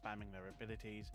spamming their abilities.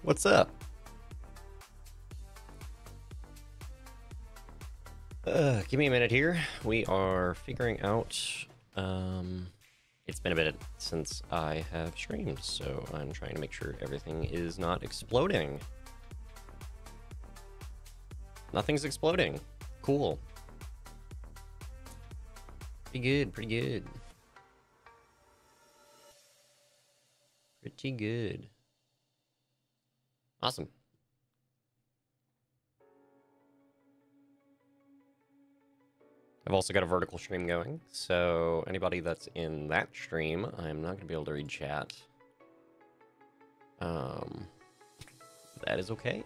What's up? Give me a minute here. We are figuring out. It's been a bit since I have streamed, so I'm trying to make sure everything is not exploding. Nothing's exploding. Cool. Pretty good, pretty good. Pretty good. Awesome. I've also got a vertical stream going, so anybody that's in that stream, I'm not going to be able to read chat. That is okay.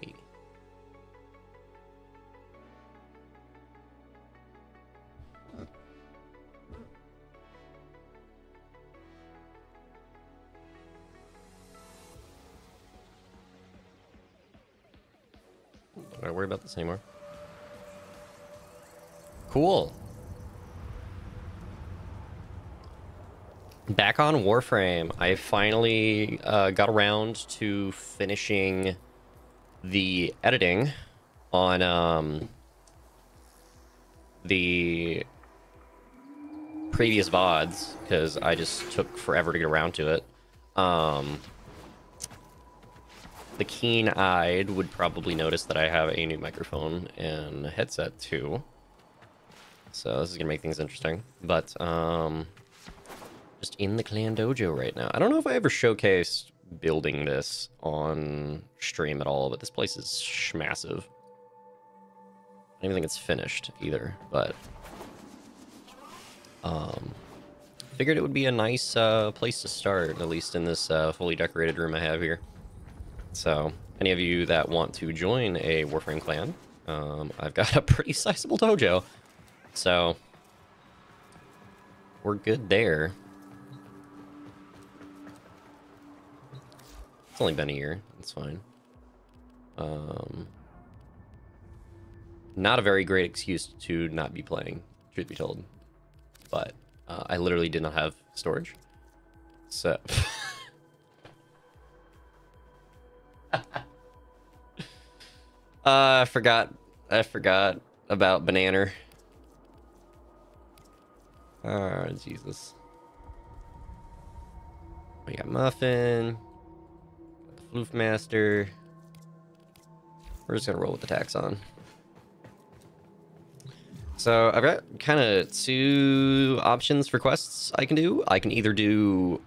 Don't gotta worry about this anymore. Cool. Back on Warframe, I finally got around to finishing the editing on the previous VODs, because I just took forever to get around to it. The keen-eyed would probably notice that I have a new microphone and headset too. So this is gonna make things interesting. But just in the clan dojo right now. I don't know if I ever showcased building this on stream at all, but this place is massive. I don't even think it's finished either, but figured it would be a nice place to start, at least in this fully decorated room I have here. So any of you that want to join a Warframe clan, I've got a pretty sizable dojo, so we're good there. It's only been a year. It's fine. Not a very great excuse to not be playing, truth be told. But I literally did not have storage. So... I forgot about Banana. Oh, Jesus. We got Muffin. Floof Master. We're just gonna roll with the tax on. So I've got kind of two options for quests I can do. I can either do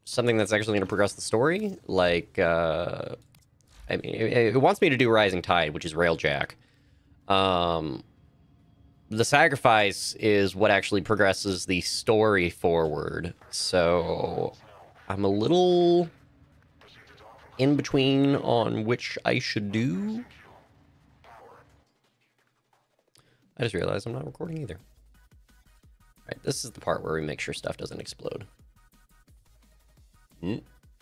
something that's actually going to progress the story, like I mean, it wants me to do Rising Tide, which is Railjack. The sacrifice is what actually progresses the story forward. So I'm a little in between on which I should do. I just realized I'm not recording either. All right, this is the part where we make sure stuff doesn't explode.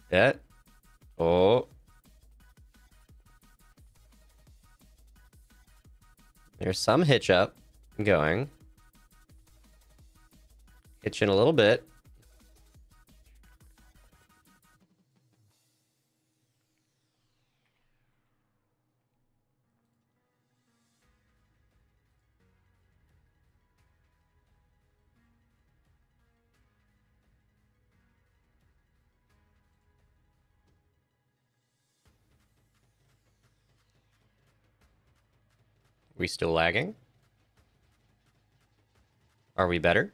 That. Oh. There's some hitch up going. Hitching a little bit. We still lagging? Are we better?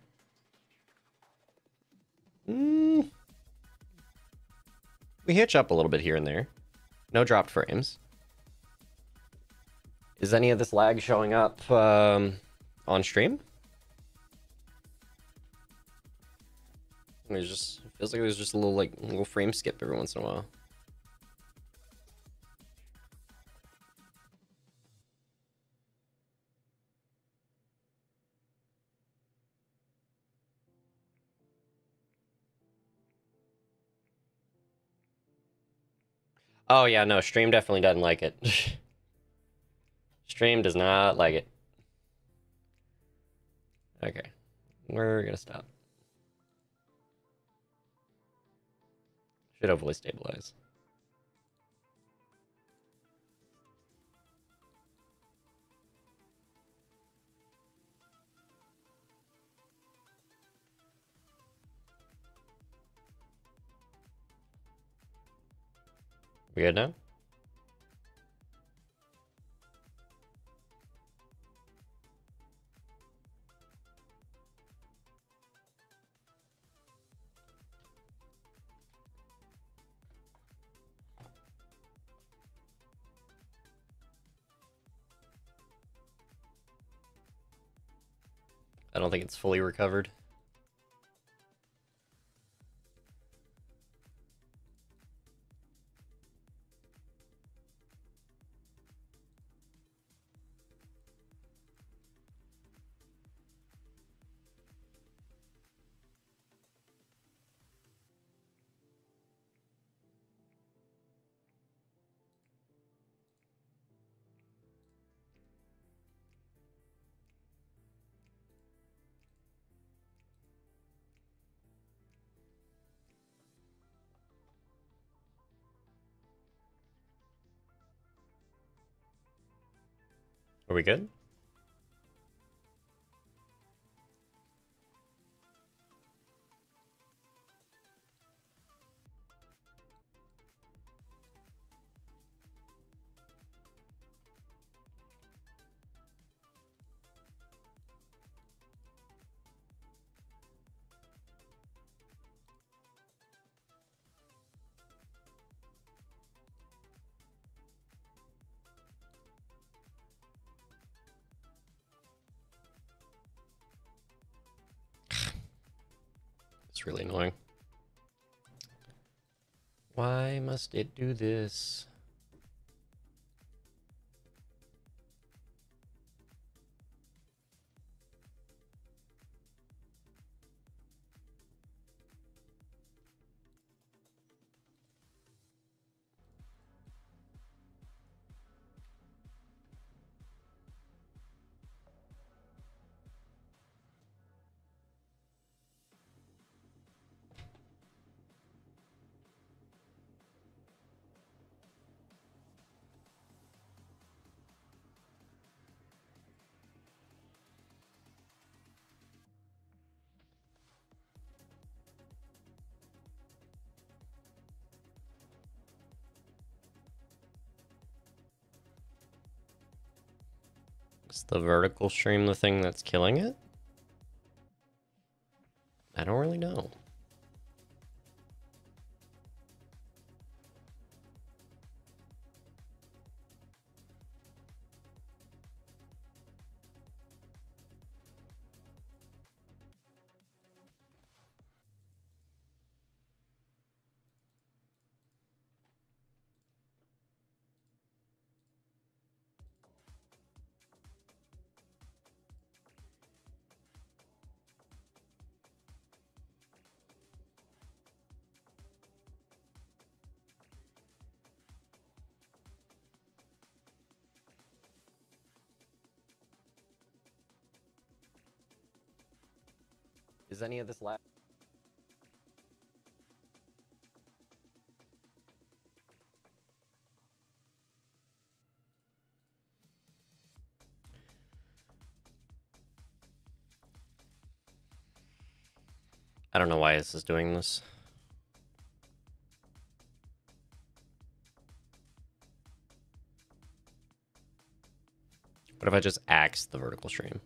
We hitch up a little bit here and there. No dropped frames. Is any of this lag showing up on stream? There's just, it feels like there's just a little frame skip every once in a while. Oh yeah, no, stream definitely doesn't like it. Stream does not like it. Okay, we're gonna stop. Should hopefully stabilize. We good now? I don't think it's fully recovered. Are we good? It's really annoying. Why must it do this? Is the vertical stream the thing that's killing it? I don't really know. Is any of this left? I don't know why this is doing this. What if I just axe the vertical stream?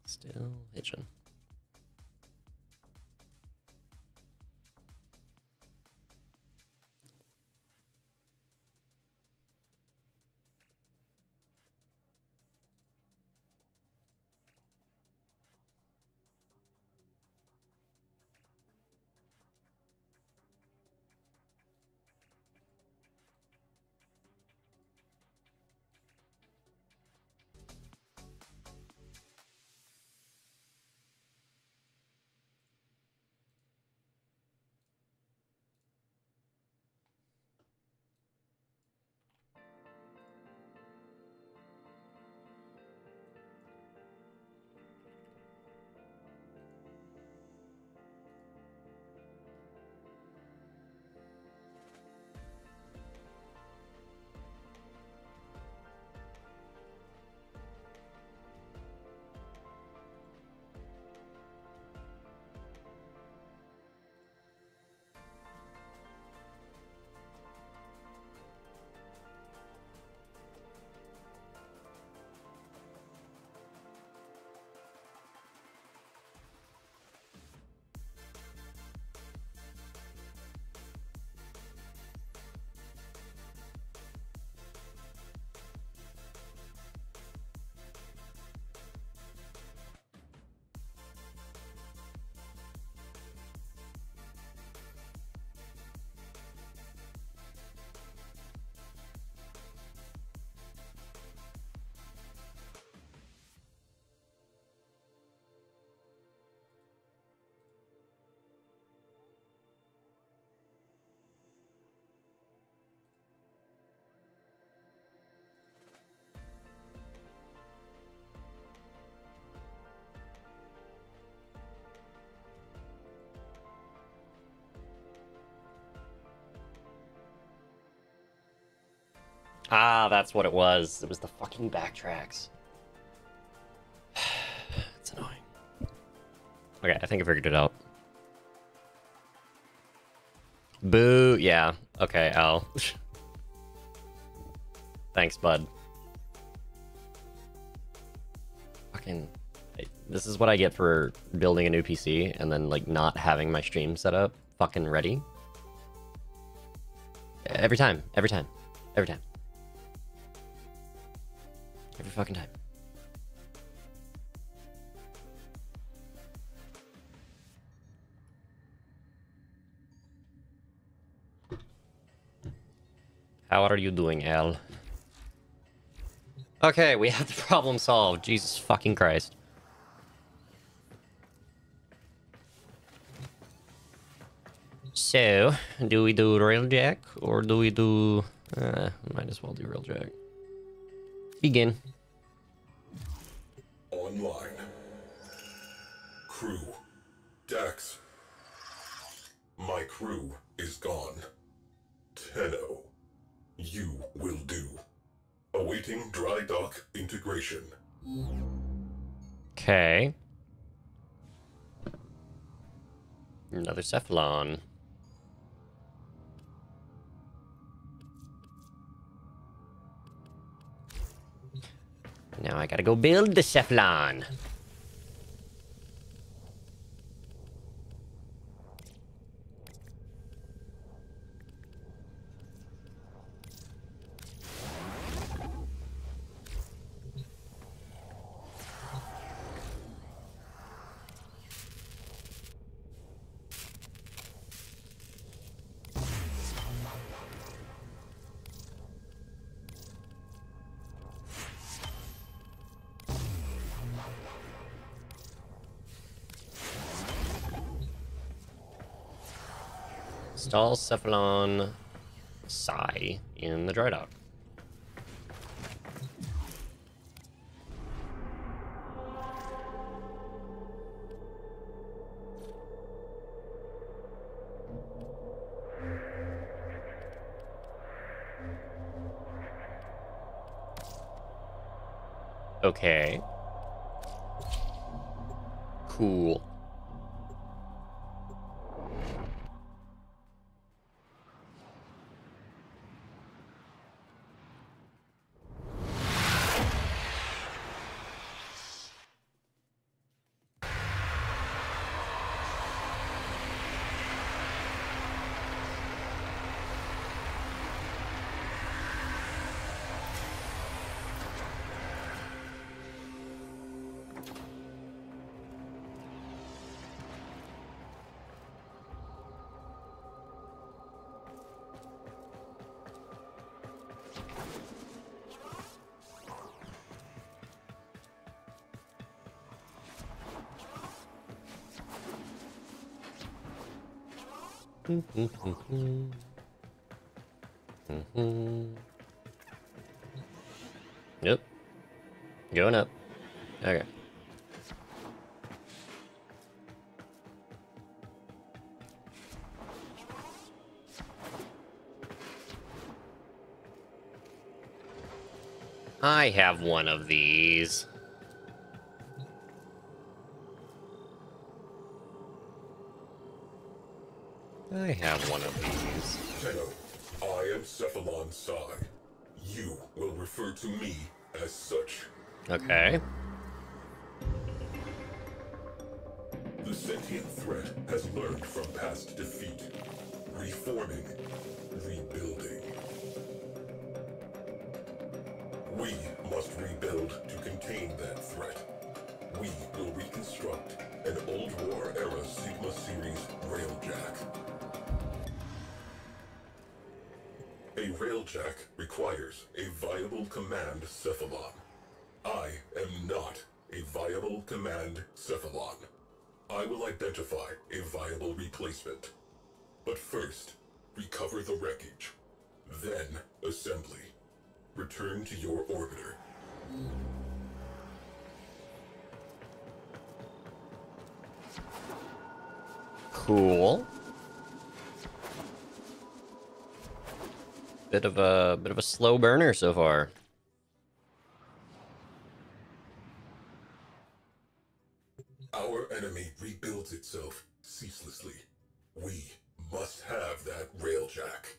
Still hitching. Ah, that's what it was. It was the fucking backtracks. It's annoying. Okay, I think I figured it out. Boo! Yeah. Okay, Al. Thanks, bud. Fucking... This is what I get for building a new PC and then, like, not having my stream set up fucking ready. Every time. Every time. Every time. Every fucking time. How are you doing, Al? Okay, we have the problem solved. Jesus fucking Christ. So, do we do railjack or do we do... might as well do railjack. Begin. Online. Crew. Dax. My crew is gone. Tenno. You will do. Awaiting dry dock integration. Okay. Another Cephalon. Now I gotta go build the Cephalon. Install Cephalon Psi in the dry dock. Okay. Cool. Yep. Going up. Okay. I have one of these. I have one of these. Tenno, I am Cephalon Psi. You will refer to me as such. Okay. The sentient threat has learned from past defeat. Reforming. Rebuilding. We must rebuild to contain that threat. We will reconstruct an old war-era Sigma Series railjack. A railjack requires a viable command cephalon. I am not a viable command cephalon. I will identify a viable replacement. But first, recover the wreckage. Then, assembly. Return to your orbiter. Cool. bit of a slow burner so far. Our enemy rebuilds itself ceaselessly. We must have that railjack.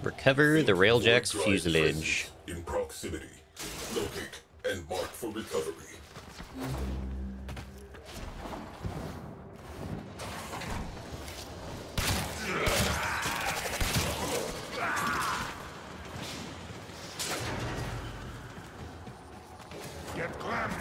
Recover the railjack's Dry fuselage. traces in proximity. Locate and mark for recovery. Get clammed.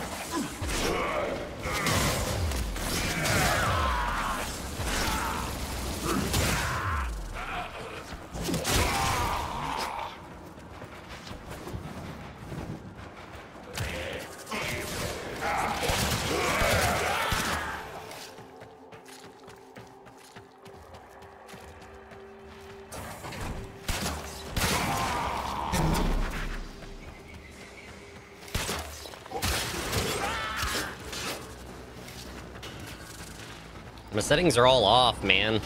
My settings are all off, man.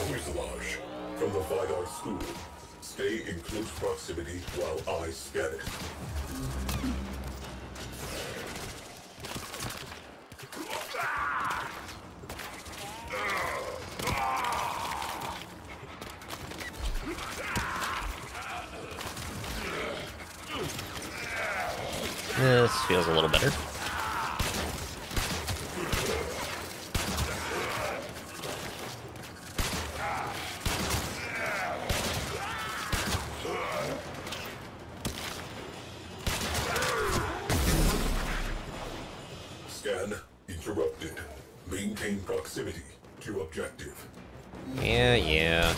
Fuselage. From the Vidar School. Stay in close proximity while I scan it. This feels a little better. Scan interrupted. Maintain proximity to objective. Yeah.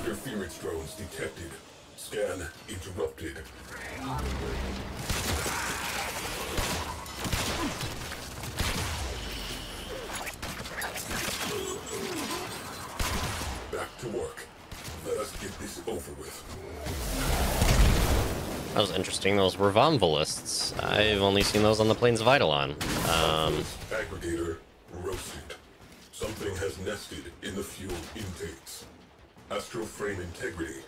Interference drones detected. Scan interrupted. Back to work. Let us get this over with. That was interesting. Those were Vomvolists. I've only seen those on the plains of Eidolon. Aggregator roasted. Something has nested in the fuel intakes. Astroframe integrity,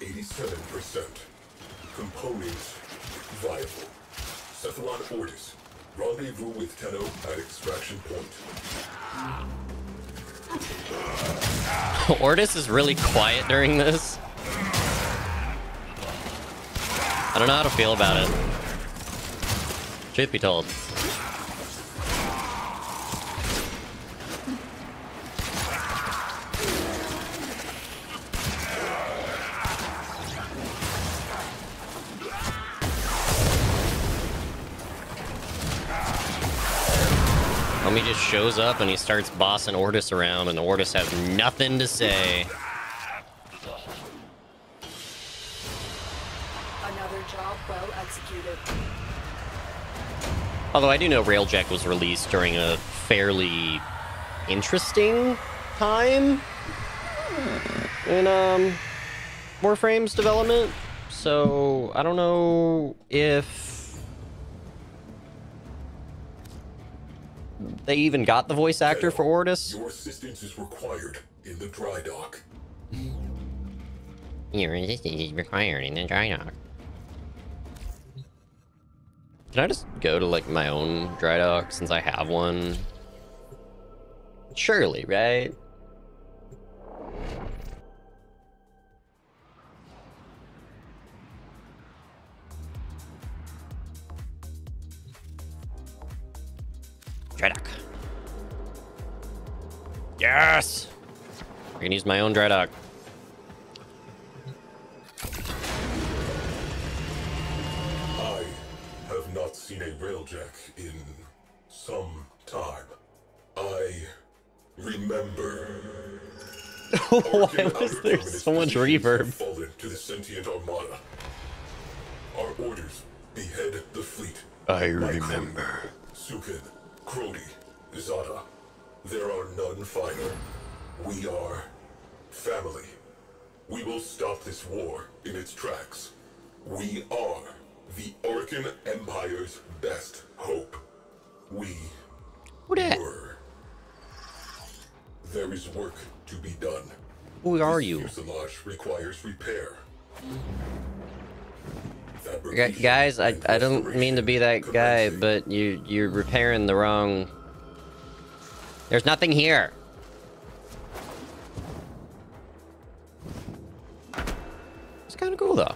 87%. Components, viable. Cephalon Ortis, rendezvous with Tenno at extraction point. Ortis is really quiet during this. I don't know how to feel about it. Truth be told. Homie just shows up and he starts bossing Ortis around, and Ortis has nothing to say. Another job well executed. Although I do know Railjack was released during a fairly interesting time in Warframe's development, so I don't know if they even got the voice actor for Ortis. Your assistance is required in the dry dock. Your assistance is required in the dry dock. Can I just go to, like, my own dry dock since I have one? Surely, right? Yes! I can use my own dry dock. I have not seen a railjack in some time. I remember. Why was there so much reverb? Fallen to the sentient armada. Our orders: behead the fleet. I remember. Sukin, Crody, Zada. There are none finer. We are family. We will stop this war in its tracks. We are the Orcan Empire's best hope. We were. There is work to be done. Who are you? This fuselage requires repair. Guys, I don't mean to be that guy, but you're repairing the wrong... There's nothing here. It's kind of cool, though.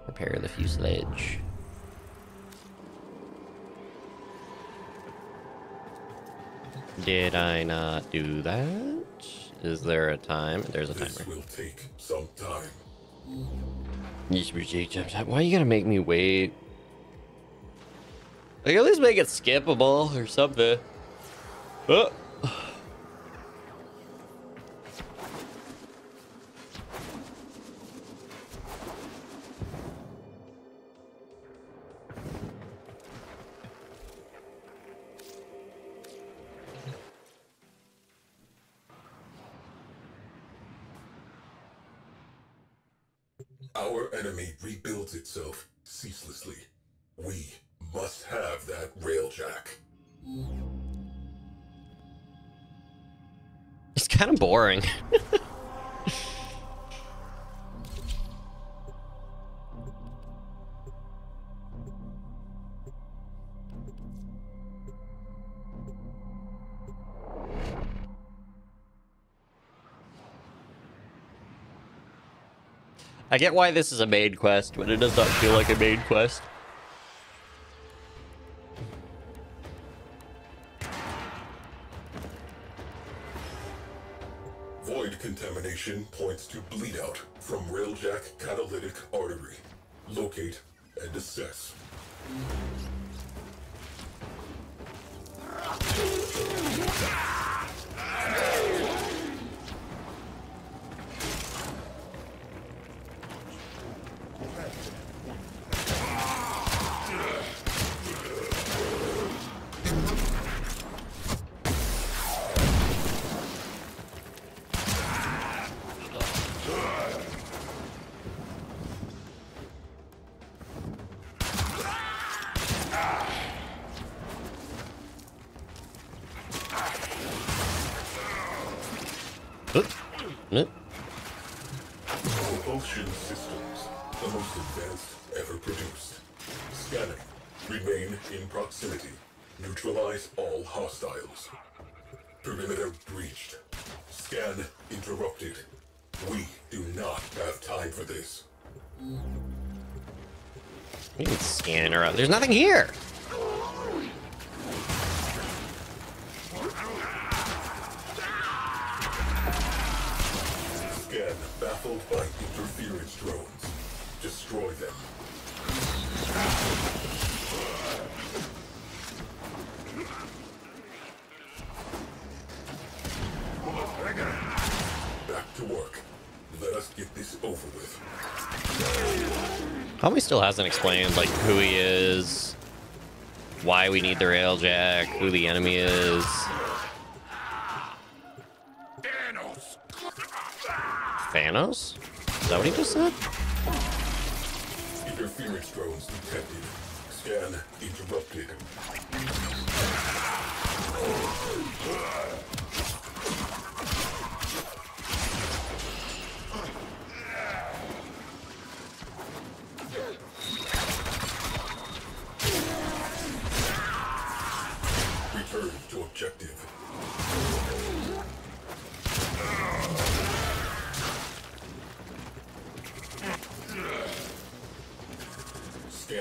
Repair the fuselage. Did I not do that? Is there a time? There's a timer. This will take some time. Why are you gonna make me wait? Like, at least make it skippable or something. Oh. Our enemy rebuilds itself ceaselessly. We must have that railjack. It's kind of boring. I get why this is a main quest, but it does not feel like a main quest. Void contamination points to bleed out from railjack catalytic artery. Locate and assess. Propulsion systems, the most advanced ever produced. Scanning. Remain in proximity. Neutralize all hostiles. Perimeter breached. Scan interrupted. We do not have time for this. You can scan around. There's nothing here. Scan baffled by interference drones. Destroy them. Back to work. Let us get this over with. Probably still hasn't explained, like, who he is, why we need the railjack, who the enemy is. Thanos? Is that what he just said? Interference drones detected. Scan interrupted. Return to objective.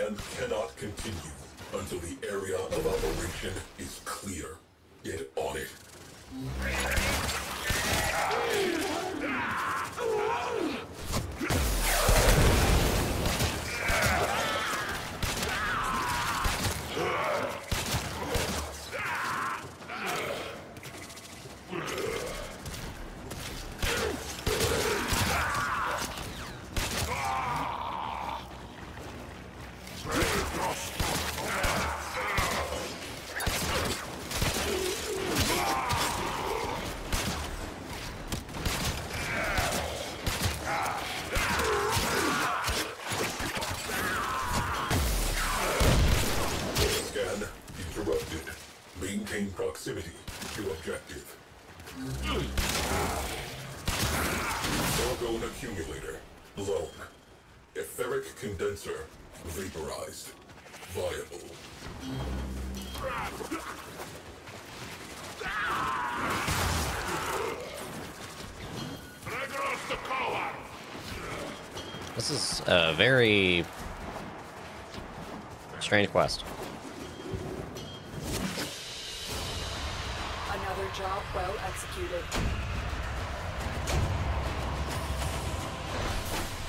scan cannot continue until the area of operation is clear. Get on it. Maintain proximity to objective. Orgone accumulator blown. Etheric condenser vaporized. Viable. This is a very strange quest. Another job well executed.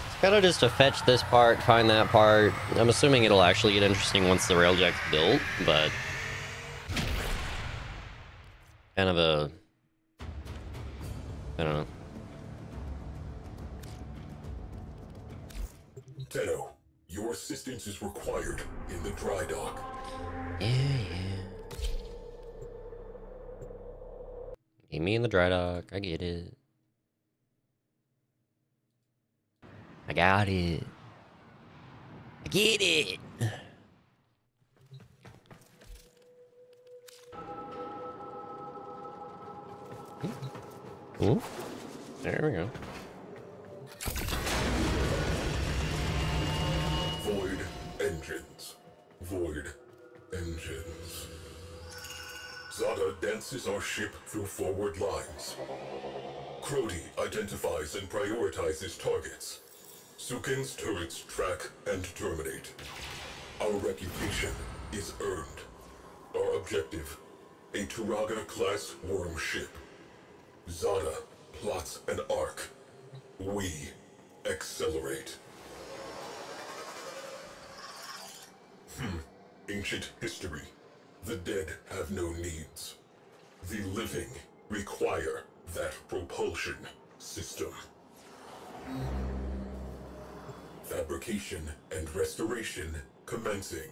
It's kind of just to fetch this part, find that part. I'm assuming it'll actually get interesting once the railjack's built, but kind of a, I don't know. Tenno, your assistance is required in the dry dock. Yeah. Meet me in the dry dock. I get it. I got it. I get it. Ooh. There we go. Void engines. Void engines. Zada dances our ship through forward lines. Crody identifies and prioritizes targets. Sukin's turrets track and terminate. Our reputation is earned. Our objective, a Turaga-class worm ship. Zada plots an arc. We accelerate. Ancient history. The dead have no needs. The living require that propulsion system. Fabrication and restoration commencing.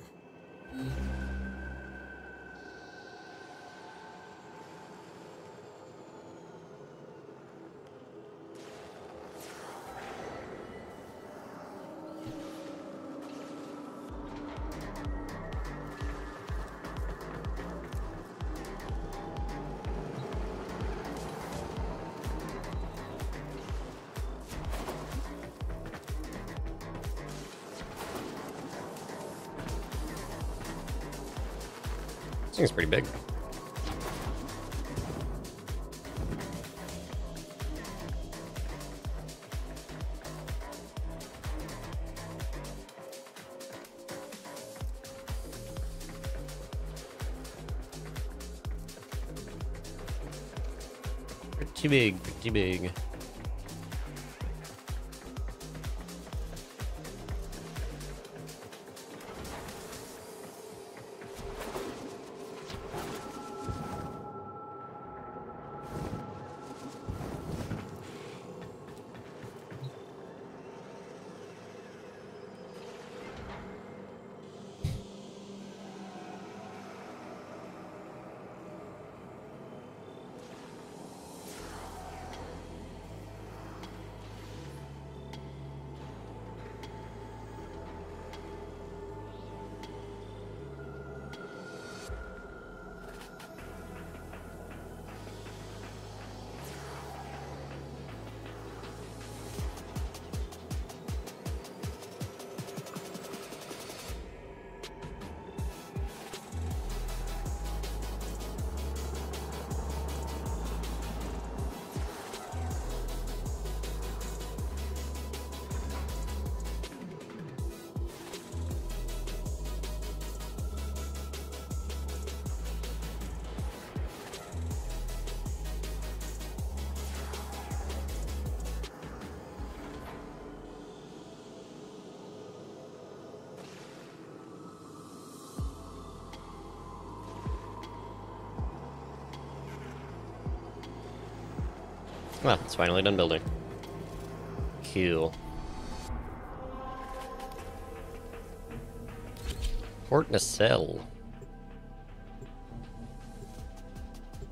This thing's pretty big. Pretty big, pretty big. Well, it's finally done building. Cool. Port nacelle.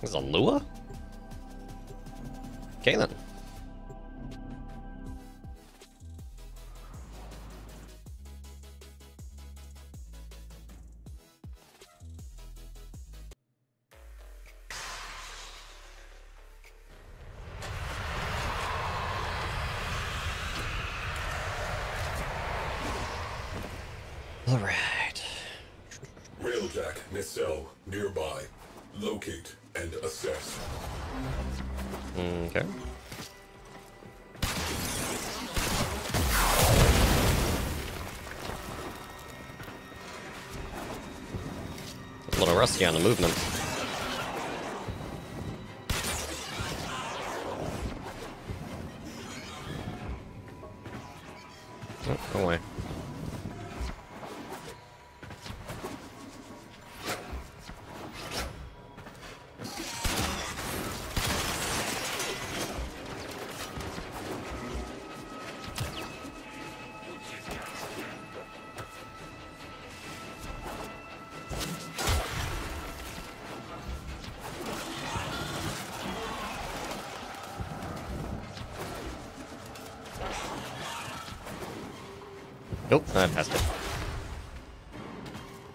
This is a Lua? Okay then. All right. Railjack nacelle nearby. Locate and assess. Okay. A little rusty on the movement. Oh, go away. Nope, I passed it.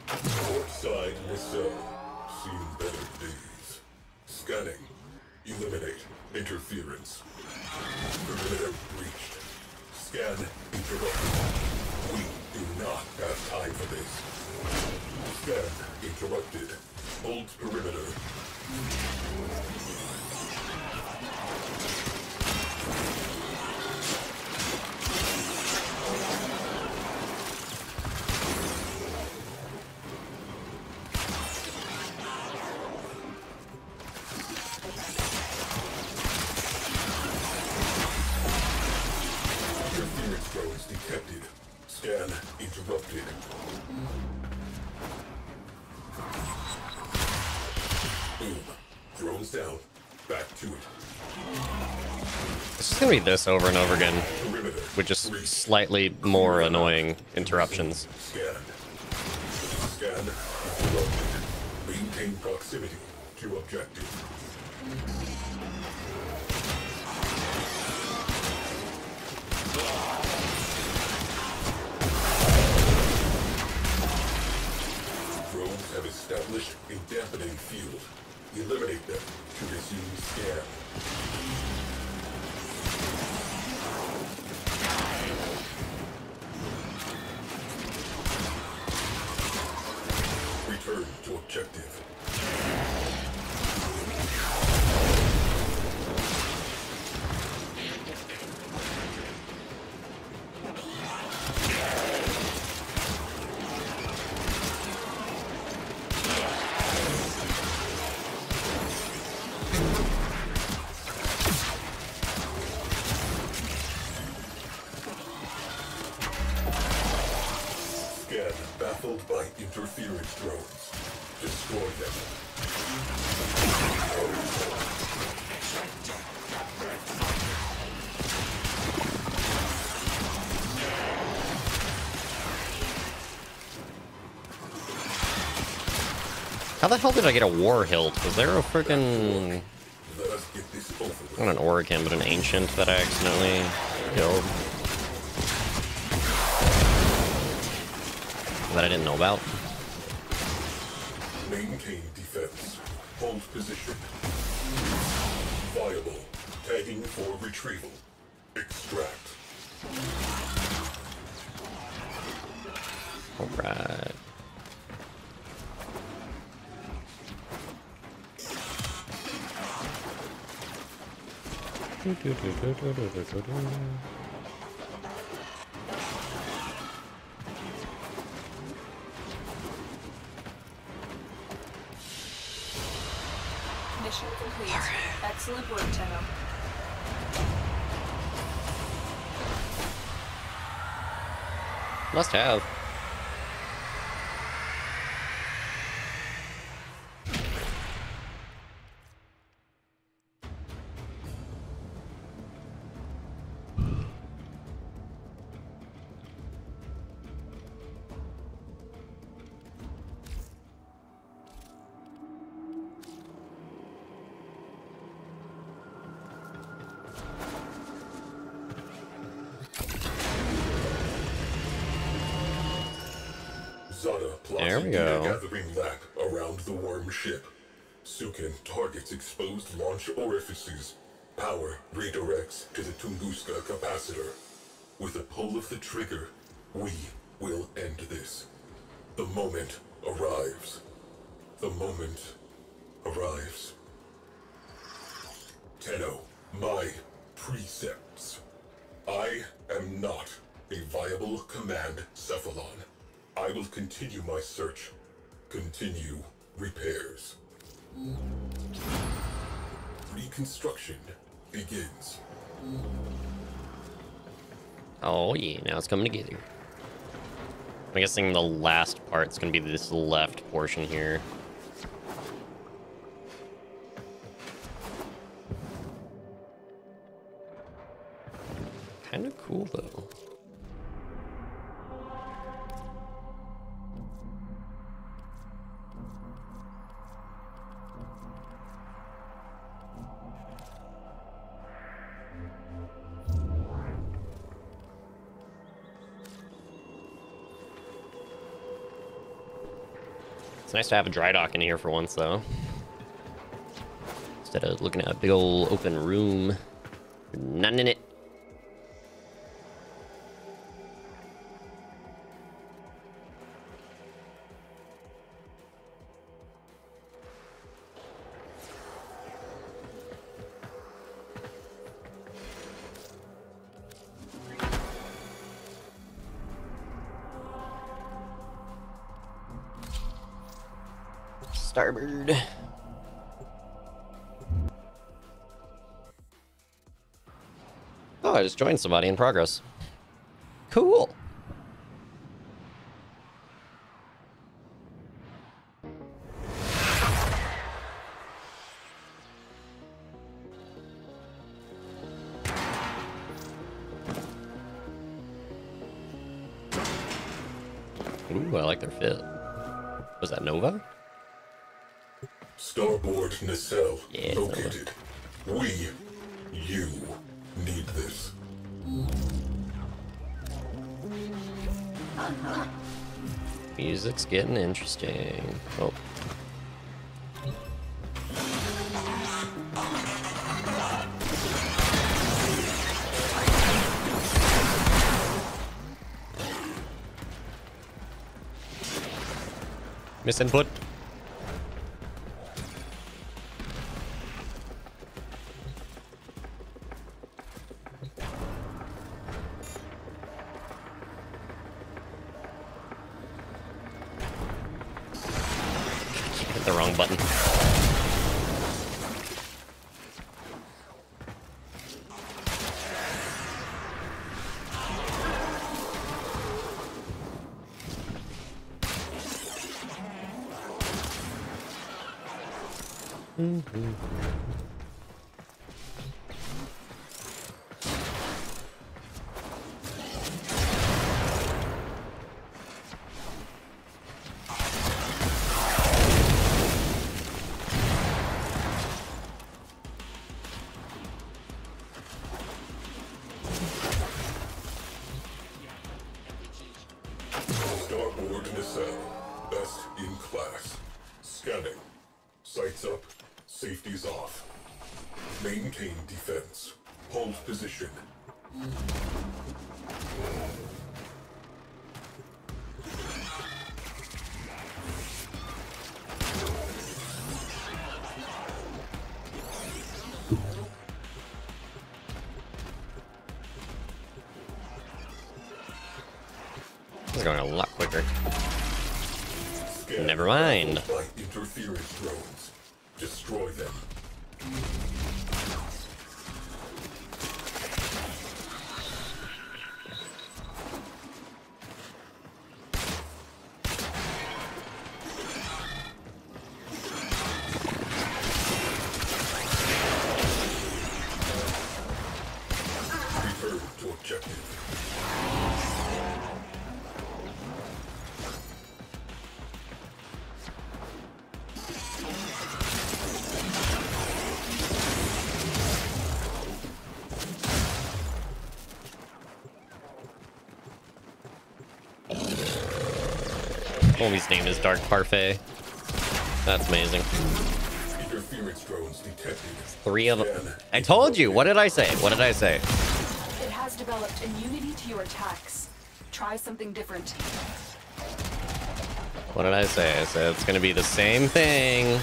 Port side nacelle. Seen better days. Scanning. Eliminate interference. Perimeter breached. Scan interrupted. We do not have time for this. Scan interrupted. Hold perimeter. Interference drones detected. Scan interrupted. Boom. Drones down. Back to it. It's just gonna be this over and over again, Perimeter. with just slightly more annoying interruptions. Scan. Scan interrupted. Maintain proximity to objective. Drones have established a dampening field. Eliminate them to resume scan. Return to objective. Scan baffled by interference drones. Destroy them. How the hell did I get a war hilt? Was there a freaking Let us get this over with. not an Oracan, but an ancient that I accidentally killed? That I didn't know about. Maintain defense. Hold position. Viable. Tagging for retrieval. Extract. Alright. Mission complete. Excellent work, Tenno. Must have. There we Plotting go. data gathering lap around the worm ship. Sukin targets exposed launch orifices. Power redirects to the Tunguska capacitor. With a pull of the trigger, we will end this. The moment arrives. The moment arrives. Tenno, my precepts. I am not a viable command cephalon. I will continue my search. Continue repairs. Reconstruction begins. Oh yeah, now it's coming together. I'm guessing the last part's gonna be this left portion here. Kind of cool though. It's nice to have a dry dock in here for once, though. Instead of looking at a big old open room. Nothing in it. Starboard. Oh, I just joined somebody in progress. Cool. Ooh, I like their fit. Was that Nova? Starboard nacelle Yeah, located. You need this. Music's getting interesting. Oh. Misinput. Hit the wrong button. Starboard nacelle. Best in class. Scanning. Sights up. Safety's off. Maintain defense. Hold position. This is going a lot quicker. Scan Never mind. by interference drones. Destroy them. Return to objective. Homie's name is Dark Parfait. That's amazing. Interference drones detected. 3 of them. I told you. What did I say? What did I say? It has developed immunity to your attacks. Try something different. What did I say? I said it's gonna be the same thing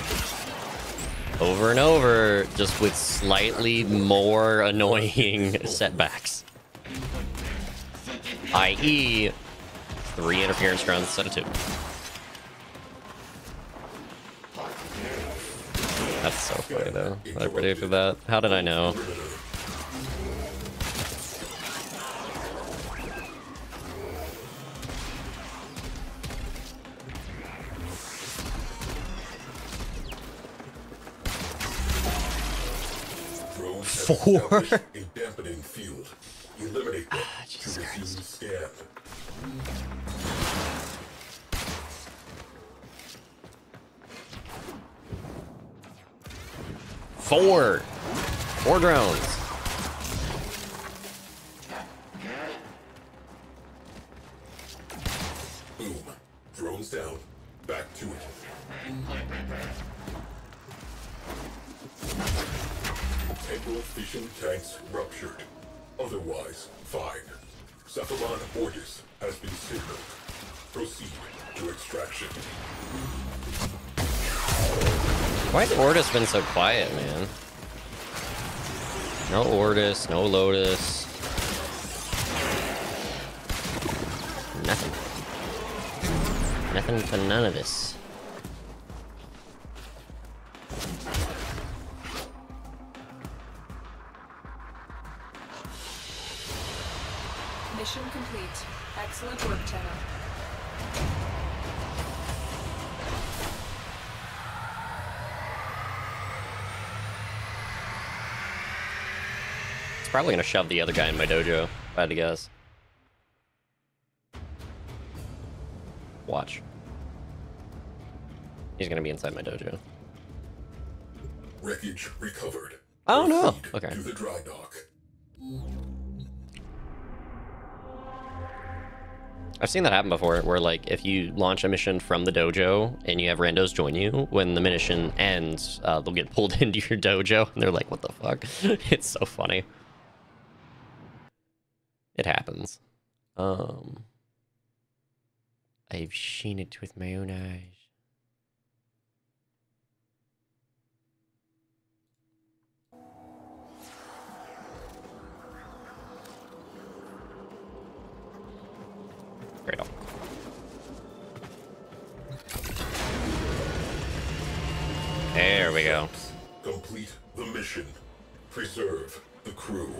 over and over, just with slightly more annoying setbacks. I.e., 3 interference drones instead of 2. That's so funny though. I predicted that. How did I know? Four. A dampening field. Eliminate them to resume scan. 4 drones. Boom. Drones down. Back to it. Integral fission tanks ruptured. Otherwise, fine. Cephalon Ordis has been signaled. Proceed to extraction. Why's Ortis been so quiet, man? No Ortis, no Lotus. Nothing. Nothing for none of this. Mission complete. Excellent work, Tenno. It's probably gonna shove the other guy in my dojo, if I had to guess. Watch. He's gonna be inside my dojo. Wreckage recovered. Oh no! Proceed Okay. to the dry dock. I've seen that happen before, where like if you launch a mission from the dojo and you have randos join you, when the mission ends, they'll get pulled into your dojo and they're like, "What the fuck?" It's so funny. It happens. I've seen it with my own eyes. Great. There we go. Complete the mission. Preserve the crew.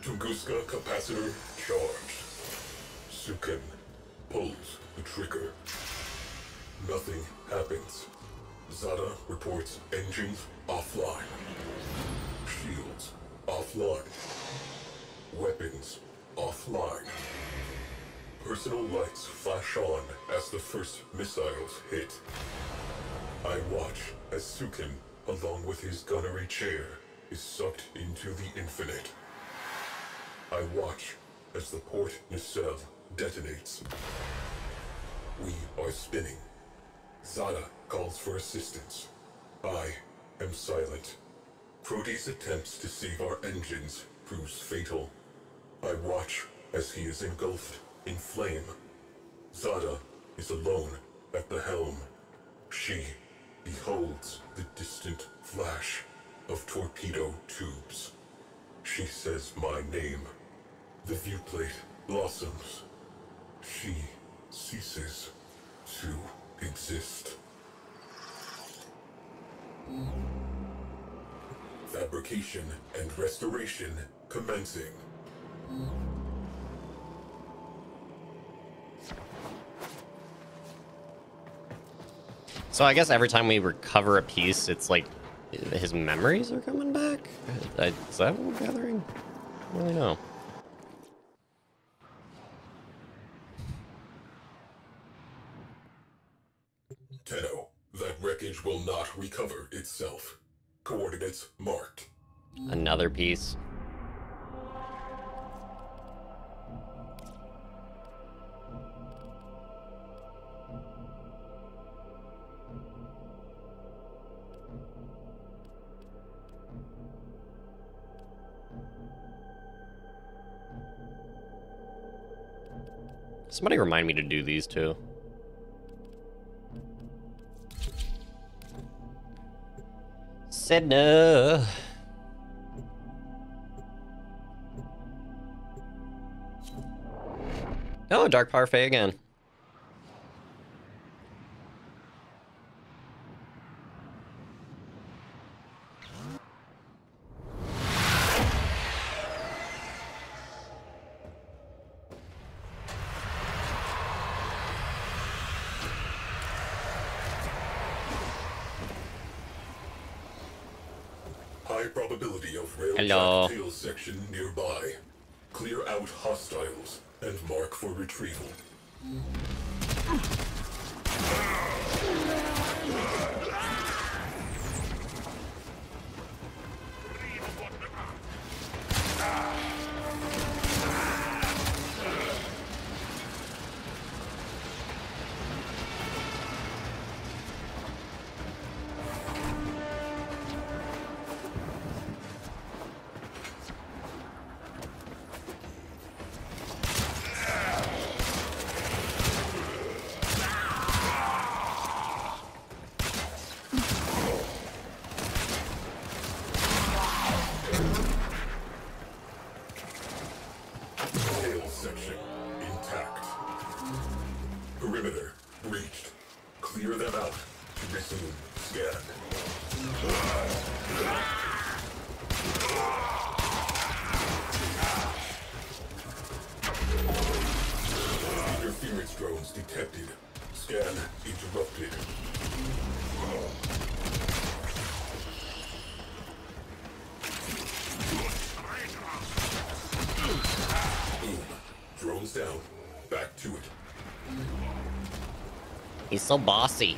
Tunguska capacitor charged. Sukin pulls the trigger. Nothing happens. Zada reports engines offline. Shields offline. Weapons offline. Personal lights flash on as the first missiles hit. I watch as Sukin, along with his gunnery chair, is sucked into the infinite. I watch as the port nacelle detonates. We are spinning. Zada calls for assistance. I am silent. Proteus attempts to save our engines proves fatal. I watch as he is engulfed in flame. Zada is alone at the helm. She beholds the distant flash of torpedo tubes. She says my name. The viewplate blossoms. She ceases to exist. Fabrication and restoration commencing. So I guess every time we recover a piece, it's like his memories are coming back? Is that what we're gathering? I don't really know. Tenno, that wreckage will not recover itself. Coordinates marked. Another piece. Somebody remind me to do these too. Said no. Oh, dark parfait again. High probability of railjack Hello. tail section nearby. Clear out hostiles and mark for retrieval. Tail section intact. Perimeter breached. Clear them out to resume scan. Interference drones detected. Scan interrupted. Boom. Drones down. Back to it. He's so bossy.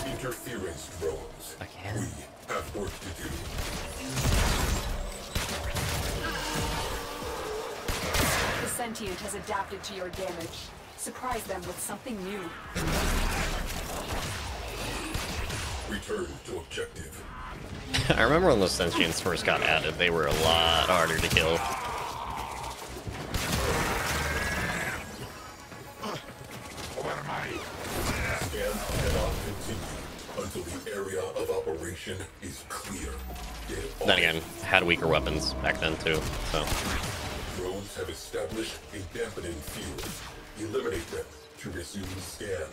Interference drones. Again. We have work to do. The sentient has adapted to your damage. Surprise them with something new. Return to objective. I remember when those sentients first got added, they were a lot harder to kill. Scan cannot continue until the area of operation is clear. Get on. Then again, had weaker weapons back then too, so. Drones have established a dampening field. Eliminate them to resume scan.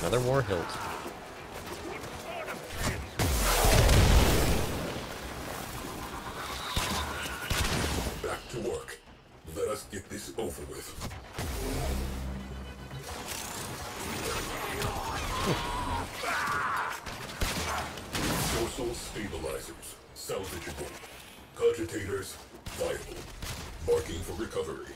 Another war hilt. Back to work. Let us get this over with. Dorsal stabilizers, salvageable. Cogitators, viable. Marking for recovery.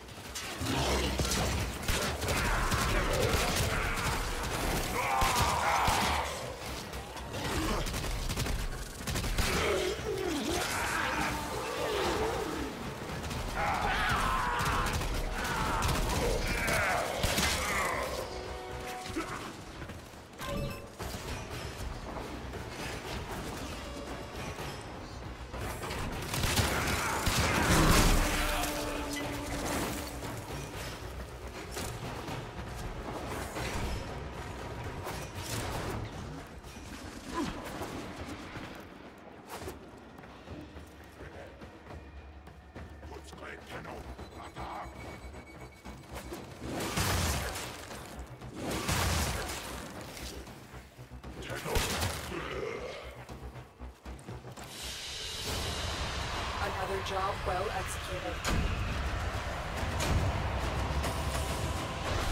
Another job well executed.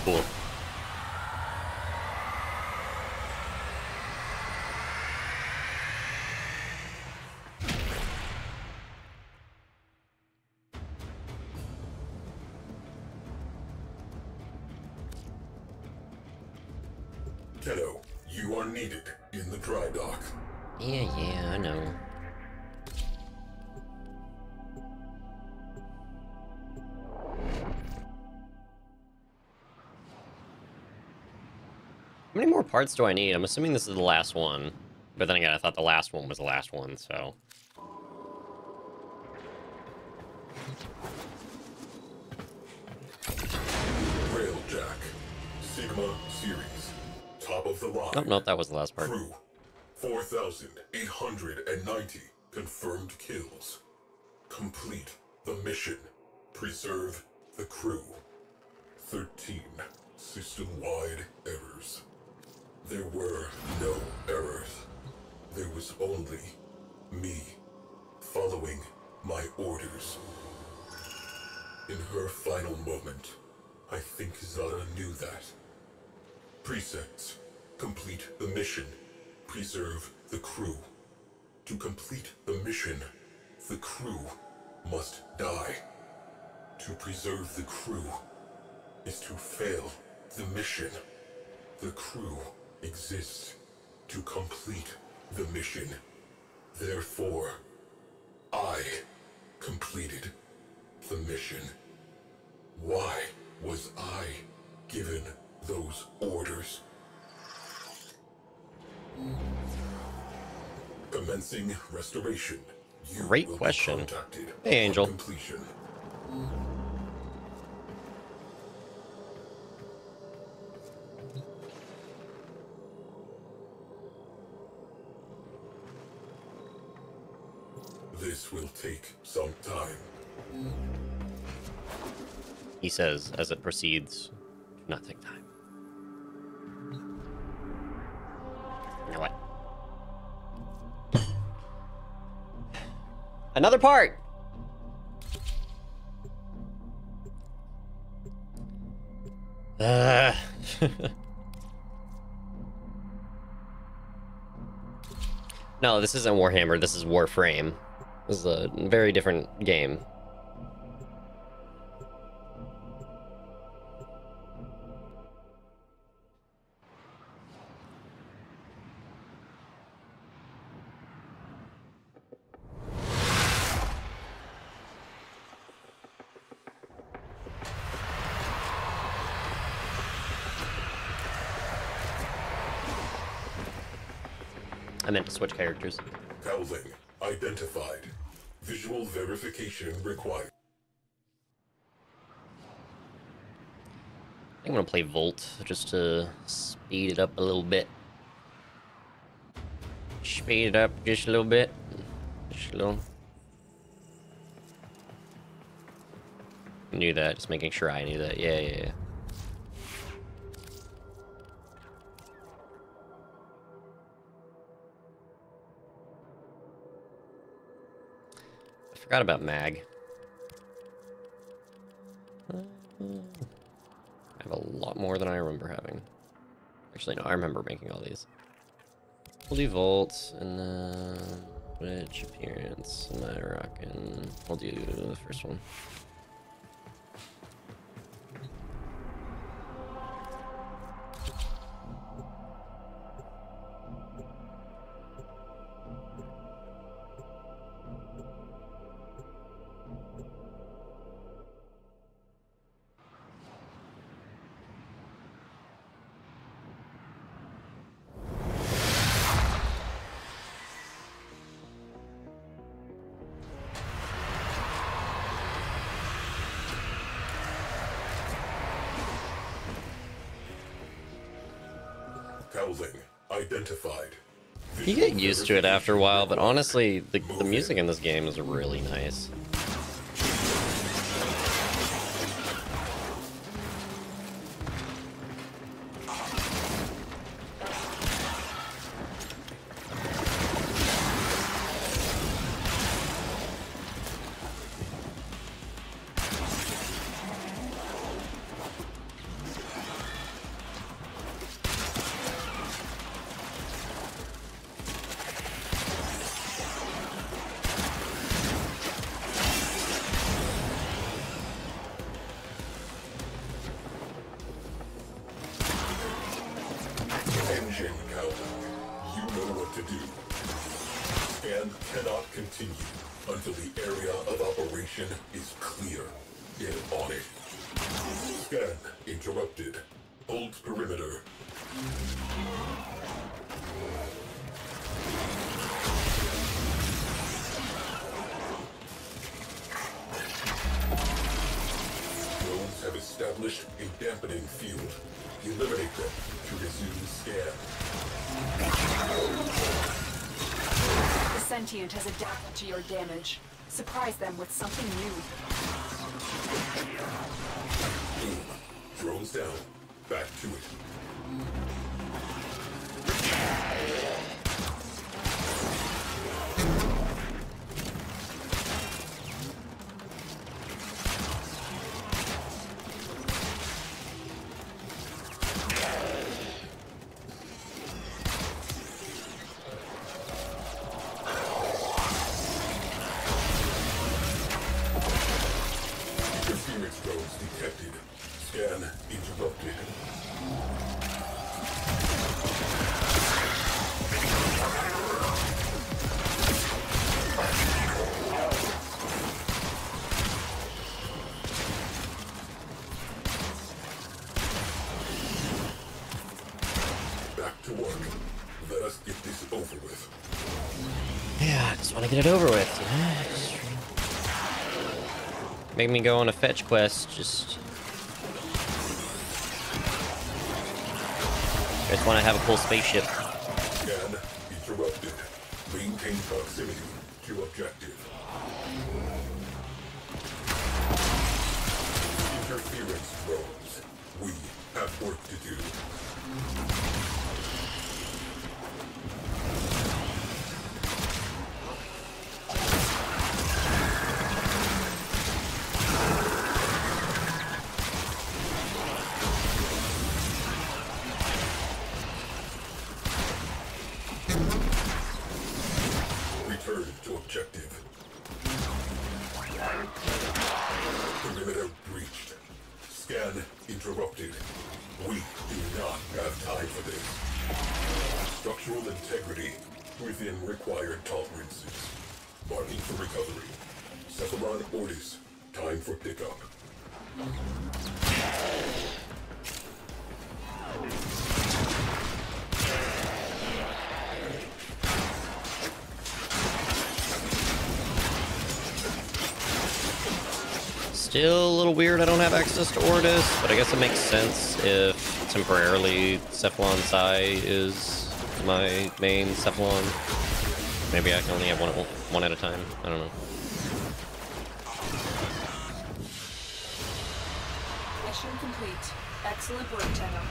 Cool. Kiddo, you are needed in the dry dock. Yeah, I know. How many more parts do I need? I'm assuming this is the last one. But then again, I thought the last one was the last one, so... Railjack. Sigma Series. Top of the line. Oh, no, that was the last part. Crew. 4,890 confirmed kills. Complete the mission. Preserve the crew. 13 system-wide errors. There were no errors. There was only me following my orders. In her final moment, I think Zara knew that. Precepts. Complete the mission. Preserve the crew. To complete the mission, the crew must die. To preserve the crew is to fail the mission. The crew exists to complete the mission. Therefore, I completed the mission. Why was I given those orders? Commencing restoration. You Great will be question. contacted Hey, upon Angel. completion. This will take some time. He says, as it proceeds, do not take time. You know what? Another part! No, this isn't Warhammer, this is Warframe. This is a very different game. I meant to switch characters. Cowling identified. Visual verification required. I think I'm gonna play Volt just to speed it up a little bit. Speed it up just a little bit. Just a little. Knew that, just making sure I knew that. Yeah. I forgot about Mag. I have a lot more than I remember having. Actually, no, I remember making all these. We'll do Volt, and then which appearance am I rocking? We'll do the first one. Cowling identified. You get used to it after a while, but honestly, the music in this game is really nice. Engine Cowling. You know what to do. Scan cannot continue until the area of operation is clear. Get on it. Scan interrupted. Hold perimeter. Drones have established a dampening field. Eliminate them to resume scan. The sentient has adapted to your damage. Surprise them with something new. Boom. Drones down. Back to it. Interference drones detected. Scan interrupted. Back to work. Let us get this over with. Yeah, I just want to get it over with. Make me go on a fetch quest, just want to have a cool spaceship. Scan interrupted. Maintain proximity to objective. Interference drones. We have work to do. Return to objective. Perimeter breached. Scan interrupted. We do not have time for this. Structural integrity within required tolerances. Marking for recovery. Cephalon Ortis. Time for pickup. Still a little weird I don't have access to Ortis, but I guess it makes sense if temporarily Cephalon Psi is my main Cephalon. Maybe I can only have one at a time. I don't know. Mission complete. Excellent work, Tenno.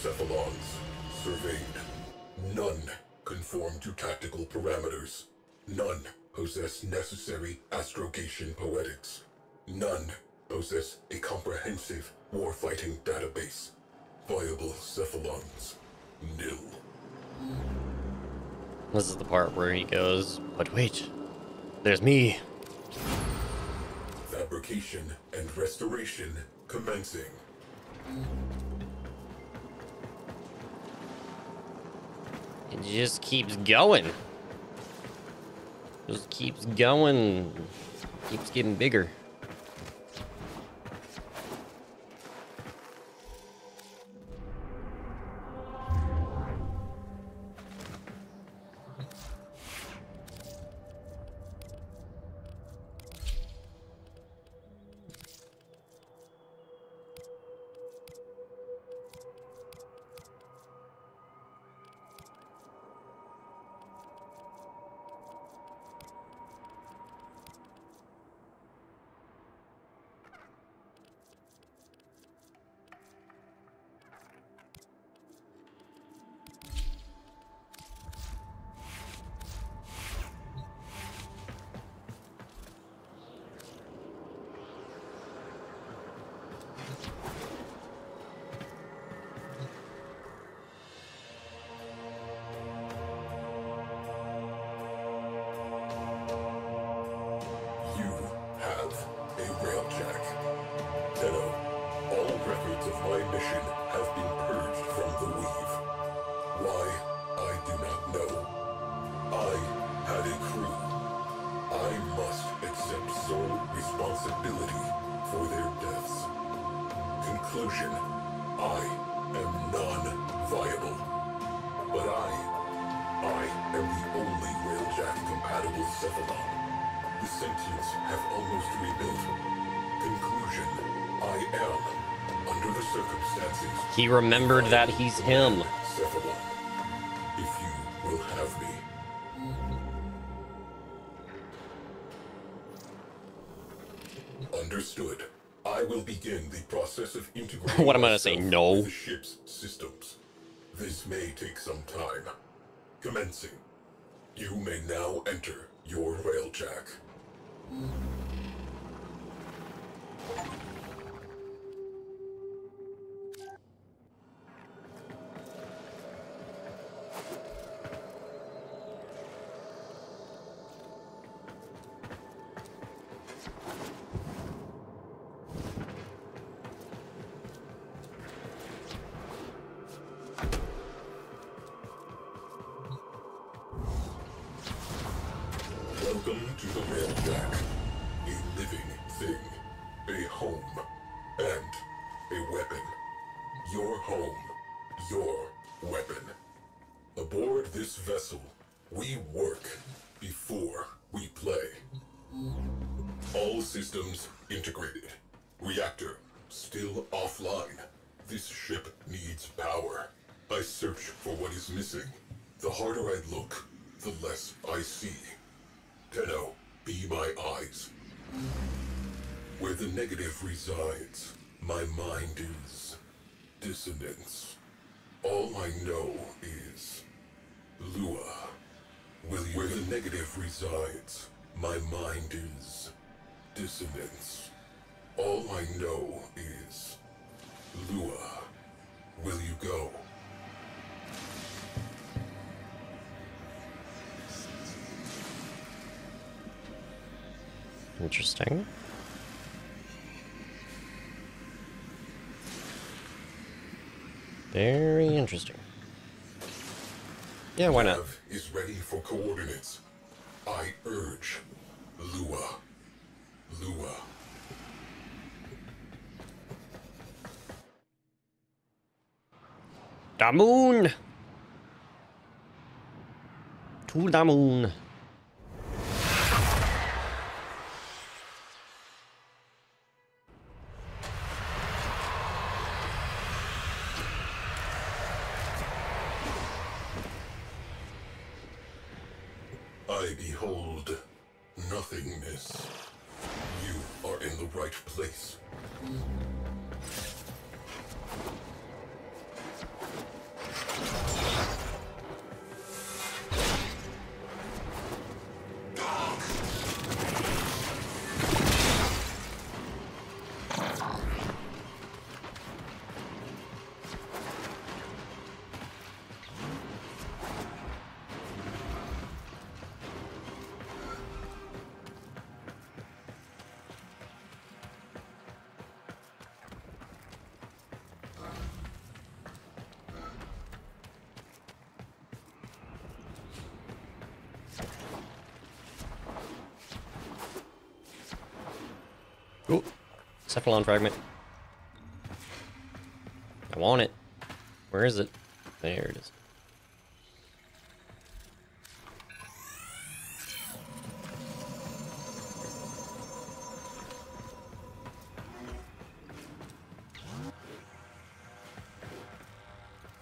Cephalons surveyed. None conform to tactical parameters. None possess necessary astrogation poetics. None possess a comprehensive warfighting database. Viable cephalons, nil. This is the part where he goes, but wait, there's me. Fabrication and restoration commencing. It just keeps going. Just keeps going. Keeps getting bigger. almost rebuilt. Conclusion. I am, under the circumstances... He remembered that he's him. Cephalon. If you will have me. Understood. I will begin the process of integrating What am I gonna say? myself No. with the ship's systems. This may take some time. Commencing. You may now enter your railjack. Welcome to the railjack. A living thing, a home, and a weapon. Your home, your weapon. Aboard this vessel, we work before we play. All systems integrated. Reactor still offline. This ship needs power. I search for what is missing. The harder I look, the less I see. Tenno, be my eyes. Where the negative resides, my mind is dissonance. All I know is Lua. Where the negative resides, my mind is dissonance. All I know is Lua. Will you go? Interesting. Very interesting. Yeah, why not? Nav is ready for coordinates. I urge Lua. Lua. The moon! To the moon. I behold nothingness. You are in the right place. Ooh, Cephalon fragment. I want it. Where is it? There it is.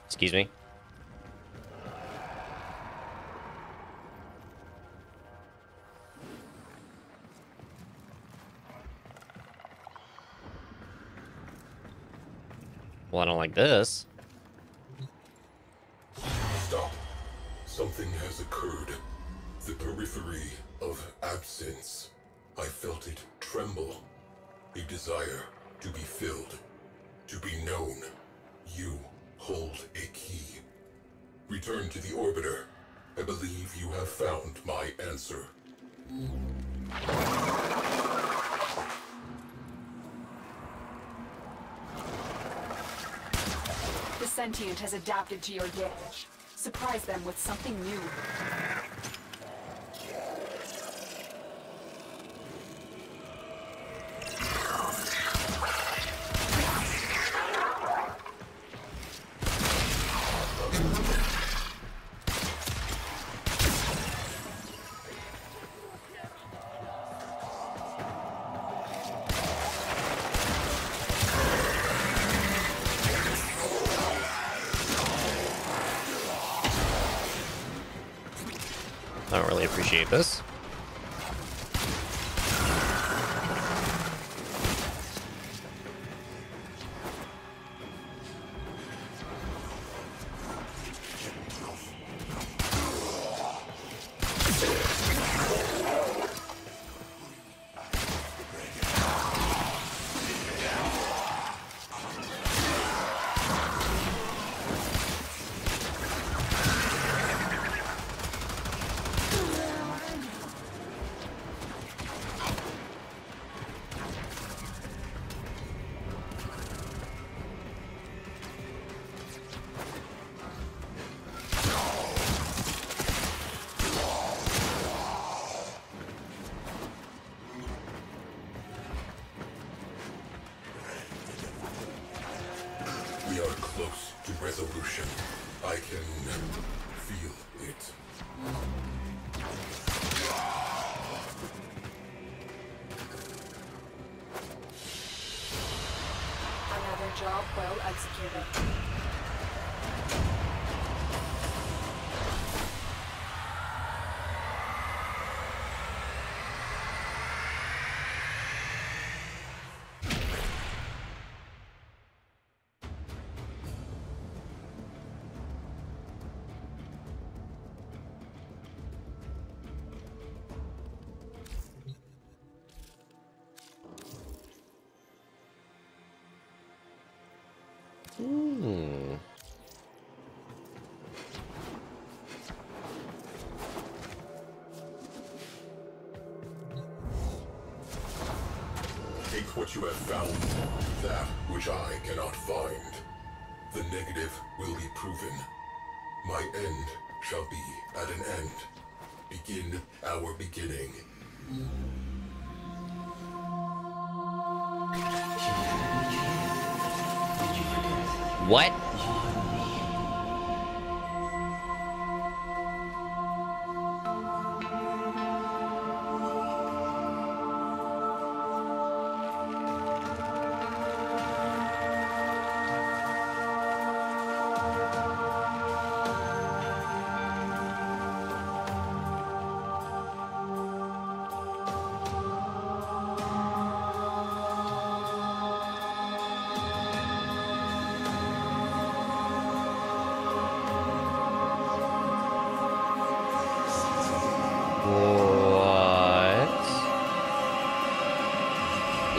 Excuse me. Well, I don't like this. Stop. Something has occurred. The periphery of absence. I felt it tremble. A desire to be filled. To be known. You hold a key. Return to the orbiter. I believe you have found my answer. The sentient has adapted to your damage. Surprise them with something new. I don't really appreciate this. We are close to resolution. I can feel it. Another job well executed. Take what you have found, that which I cannot find. The negative will be proven. My end shall be at an end. Begin our beginning. What? What?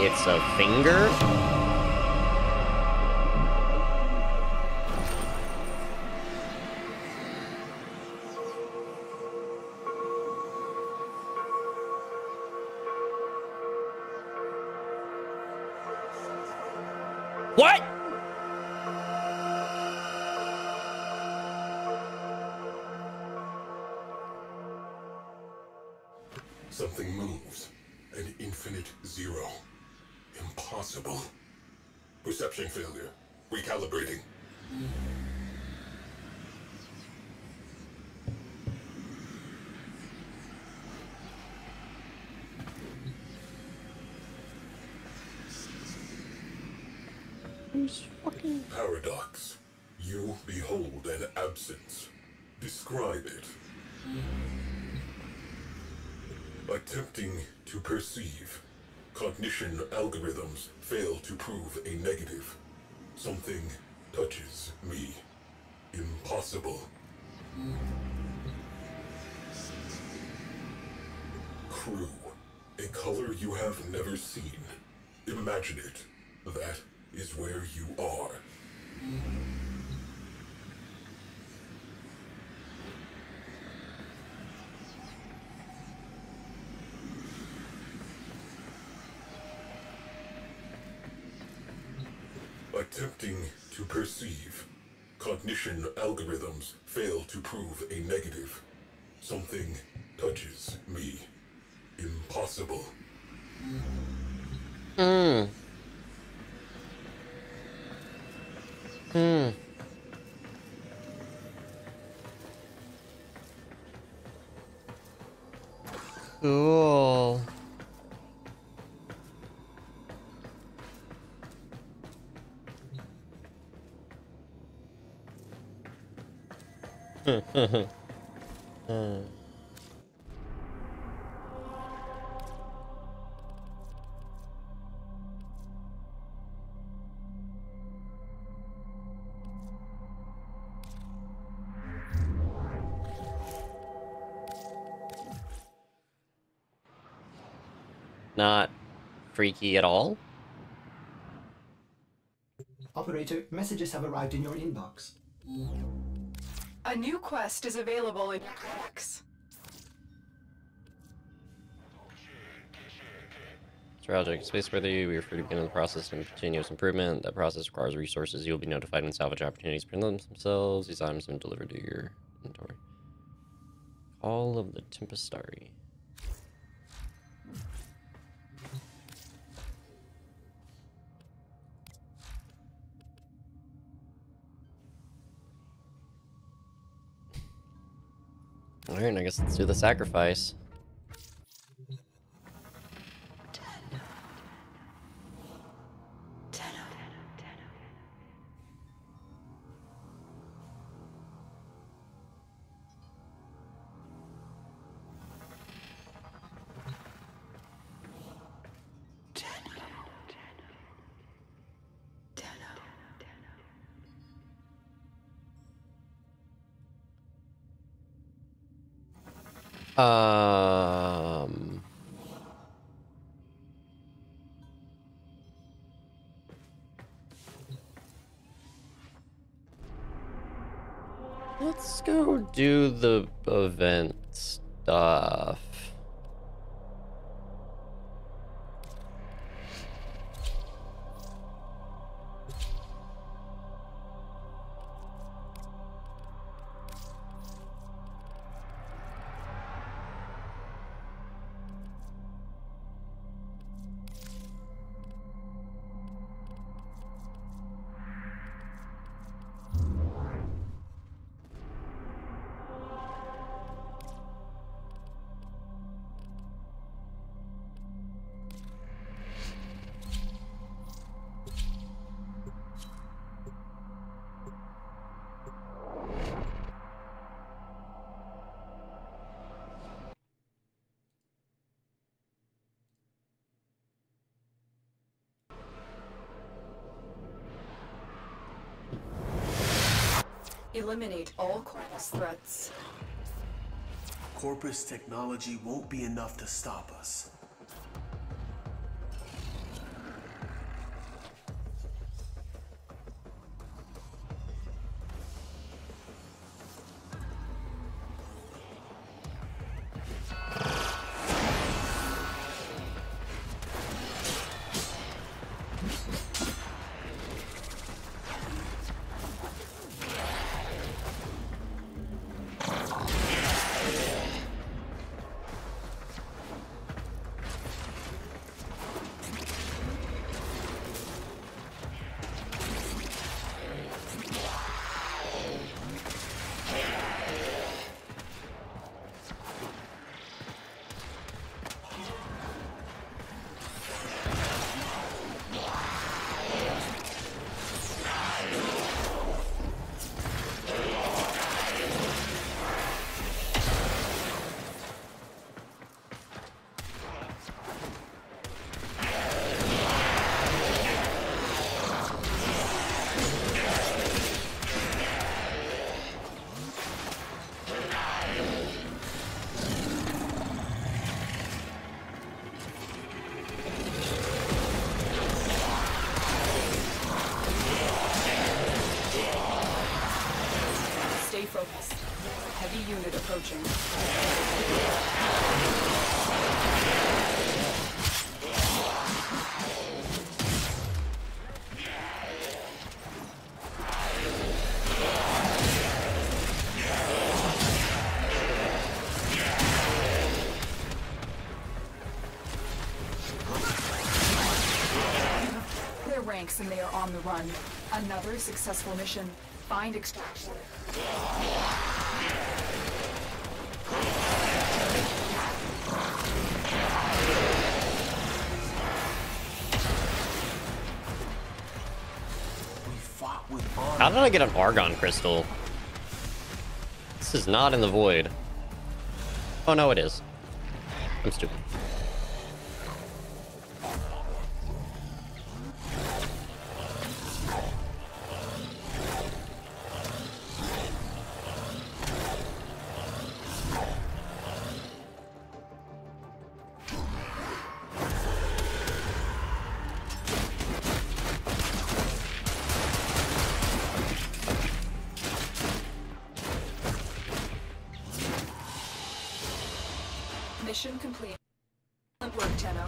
It's a finger? What? Something moves. An infinite zero. Impossible. Perception failure. Recalibrating. Paradox. You behold an absence. Describe it. Attempting to perceive. Cognition algorithms fail to prove a negative. Something touches me. Impossible. Crew. A color you have never seen. Imagine it. That is where you are. Attempting to perceive. Cognition algorithms fail to prove a negative. Something touches me. Impossible. Cool. not freaky at all. Operator, messages have arrived in your inbox. A new quest is available in your box. Tragic. Spaceworthy, we are free to begin the process of continuous improvement. That process requires resources. You'll be notified when salvage opportunities present themselves. These items have been delivered to your inventory. All of the Tempestari. Alright, I guess let's do the sacrifice. Um... Let's go do the event stuff. Eliminate all Corpus threats. Corpus technology won't be enough to stop us. Stay focused. Heavy unit approaching. Clear ranks and they are on the run. Another successful mission. Find extraction. We fought with honor. How did I get an Argon crystal? This is not in the void. Oh no, it is. I'm stupid. Mission complete. Excellent work, Tenno.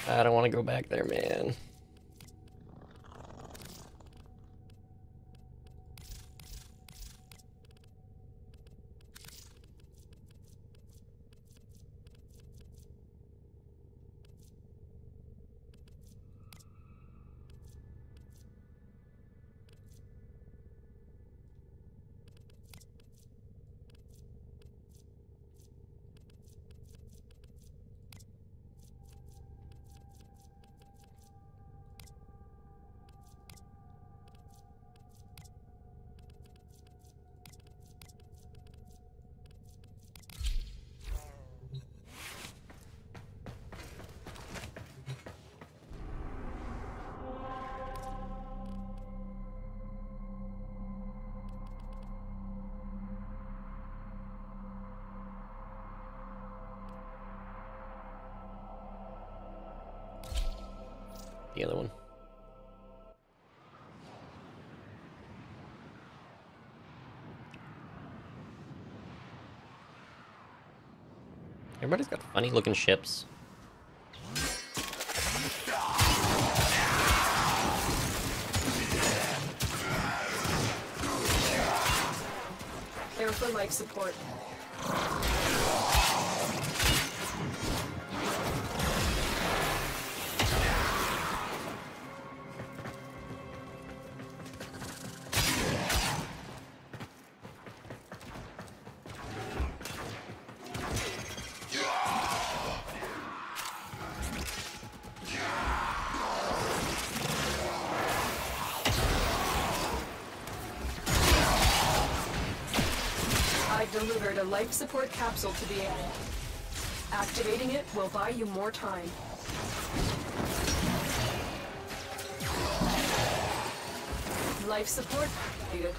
I don't want to go back there, man. The other one. Everybody's got funny looking ships. Care for life support. Delivered a life support capsule to the end. Activating it will buy you more time. Life support activated.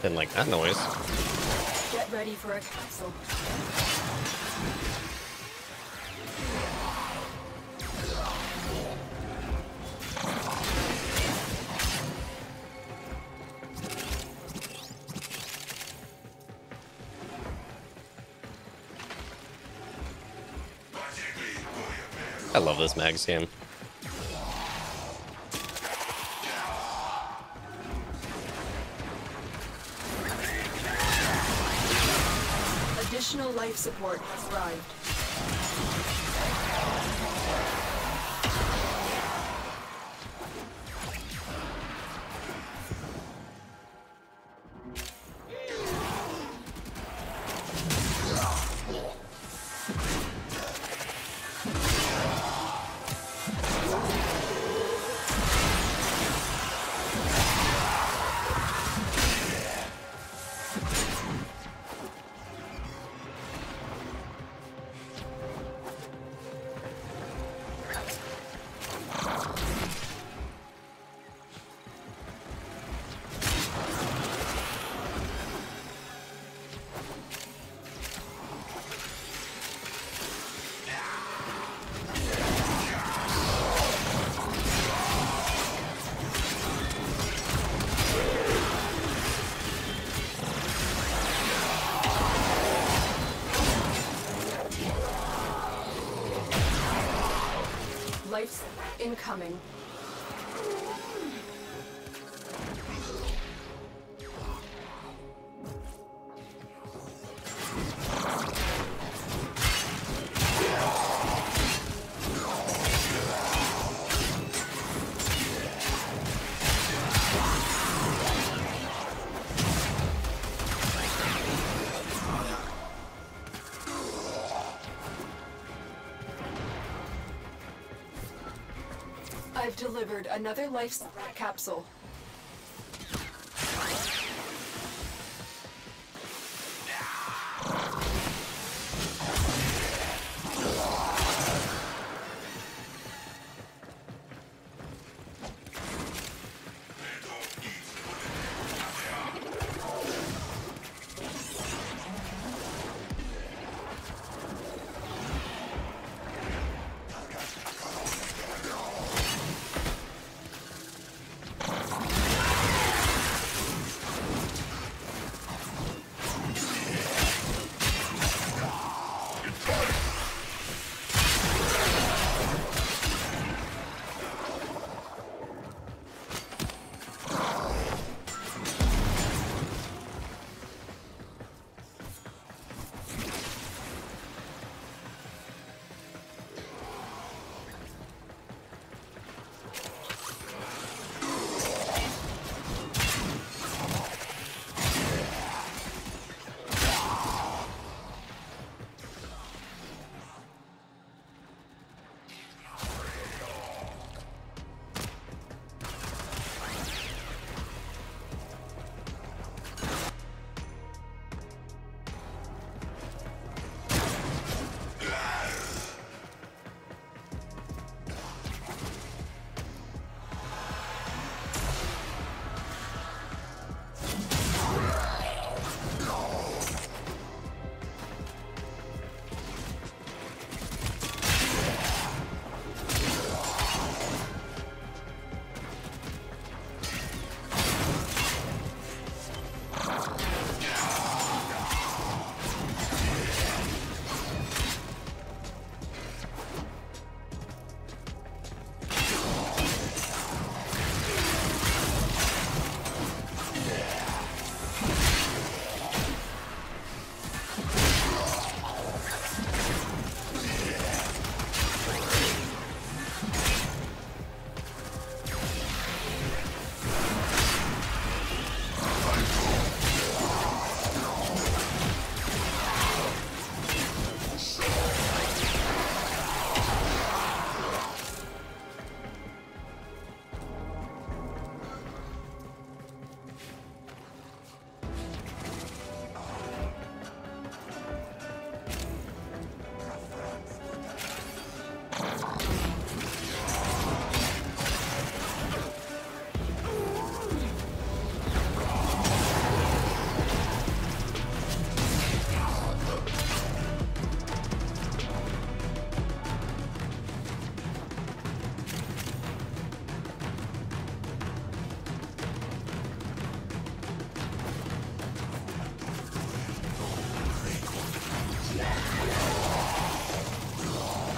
Didn't like that noise. Get ready for a capsule. I love this mag scan. Additional life support has arrived. incoming. I've delivered another life support capsule.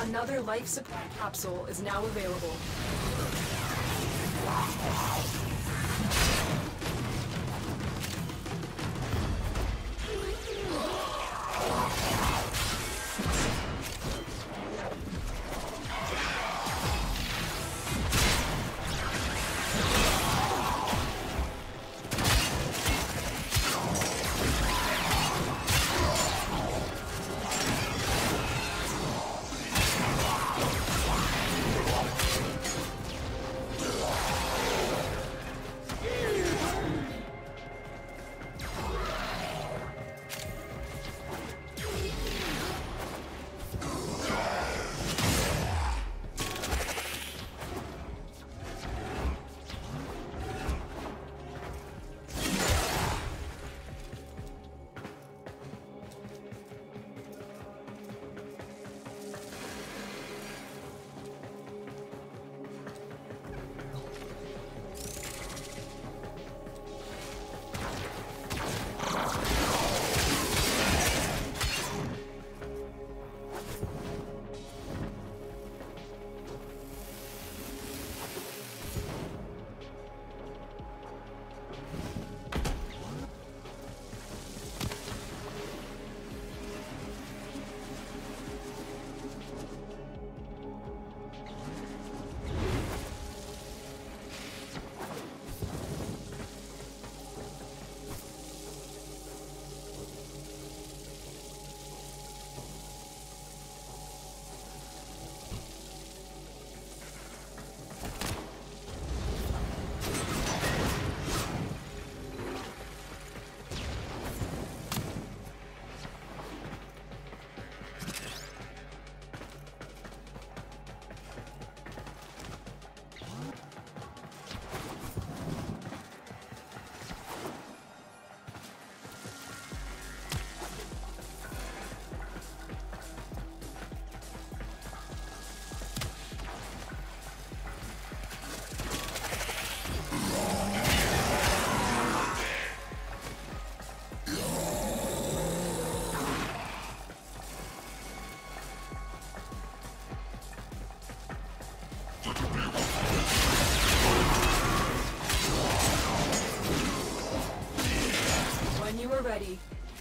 Another life support capsule is now available.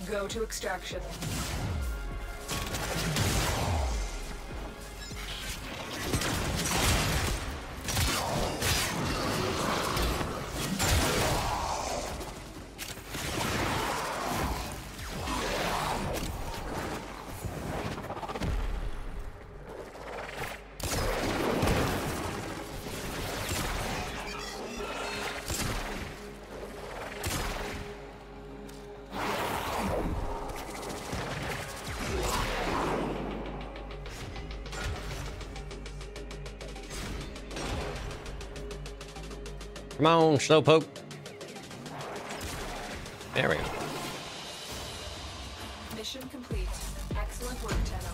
Go to extraction. Come on, Slowpoke. There we go. Mission complete. Excellent work, Tenno.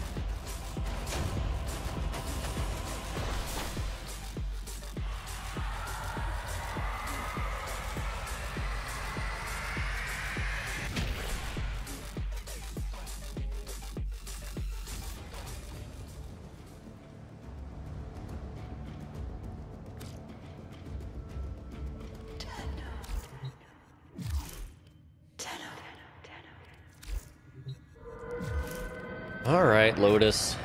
All right, Lotus.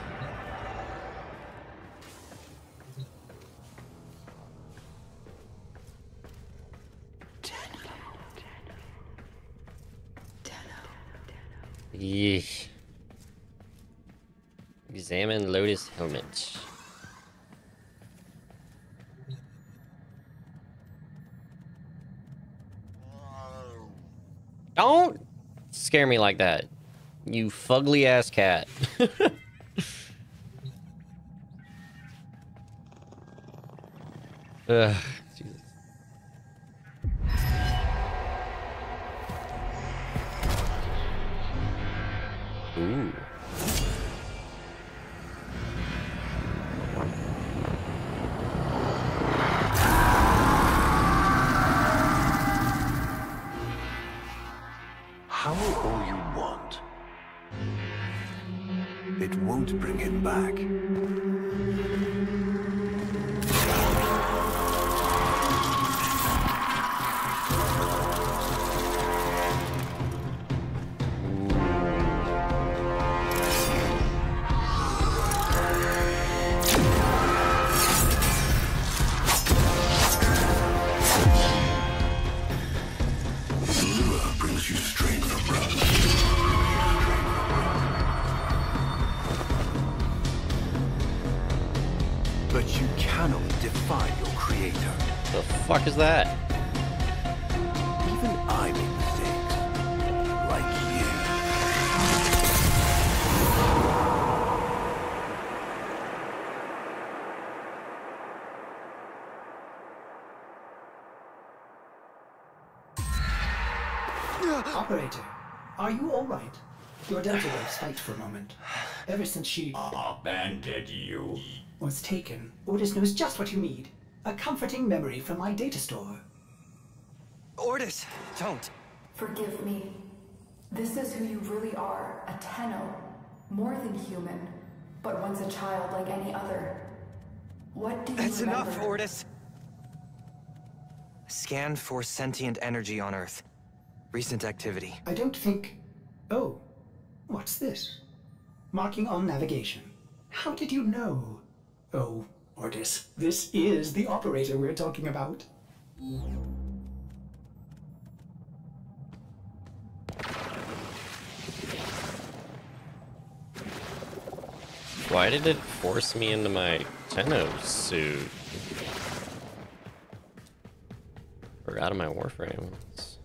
Yeesh. Examine Lotus helmet. Don't scare me like that. You fugly ass cat. Ugh, Jesus. Ooh. How all you want? It won't bring him back. Brings you strength from rust. But you cannot defy your creator. The fuck is that? Even I make mistakes. Like you. Operator, are you all right? Your delta wave spiked for a moment. Ever since she Abandoned you. was taken, Ordis knows just what you need. A comforting memory from my data store. Ordis, don't. Forgive me. This is who you really are, a Tenno. More than human, but once a child like any other. What do you That's remember? enough, Ordis. Scan for sentient energy on Earth. Recent activity. I don't think... Oh, what's this? Marking on navigation. How did you know? Oh, Ordis, this is the operator we're talking about. Why did it force me into my Tenno suit? Or out of my Warframe. That's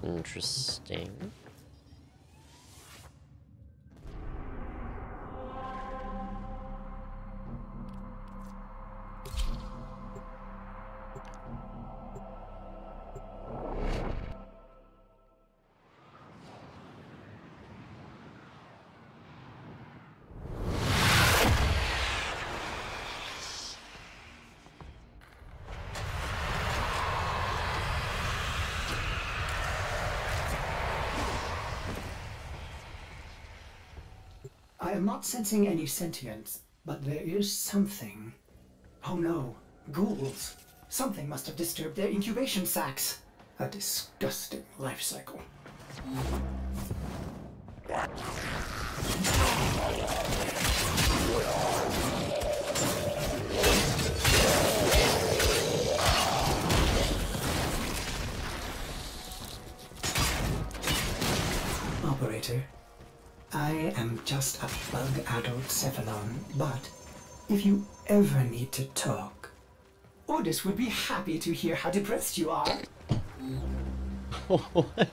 interesting. I am not sensing any sentience, but there is something. Oh no, ghouls. Something must have disturbed their incubation sacs. A disgusting life cycle. Operator, I am just a bug-addled cephalon, but if you ever need to talk, Ordis would be happy to hear how depressed you are. What?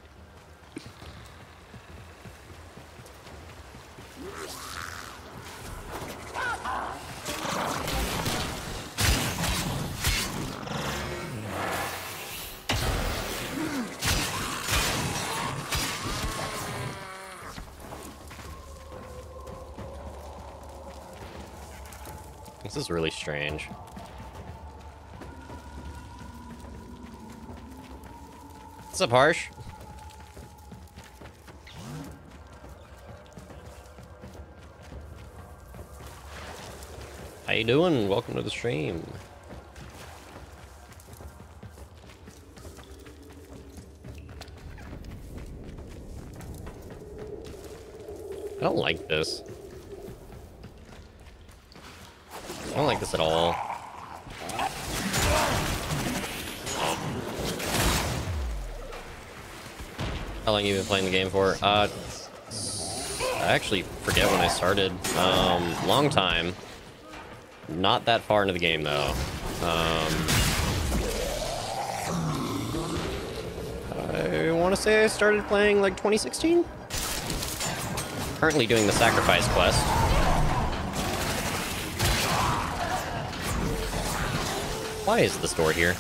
This is really strange. What's up, Harsh? How you doing? Welcome to the stream. I don't like this. I don't like this at all. How long have you been playing the game for? I actually forget when I started. Long time. Not that far into the game, though. I want to say I started playing like 2016? Currently doing the sacrifice quest. Why is the store here?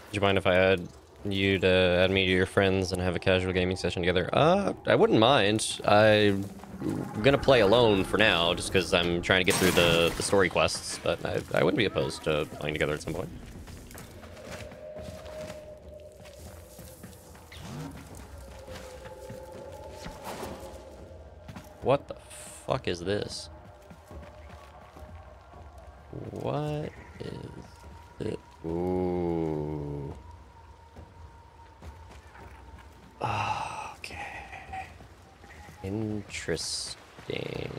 Would you mind if I add you to add me to your friends and have a casual gaming session together? I wouldn't mind. I'm gonna play alone for now, just because I'm trying to get through the story quests, but I wouldn't be opposed to playing together at some point. What the fuck is this? What is it? Ooh. Okay. Interesting.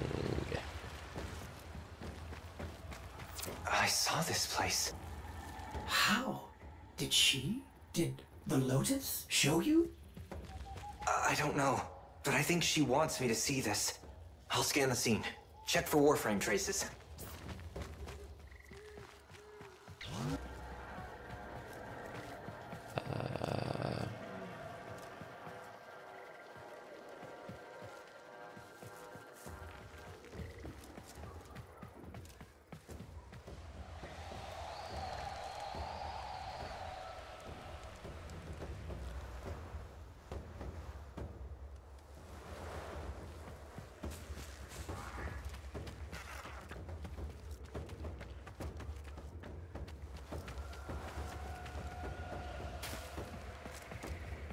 I saw this place. How? Did the Lotus show you? I don't know, but I think she wants me to see this. I'll scan the scene. Check for Warframe traces.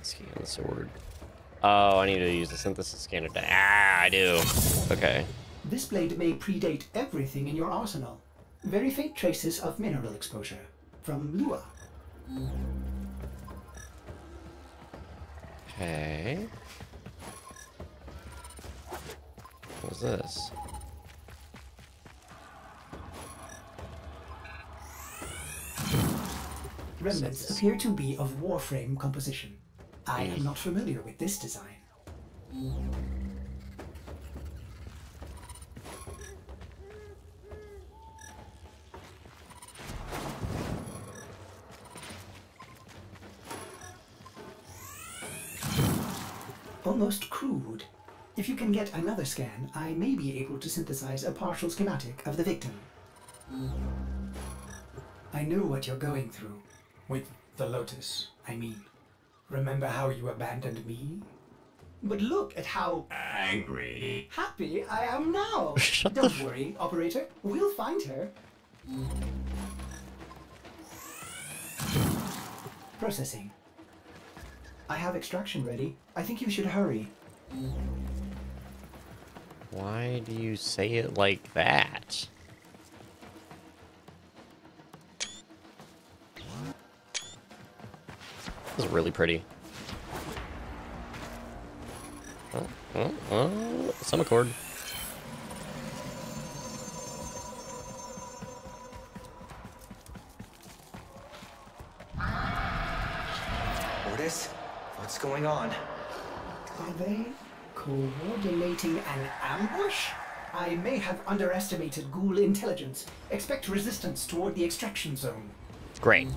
Scan the sword. Oh, I need to use the synthesis scanner. I do. Okay. This blade may predate everything in your arsenal. Very faint traces of mineral exposure from Lua. Okay. What was this? Remnants appear to be of Warframe composition. I am not familiar with this design. Almost crude. If you can get another scan, I may be able to synthesize a partial schematic of the victim. I know what you're going through. With the Lotus, I mean. Remember how you abandoned me? But look at how Angry. happy I am now. Don't worry, operator. We'll find her. Processing. I have extraction ready. I think you should hurry. Why do you say it like that? This is really pretty. Some accord. Mortis, what's going on? Are they coordinating an ambush? I may have underestimated ghoul intelligence. Expect resistance toward the extraction zone. Great.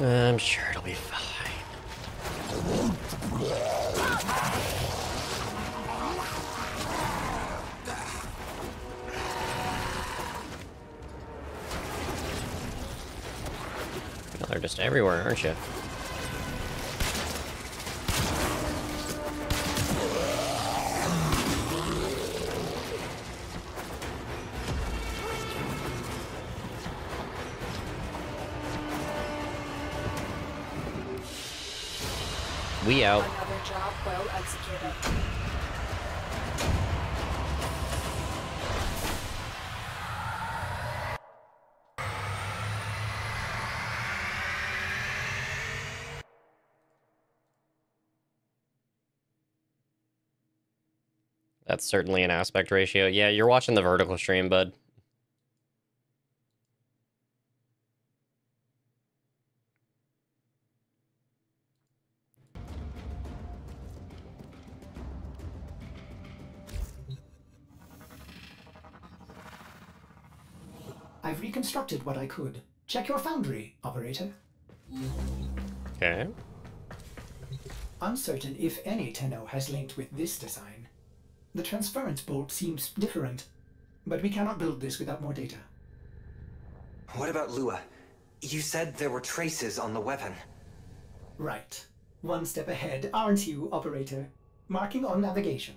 I'm sure it'll be fine. Well, they're just everywhere, aren't you? We out. Another job well executed. That's certainly an aspect ratio. Yeah, you're watching the vertical stream, bud. I've reconstructed what I could. Check your foundry, operator. Okay. Uncertain if any Tenno has linked with this design. The transference bolt seems different, but we cannot build this without more data. What about Lua? You said there were traces on the weapon. Right. One step ahead, aren't you, operator? Marking on navigation.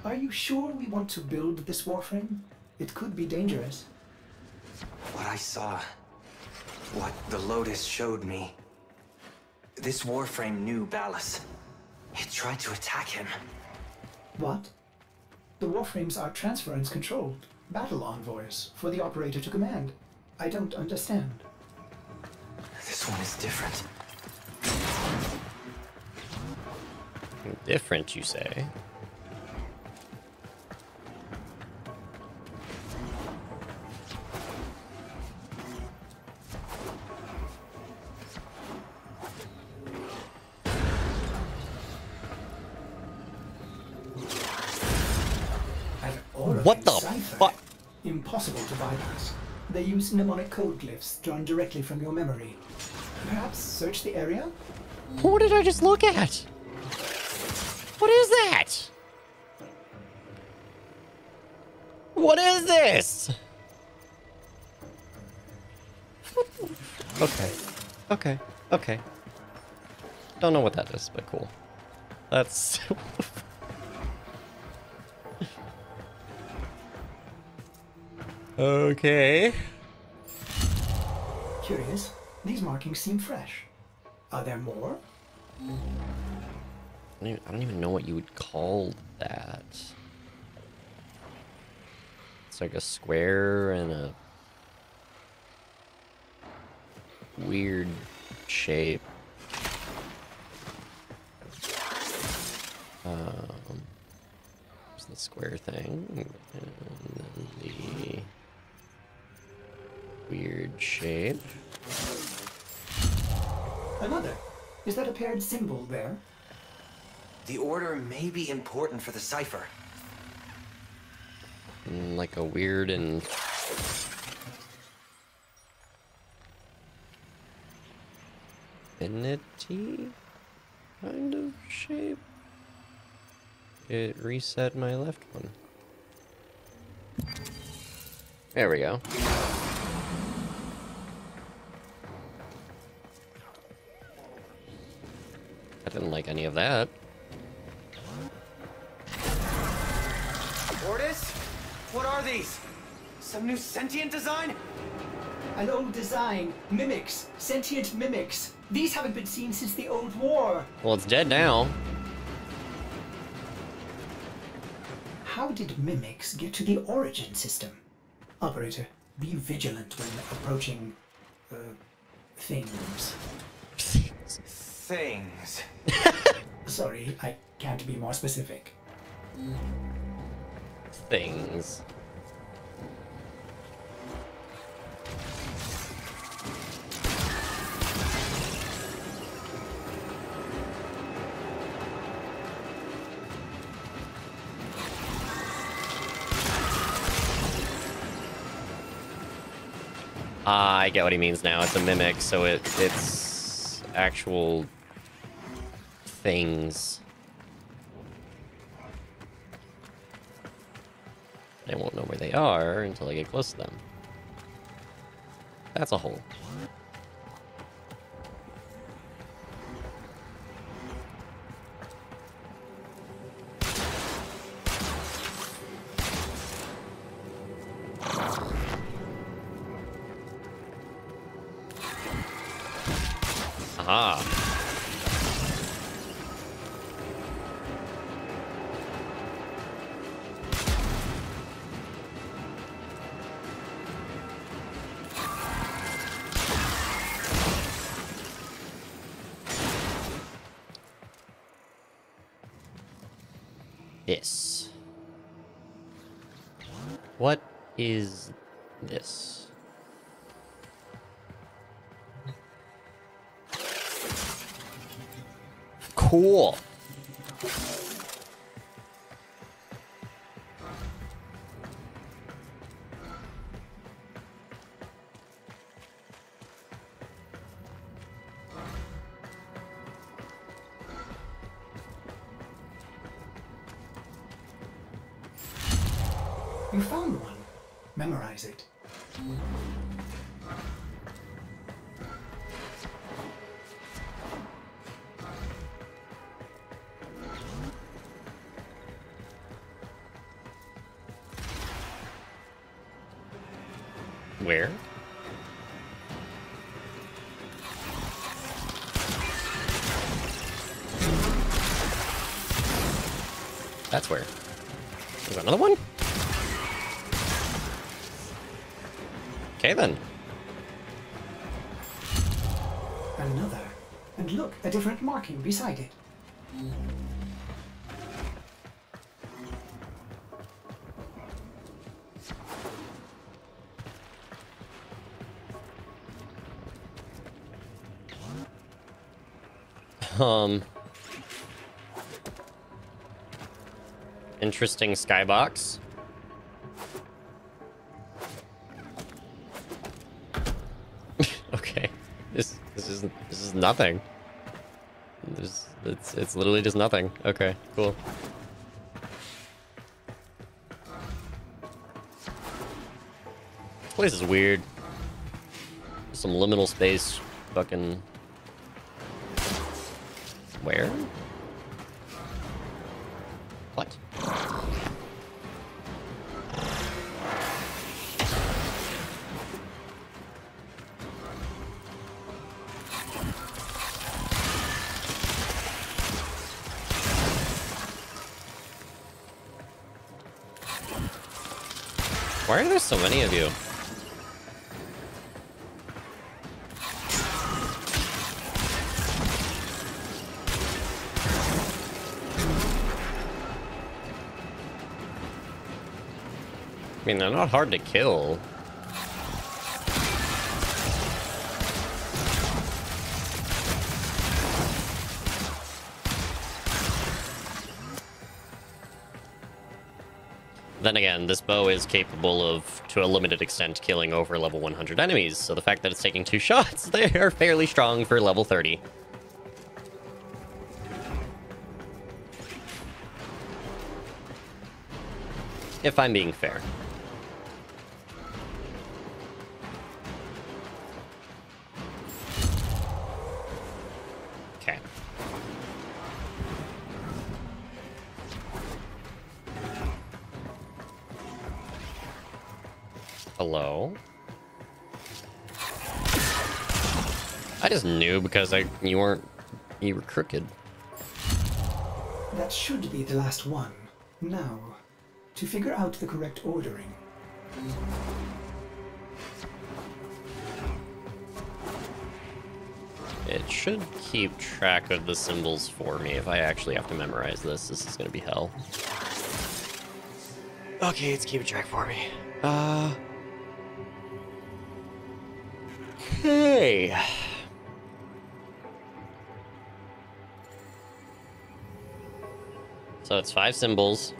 Are you sure we want to build this Warframe? It could be dangerous. What I saw, what the Lotus showed me. This Warframe knew Ballas. It tried to attack him. What? The Warframes are transference controlled, battle envoys for the operator to command. I don't understand. This one is different. Different, you say? What the fuck? Impossible to bypass. They use mnemonic code glyphs drawn directly from your memory. Perhaps search the area? What did I just look at? What is that? What is this? Okay. Okay. Don't know what that is, but cool. That's... okay. Curious. These markings seem fresh. Are there more? I don't even know what you would call that. It's like a square and a weird shape. There's the square thing, and then the weird shape. Another. Is that a paired symbol there? The order may be important for the cipher. Like a weird and... infinity kind of shape. It reset my left one. There we go. I didn't like any of that. Ordis? What are these? Some new sentient design? An old design. Mimics. Sentient mimics. These haven't been seen since the old war. Well, it's dead now. How did mimics get to the origin system? Operator, be vigilant when approaching... things. Things. Sorry, I can't be more specific. Things. I get what he means now. It's a mimic, so it's actual things. I won't know where they are until I get close to them. That's a hole. Aha. This. What is this? Cool. You found one. Memorize it. Where? That's where. There's another one? Okay then. Another. And look, a different marking beside it. Interesting skybox. Okay. This is nothing. It's literally just nothing. Okay, cool. This place is weird. Some liminal space fucking... Where? What? Why are there so many of you? I mean, they're not hard to kill. Then again, this bow is capable of, to a limited extent, killing over level 100 enemies, so the fact that it's taking 2 shots, they are fairly strong for level 30. If I'm being fair. Okay. Hello? I just knew because you were crooked. That should be the last one. Now, to figure out the correct ordering. It should keep track of the symbols for me. If I actually have to memorize this, this is gonna be hell. Okay, it's keeping track for me. Okay. So it's 5 symbols.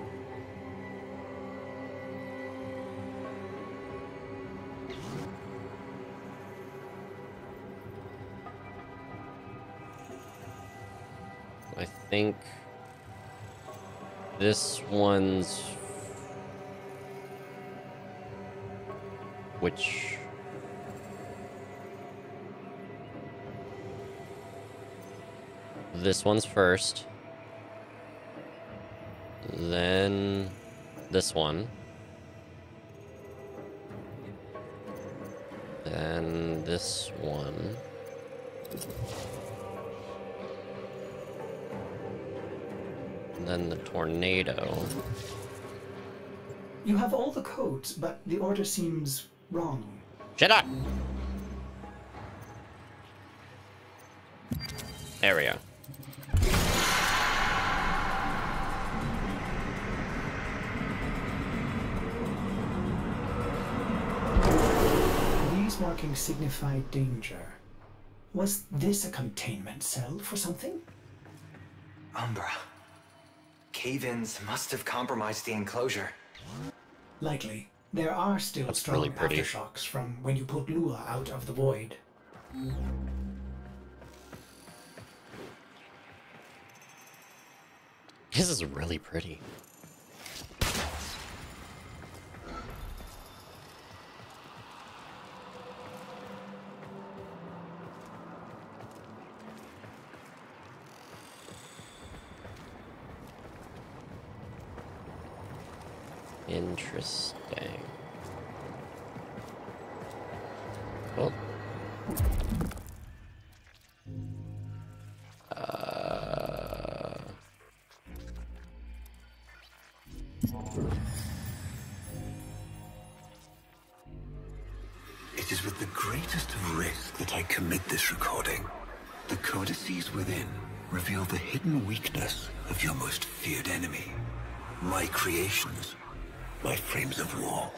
I think this one's... Which... This one's first. Then this one. Then this one. And then the tornado. You have all the codes, but the order seems wrong. Shut up! There we go. These markings signify danger. Was this a containment cell for something? Umbra. Cave-ins must have compromised the enclosure. Likely. There are still That's strong really pretty. aftershocks from when you put Lua out of the void. This is really pretty. Interesting. Cool. It is with the greatest of risk that I commit this recording. The codices within reveal the hidden weakness of your most feared enemy. My creations, my frames of war.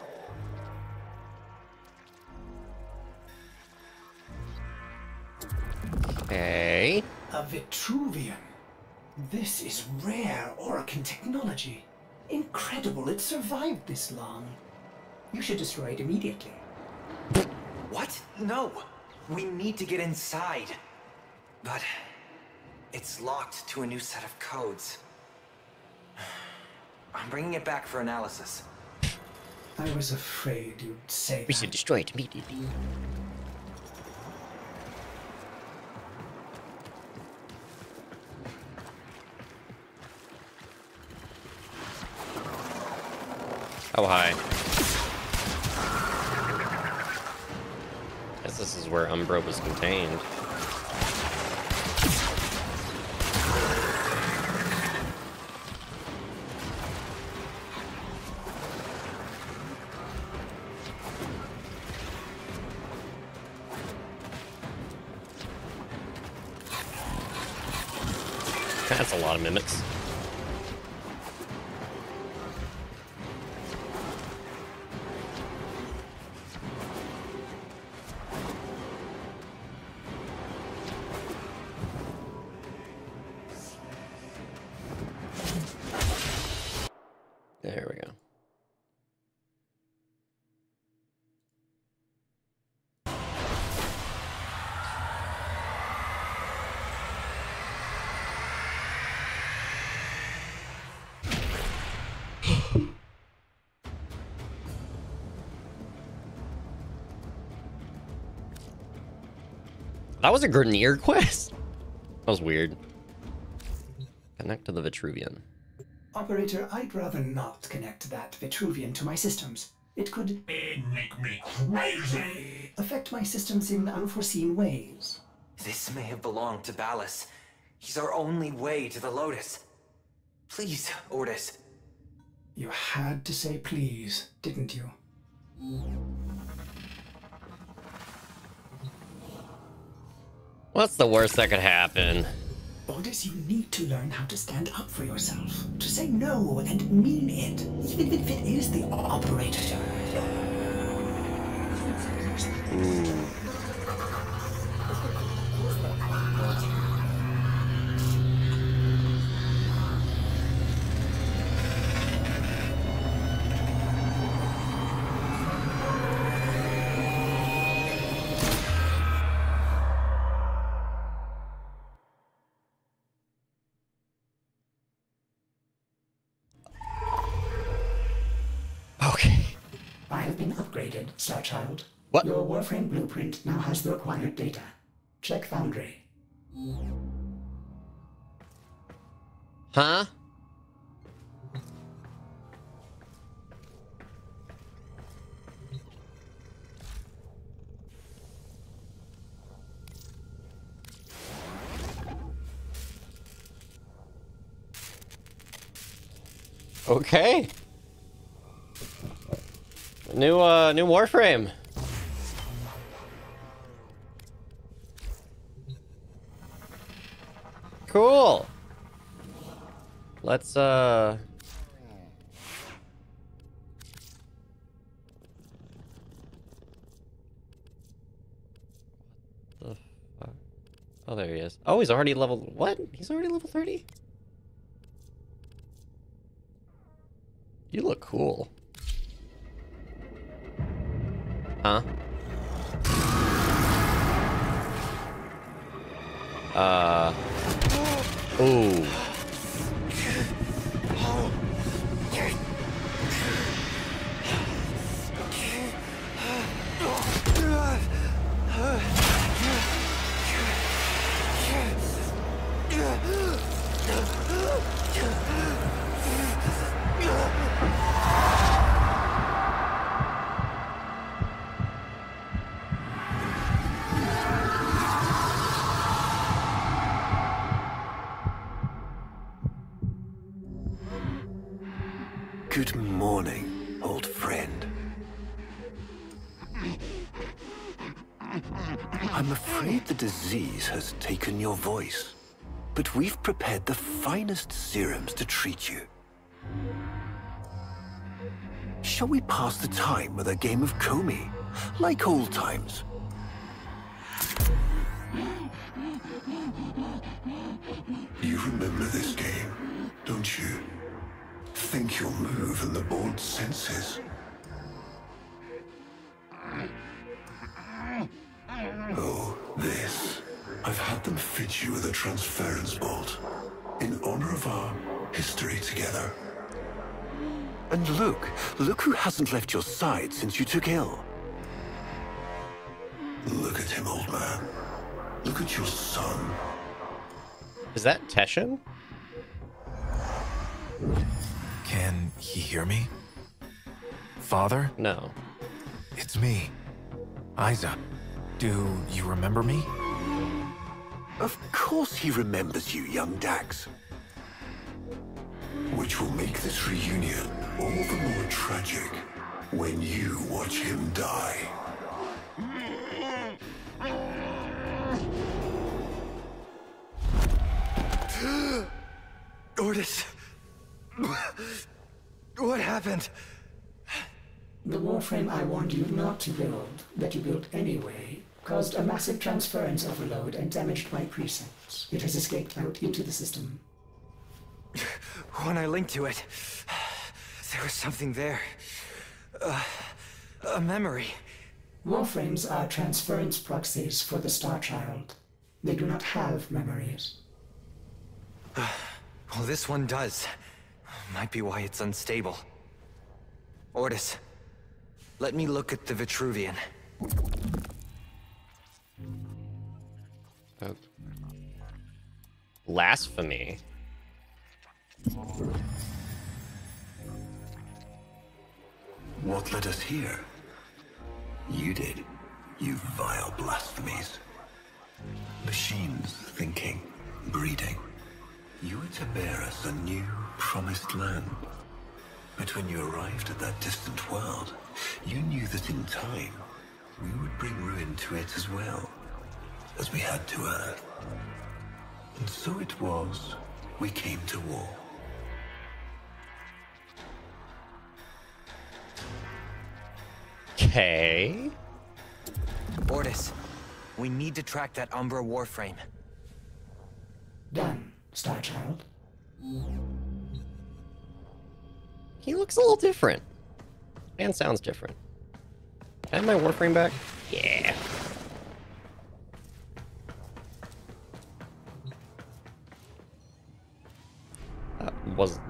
Okay. A Vitruvian. This is rare Orokin technology. Incredible it survived this long. You should destroy it immediately. What? No! We need to get inside. But it's locked to a new set of codes. I'm bringing it back for analysis. I was afraid you'd say We that. should destroy it immediately. How high? Guess this is where Umbra was contained. That's a lot of mimics. There we go. That was a Grenier quest? That was weird. Connect to the Vitruvian. Operator, I'd rather not connect that Vitruvian to my systems. It could Make me crazy! affect my systems in unforeseen ways. This may have belonged to Ballas. He's our only way to the Lotus. Please, Ordis. You had to say please, didn't you? What's the worst that could happen? Ordis, you need to learn how to stand up for yourself. To say no and mean it, even if it is the operator. Okay. I have been upgraded, Starchild. What? Your Warframe blueprint now has the required data. Check Foundry. Huh? Okay. New Warframe. Cool. Let's the fuck? Oh, there he is. Oh, he's already level what? He's already level 30? You look cool. Huh? Ooh. Good morning, old friend. I'm afraid the disease has taken your voice, but we've prepared the finest serums to treat you. Shall we pass the time with a game of Comey, like old times? You remember this game, don't you? Think you'll move in the board's senses. Oh, this. I've had them fit you with a transference bolt, in honor of our history together. And look who hasn't left your side since you took ill. Look at him, old man. Look at your son. Is that Teshin? Can he hear me? Father? No. It's me, Isa. Do you remember me? Of course he remembers you, young Dax. Which will make this reunion all the more tragic when you watch him die. Ordis! What happened? The Warframe I warned you not to build, that you built anyway, caused a massive transference overload and damaged my presets. It has escaped out into the system. When I linked to it, there was something there. A memory. Warframes are transference proxies for the Star Child. They do not have memories. Well, this one does. Might be why it's unstable. Ordis, let me look at the Vitruvian. Blasphemy. What led us here? You did, you vile blasphemies. Machines thinking, breeding. You were to bear us a new, promised land. But when you arrived at that distant world, you knew that in time, we would bring ruin to it as well, as we had to Earth. And so it was, we came to war. Okay. Ordis, we need to track that Umbra Warframe. Done, Star Child. He looks a little different. And sounds different. Can I have my Warframe back? Yeah.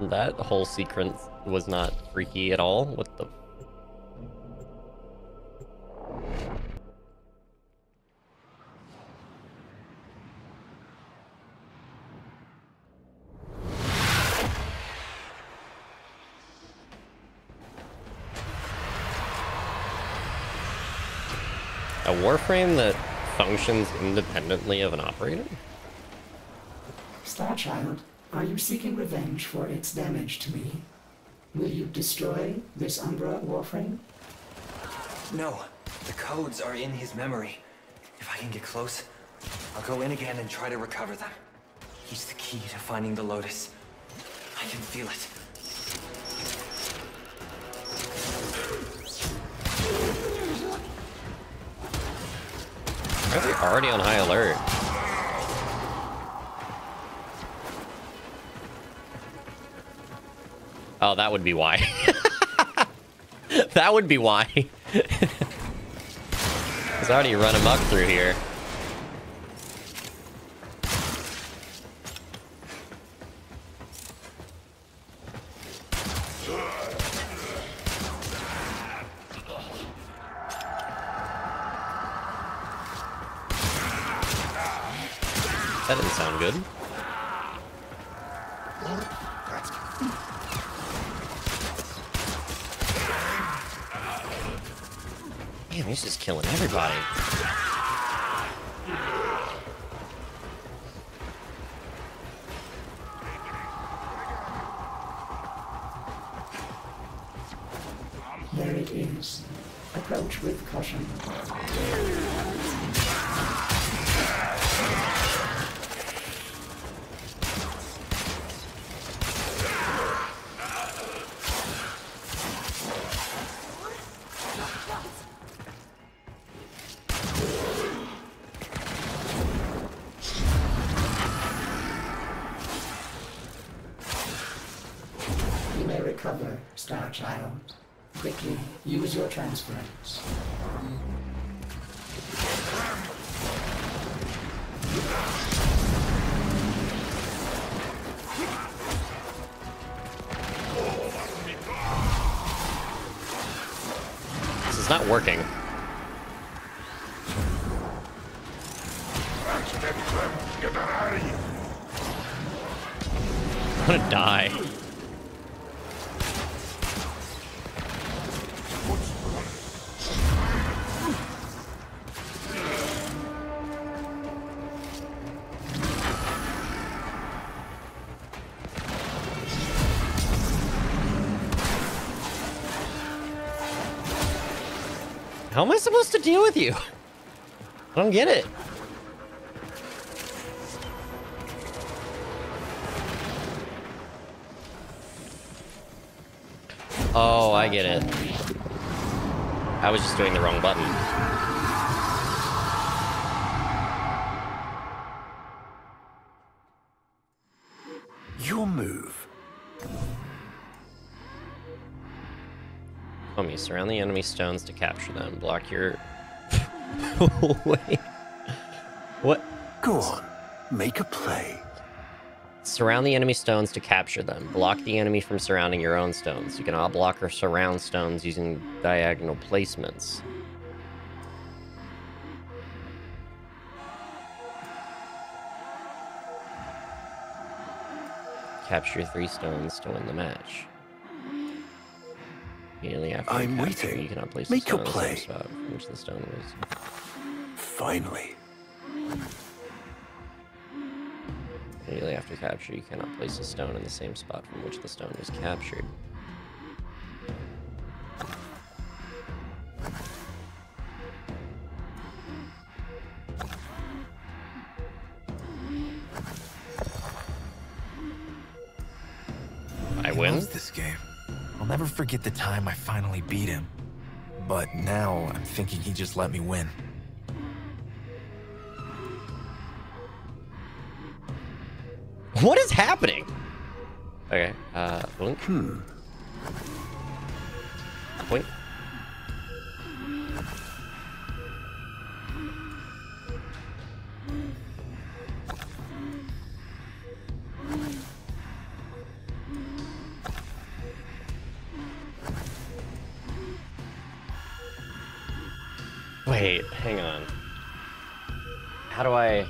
That whole sequence was not freaky at all. What the... A Warframe that functions independently of an operator? Star Child, are you seeking revenge for its damage to me? Will you destroy this Umbra Warframe? No, the codes are in his memory. If I can get close, I'll go in again and try to recover them. He's the key to finding the Lotus. I can feel it. Why are they already on high alert? Oh, that would be why. That would be why. He's already run amok through here. That didn't sound good. Damn, he's just killing everybody. There it is. Approach with caution. You may recover, Star Child. Quickly, use your transference. This is not working. Get out of here! I'm gonna die. How am I supposed to deal with you? I don't get it. Oh, I get it. I was just doing the wrong button. Your move. Homie, surround the enemy stones to capture them. Block your... Wait. What? Go on. Make a play. Surround the enemy stones to capture them. Block the enemy from surrounding your own stones. You can block or surround stones using diagonal placements. Capture 3 stones to win the match. Immediately after I'm capture, waiting. You cannot place Make the stone a in the play. same spot from which the stone was. Finally. Immediately after capture, you cannot place a stone in the same spot from which the stone was captured. I He win? loves this game. I'll never forget the time I finally beat him. But now I'm thinking he just let me win. What is happening? Okay, blink. Point. Wait, hang on. How do I...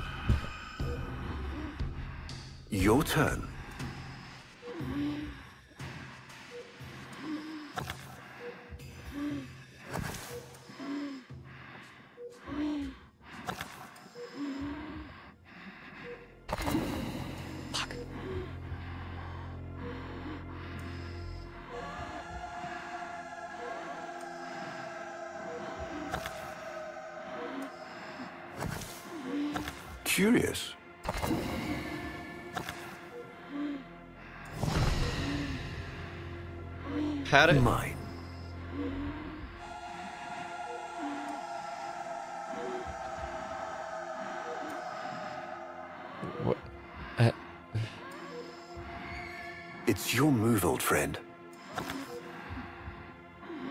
Your turn. Fuck. Curious. How did... Mine. What? It's your move, old friend.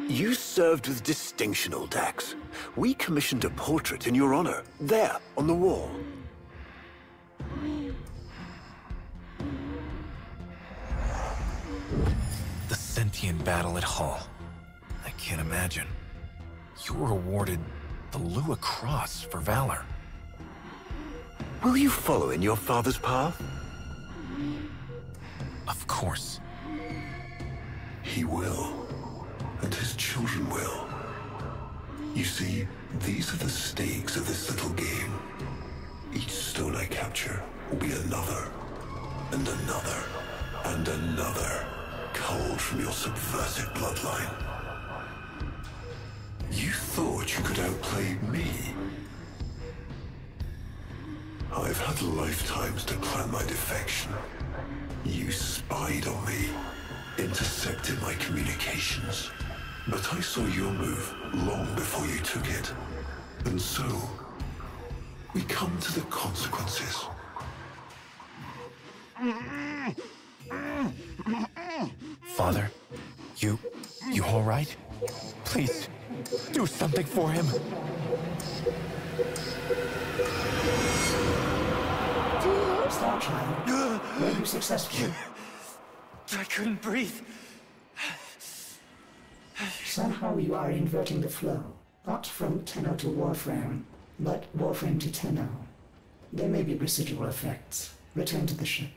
You served with distinction, old Dax. We commissioned a portrait in your honor, there, on the wall. The sentient battle at Hull. I can't imagine. You were awarded the Lua Cross for valor. Will you follow in your father's path? Of course. He will, and his children will. You see, these are the stakes of this little game. Each stone I capture will be another, and another, and another, culled from your subversive bloodline. You thought you could outplay me? I've had lifetimes to plan my defection. You spied on me, intercepted my communications. But I saw your move long before you took it. And so, we come to the consequences. Father, you all right? Please, do something for him. Star Child, were you successful? I couldn't breathe. Somehow you are inverting the flow. Not from Tenno to Warframe, but Warframe to Tenno. There may be residual effects. Return to the ship.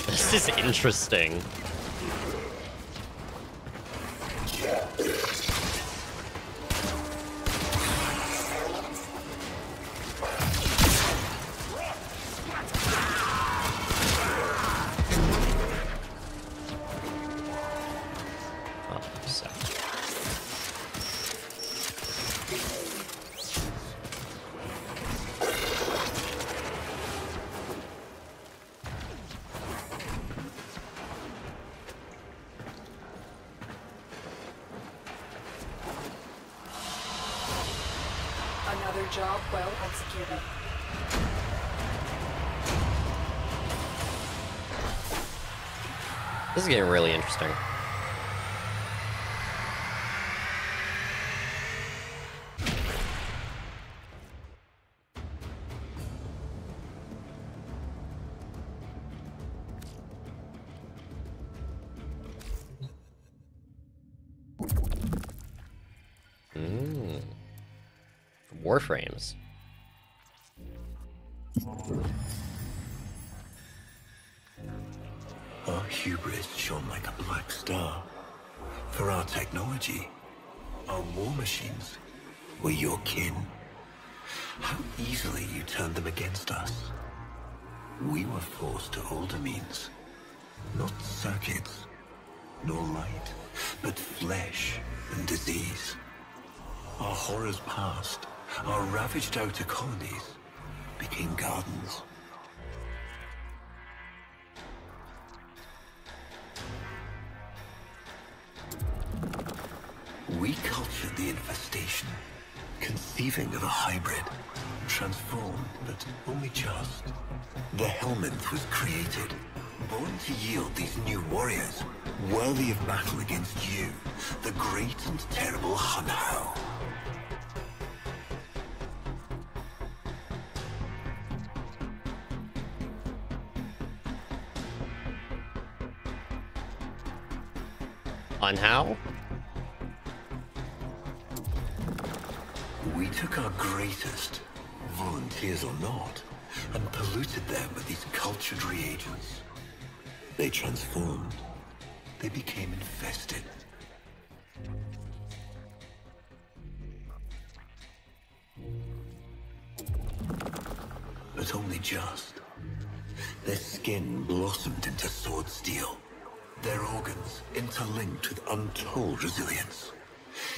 This is interesting. job well executed. This is getting really interesting. Warframes. Our hubris shone like a black star. For our technology, our war machines were your kin. How easily you turned them against us. We were forced to older means. Not circuits, nor light, but flesh and disease. Our horrors passed. Our ravaged outer colonies became gardens. We cultured the infestation, conceiving of a hybrid, transformed, but only just. The Helminth was created, born to yield these new warriors, worthy of battle against you, the great and terrible Hunhow. On how? We took our greatest, volunteers or not, and polluted them with these cultured reagents. They transformed. They became infested. But only just. Their skin blossomed into sword steel. Their organs interlinked with untold resilience.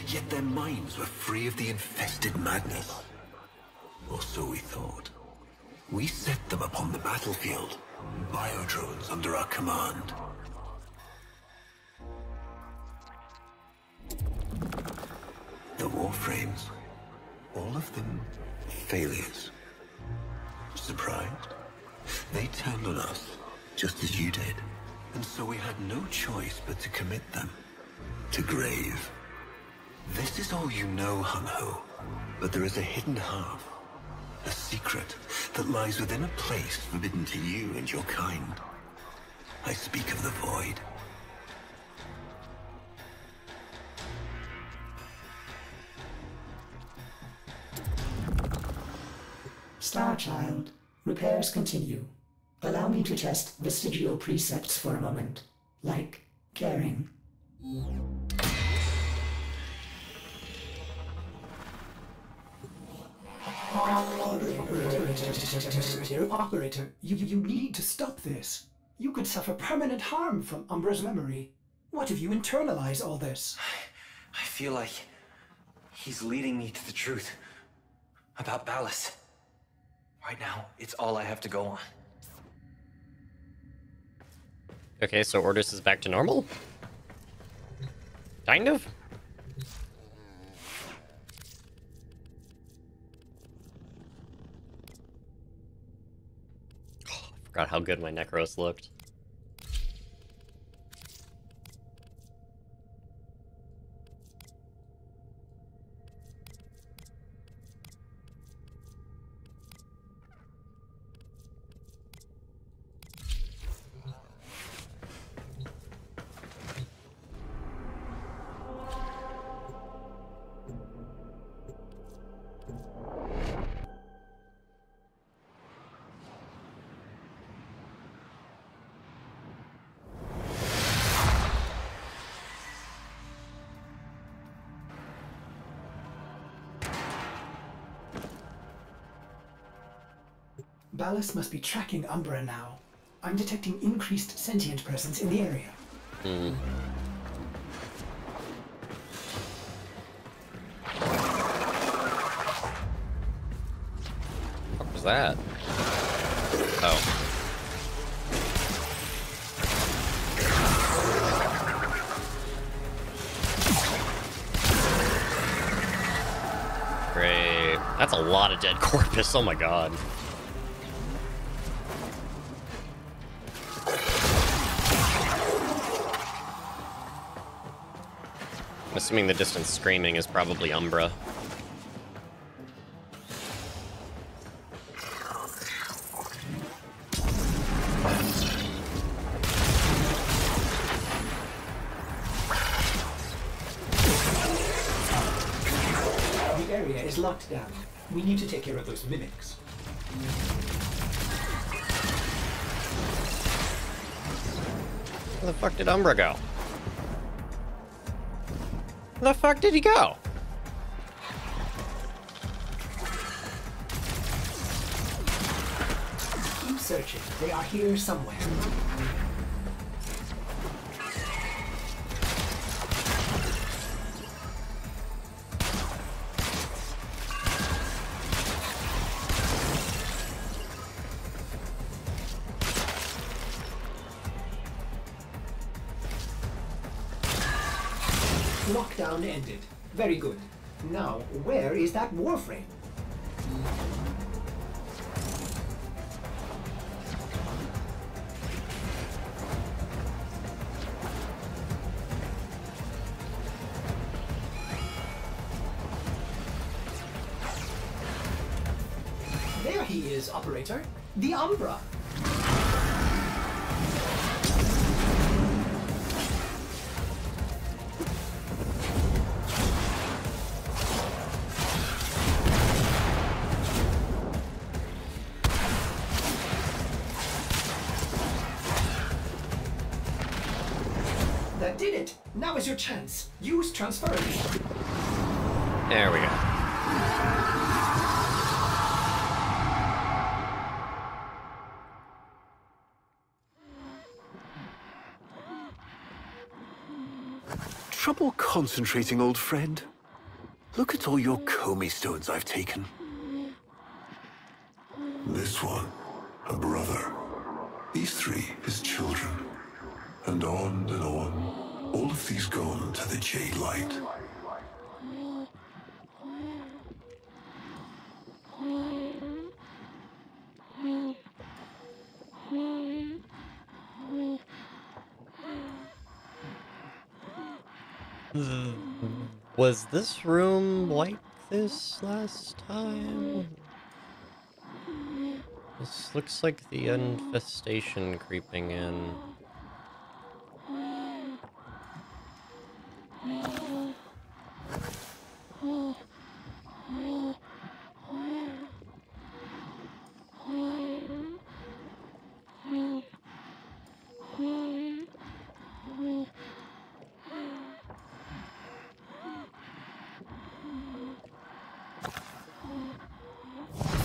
Yet their minds were free of the infested madness. Or so we thought. We set them upon the battlefield, biodrones under our command. The Warframes, all of them failures. Surprised? They turned on us, just as you did. And so we had no choice but to commit them to grave. This is all you know, Hunho, but there is a hidden half, a secret that lies within a place forbidden to you and your kind. I speak of the Void. Starchild, repairs continue. Allow me to test vestigial precepts for a moment, like caring. Operator, you need to stop this. You could suffer permanent harm from Umbra's memory. What if you internalize all this? I feel like he's leading me to the truth about Ballas. Right now, it's all I have to go on. Okay, so Ordis is back to normal? Kind of? Oh, I forgot how good my Necros looked. Ballas must be tracking Umbra now. I'm detecting increased sentient presence in the area. What was that? Oh. Great. That's a lot of dead corpus, oh my god. I'm assuming the distant screaming is probably Umbra. The area is locked down. We need to take care of those mimics. Where the fuck did Umbra go? Where the fuck did he go? Keep searching. They are here somewhere. Lockdown ended. Very good. Now, where is that Warframe? There he is, operator. The Umbra. That did it. Now is your chance. Use transference. There we go. Trouble concentrating, old friend? Look at all your Comey stones I've taken. This one, a brother. These three, his children. And on and on. All of these gone to the Jade Light. Was this room like this last time? This looks like the infestation creeping in.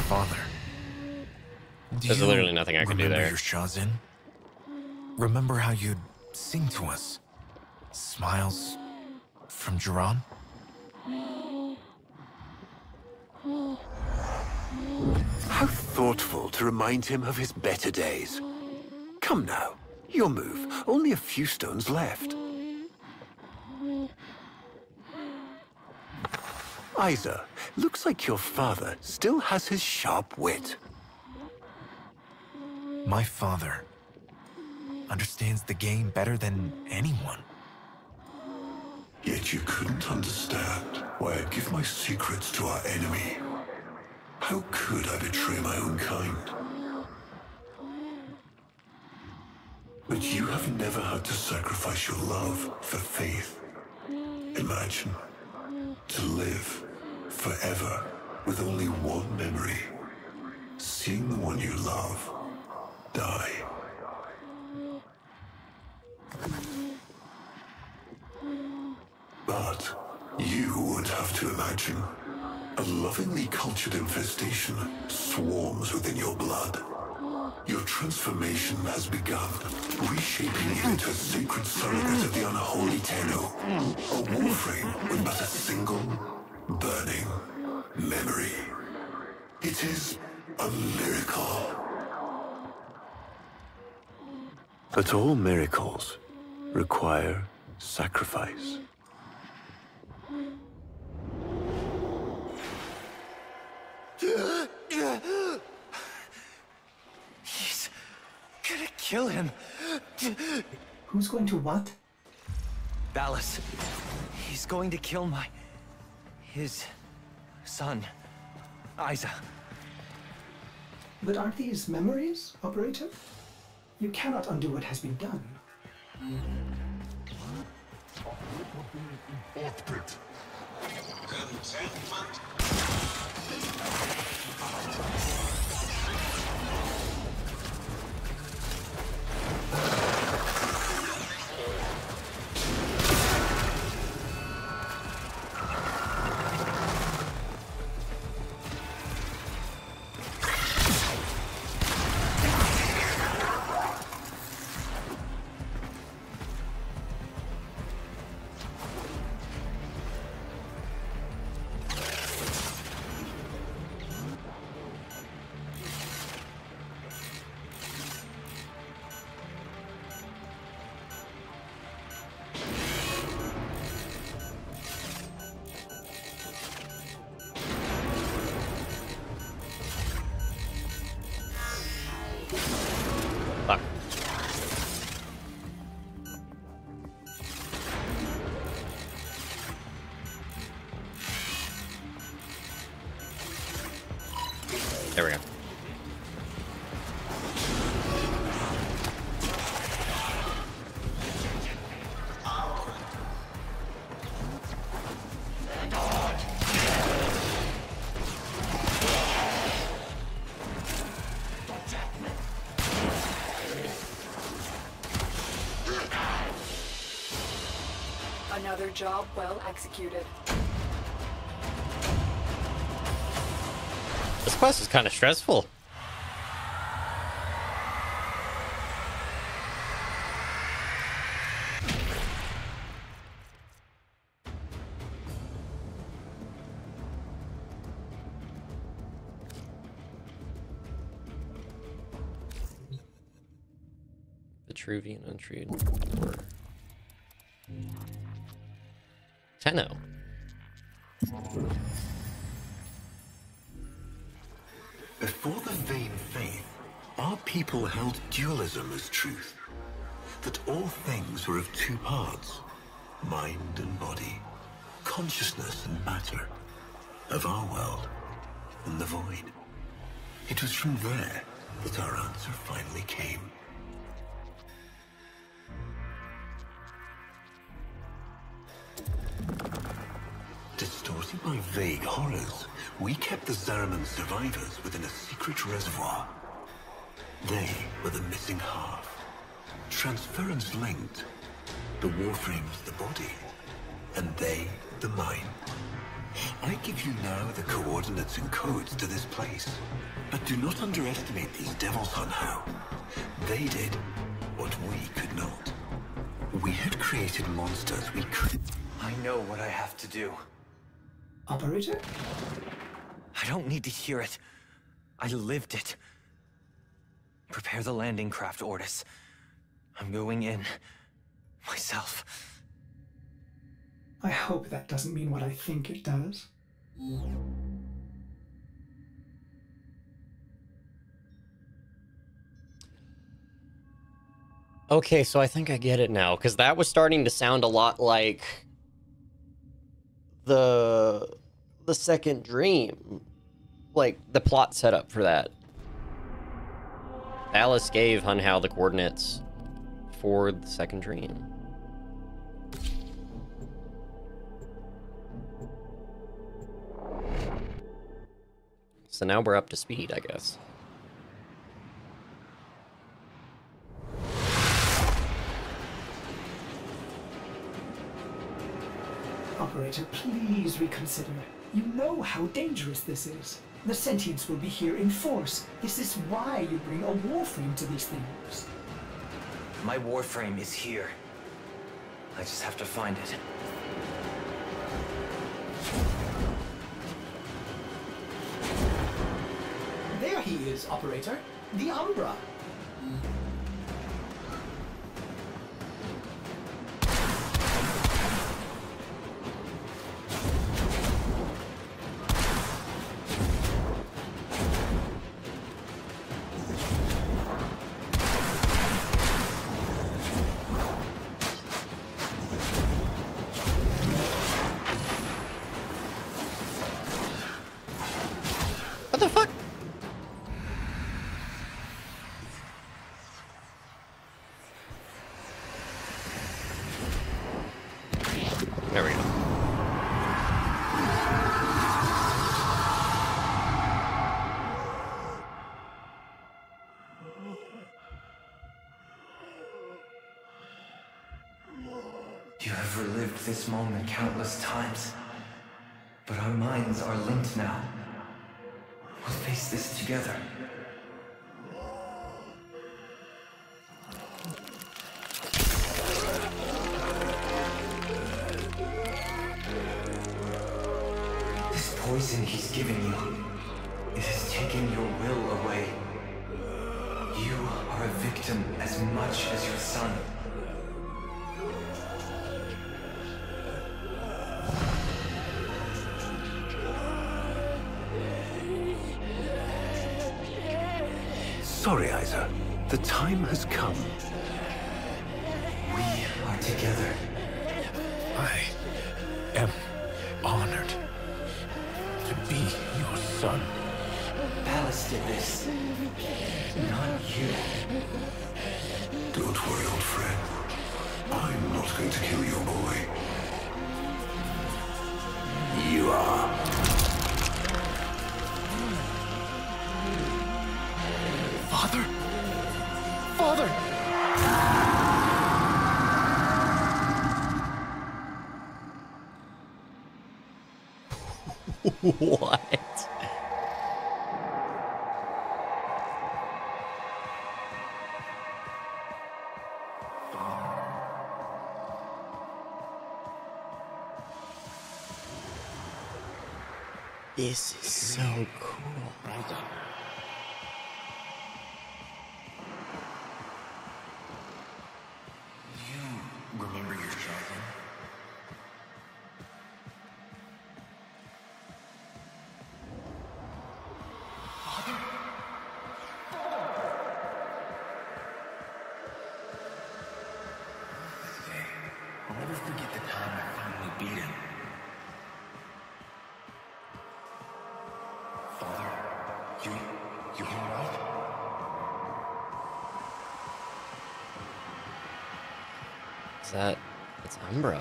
Father. There's literally nothing I can do there. Remember your Shazin? Remember how you'd sing to us? Smiles from Jiran? How thoughtful to remind him of his better days. Come now, your move. Only a few stones left. Isa, looks like your father still has his sharp wit. My father understands the game better than anyone. Yet you couldn't understand why I'd give my secrets to our enemy. How could I betray my own kind? But you have never had to sacrifice your love for faith. Imagine to live forever with only one memory. Seeing the one you love die. But you would have to imagine a lovingly cultured infestation swarms within your blood. Your transformation has begun, reshaping you into a sacred surrogate of the unholy Tenno. A Warframe with but a single, burning memory. It is a miracle. But all miracles require sacrifice. kill him. Who's going to what? Ballas. He's going to kill his son, Isa. But aren't these memories, Operator? You cannot undo what has been done. Orbit. Fuck. There we go. Another job well executed. This quest is kind of stressful. Vitruvian untreated. Tenno. Before the vain faith, our people held dualism as truth. That all things were of two parts, mind and body, consciousness and matter, of our world and the void. It was from there that our answer finally came. Distorted by vague horrors, we kept the Zariman survivors within a secret reservoir. They were the missing half. Transference linked. The Warframe's the body, and they the mind. I give you now the coordinates and codes to this place. But do not underestimate these devils on how. They did what we could not. We had created monsters we could... I know what I have to do. Operator? I don't need to hear it. I lived it. Prepare the landing craft, Ordis. I'm going in. Myself. I hope that doesn't mean what I think it does. Okay, so I think I get it now, because that was starting to sound a lot like the second dream. Like, the plot setup for that. Alice gave Hunhow the coordinates for the second dream. So now we're up to speed, I guess. Operator, please reconsider. You know how dangerous this is. The sentients will be here in force. This is why you bring a Warframe to these things. My Warframe is here. I just have to find it. There he is, Operator. The Umbra. You have relived this moment countless times. But our minds are linked now. We'll face this together. This poison he's given you, it has taken your will away. You are a victim as much as your son. Sorry, Isa. The time has come. We are together. I am honored to be your son. Ballas did this, not you. Don't worry, old friend. I'm not going to kill your boy. You are. Father? Father! What? This is so cool. Remember your childhood? I'll never forget the time I finally beat him. Father, you alright? It's Umbra.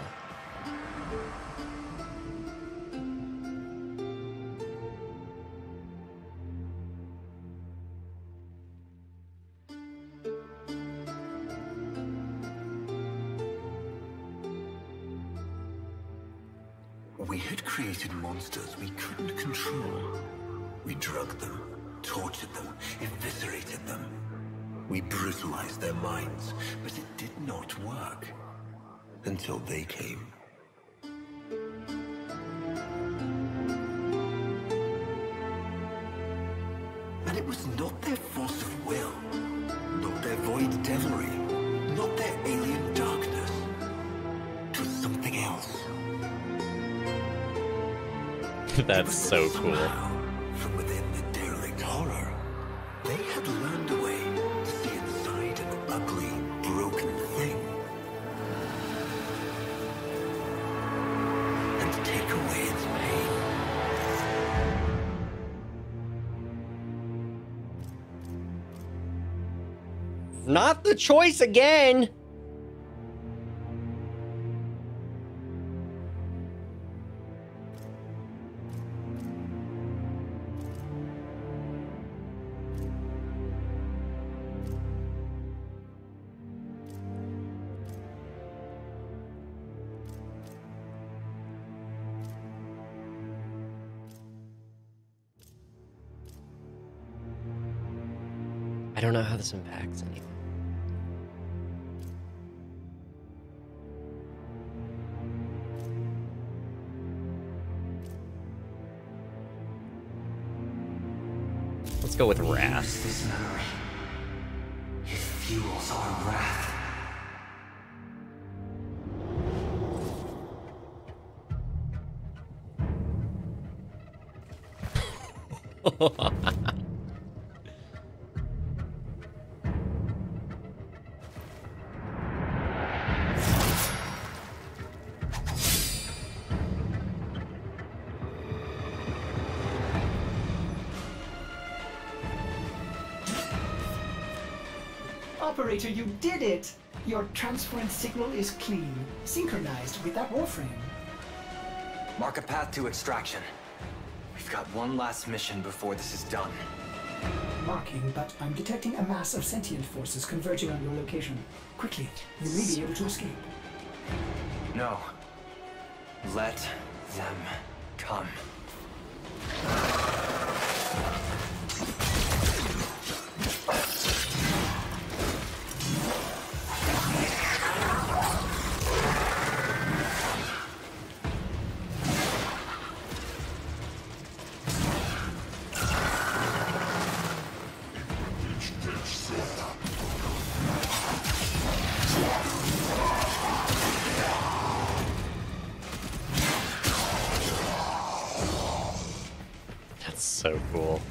We had created monsters we couldn't control. We drugged them, tortured them, eviscerated them. We brutalized their minds, but it did not work. Until they came. And it was not their force of will, not their void devilry, not their alien darkness. It was something else. That's so cool. From within the derelict horror, they had learned a way to see inside an ugly, broken thing. And take away its pain. Not the choice again. I don't know how this impacts anything. Let's go with wrath. Use this memory. It fuels our wrath. Operator, you did it! Your transference signal is clean, synchronized with that Warframe. Mark a path to extraction. We've got one last mission before this is done. Marking, but I'm detecting a mass of sentient forces converging on your location. Quickly, you may be able to escape. No. Let them come. That's so cool.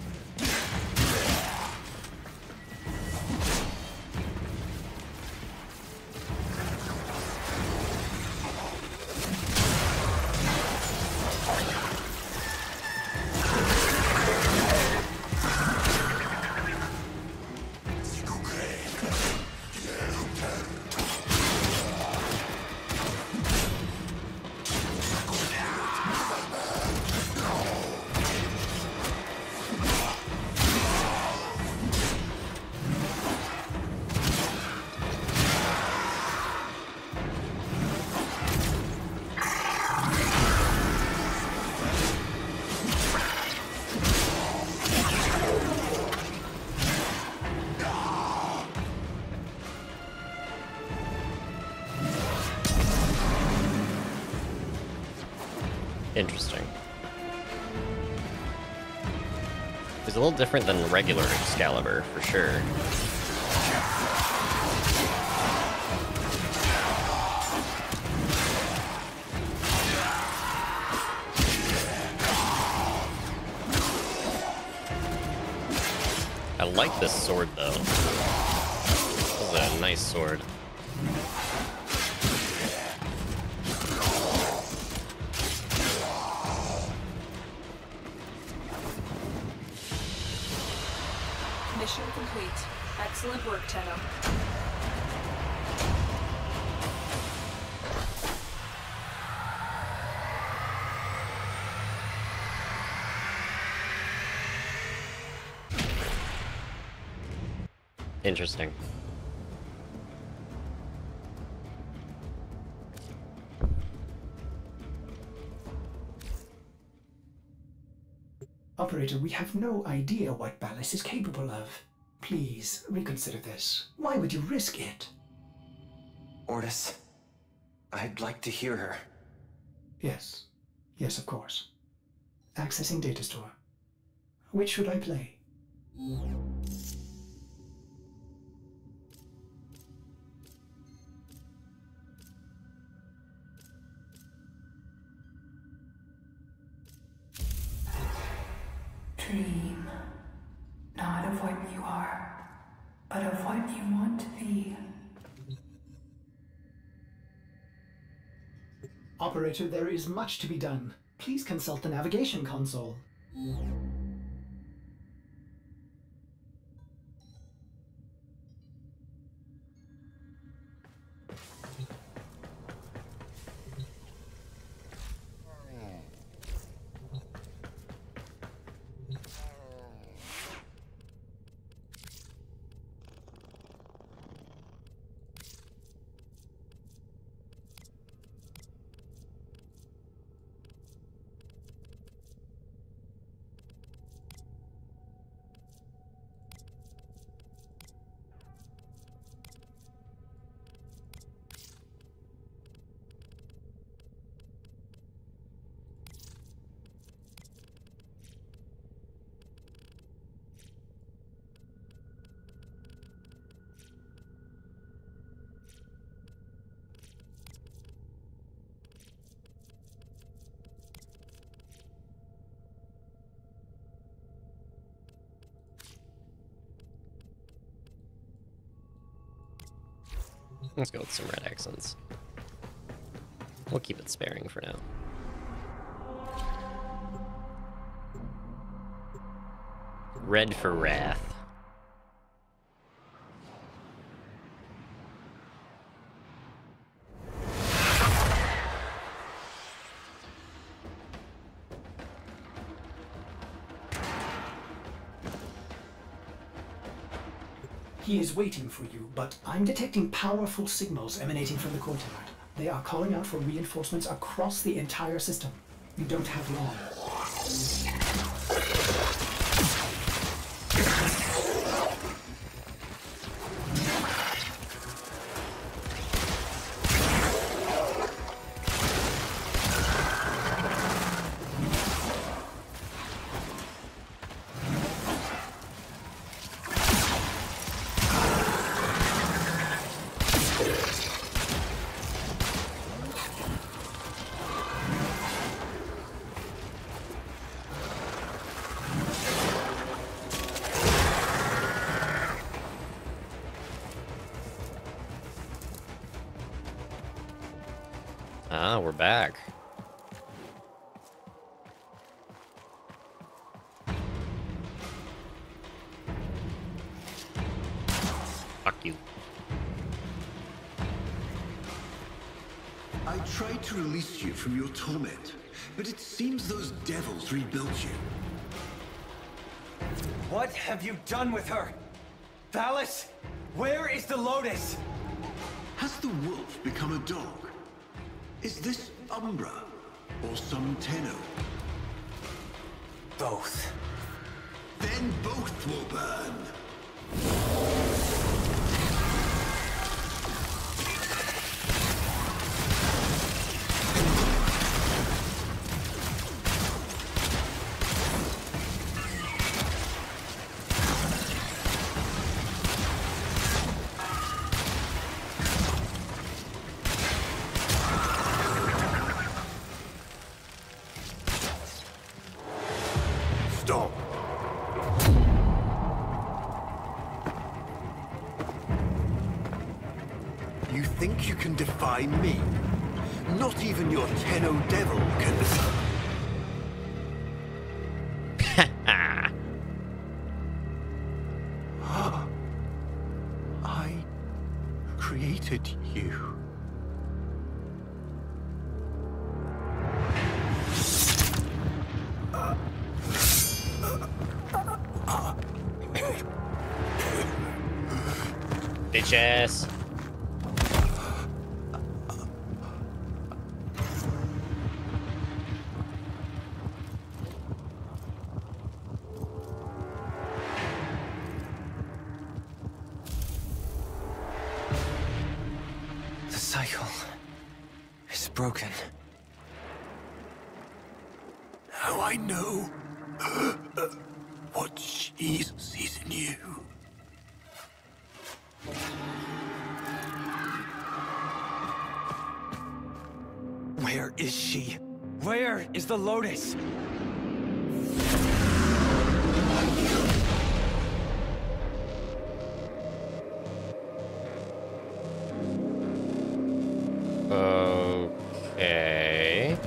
Interesting. It's a little different than regular Excalibur, for sure. I like this sword, though. This is a nice sword. Mission complete. Excellent work, Tenno. Interesting. Operator, we have no idea what Ballas is capable of. Please, reconsider this. Why would you risk it? Ordis, I'd like to hear her. Yes. Yes, of course. Accessing data store. Which should I play? Dream, not of what you are, but of what you want to be. Operator, there is much to be done. Please consult the navigation console. Let's go with some red accents. We'll keep it sparing for now. Red for wrath. He is waiting for you, but I'm detecting powerful signals emanating from the courtyard. They are calling out for reinforcements across the entire system. You don't have long. Ah, we're back. Fuck you. I tried to release you from your torment, but it seems those devils rebuilt you. What have you done with her? Valis, where is the Lotus? Has the wolf become a dog? Is this Umbra or some Tenno? Both. Then both will burn. Stop. You think you can defy me? Not even your Tenno devil can. I created you. Bitches. The cycle is broken. Now I know what she sees in you. Where is she? Where is the Lotus? Okay.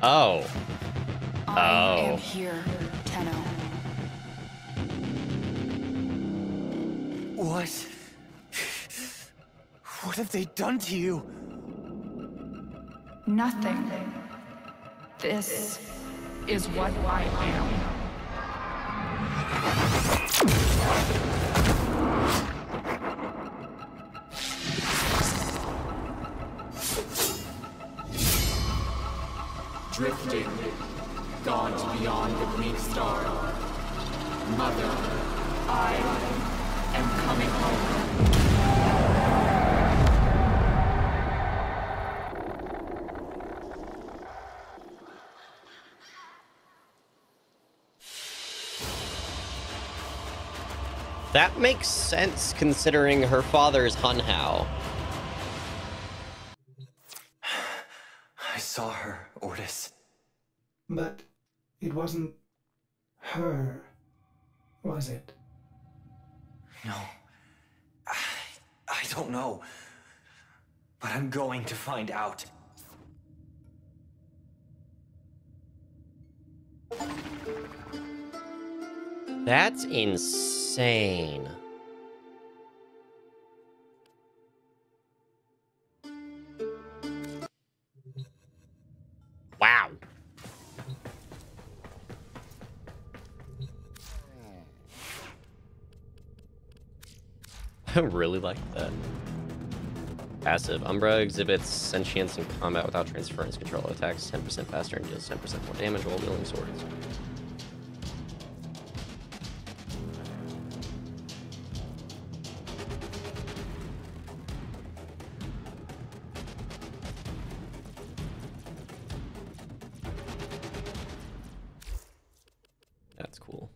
Oh. I am here, Tenno. What? What have they done to you? Nothing. This is what I am. Drifting, gaunt beyond the Greek star. Mother, I am coming home. That makes sense considering her father's Hun Hao. I saw her, Ortis. But it wasn't her, was it? No. I don't know. But I'm going to find out. That's insane. Wow. I really like that. Passive. Umbra exhibits sentience in combat without transference. Control attacks 10% faster and deals 10% more damage while wielding swords. That's cool.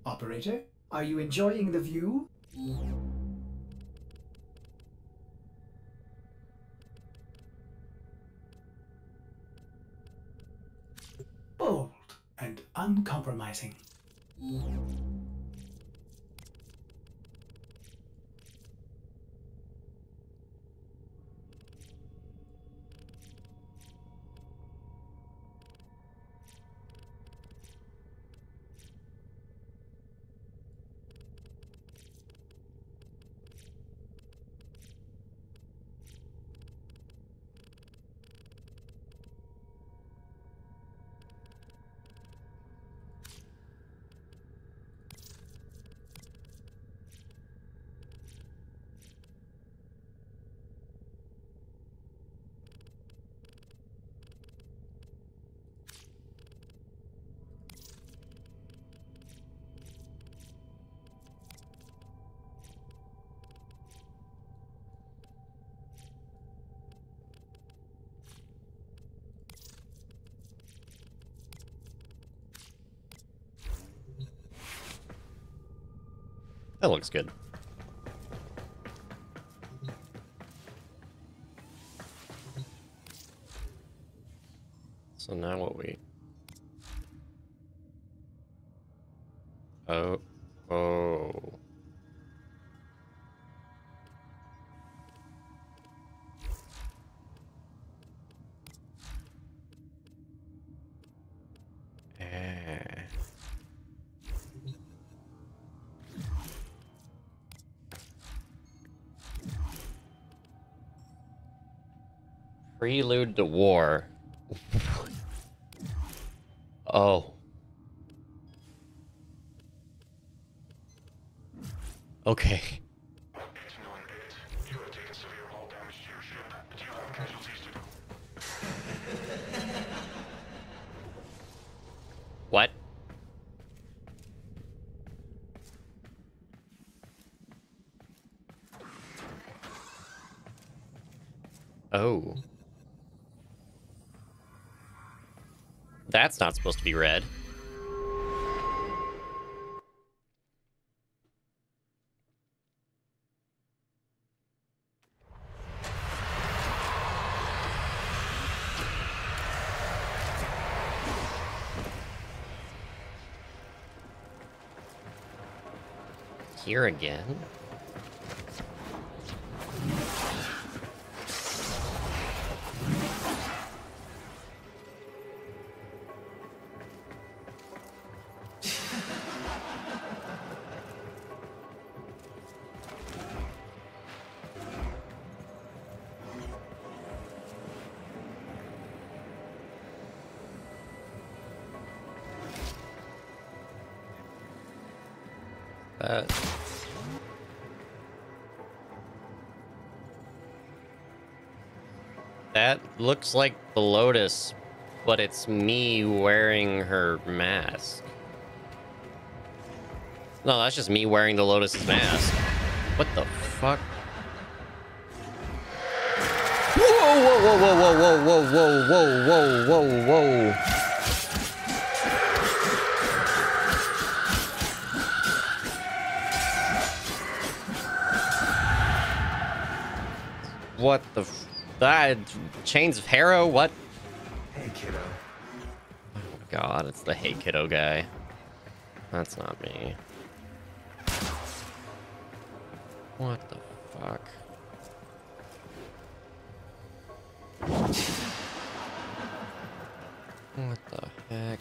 Operator, are you enjoying the view? Bold and uncompromising. That looks good. So now what we... Oh. Oh. Prelude to war. Oh. Okay. What? Oh. That's not supposed to be red. Here again? That looks like the Lotus, but it's me wearing her mask. No, that's just me wearing the Lotus's mask. What the fuck? Whoa, whoa, whoa, whoa, whoa, whoa, whoa, whoa, whoa, whoa, whoa. What the that Chains of Harrow? What? Hey, kiddo. Oh god, it's the Hey Kiddo guy. That's not me. What the fuck? What the heck?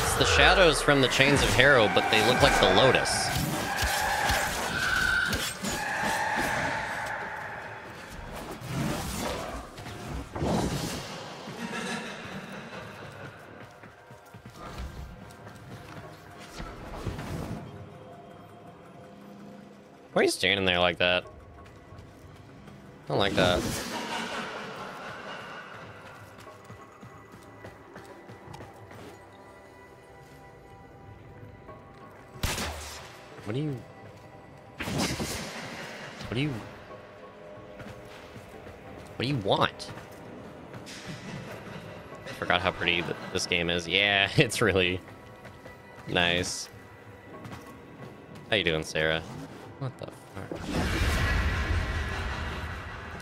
It's the shadows from the Chains of Harrow, but they look like the Lotus. Why are you standing there like that? I don't like that. What do you... What do you... What do you want? I forgot how pretty this game is. Yeah, it's really nice. How you doing, Sarah? What the fuck?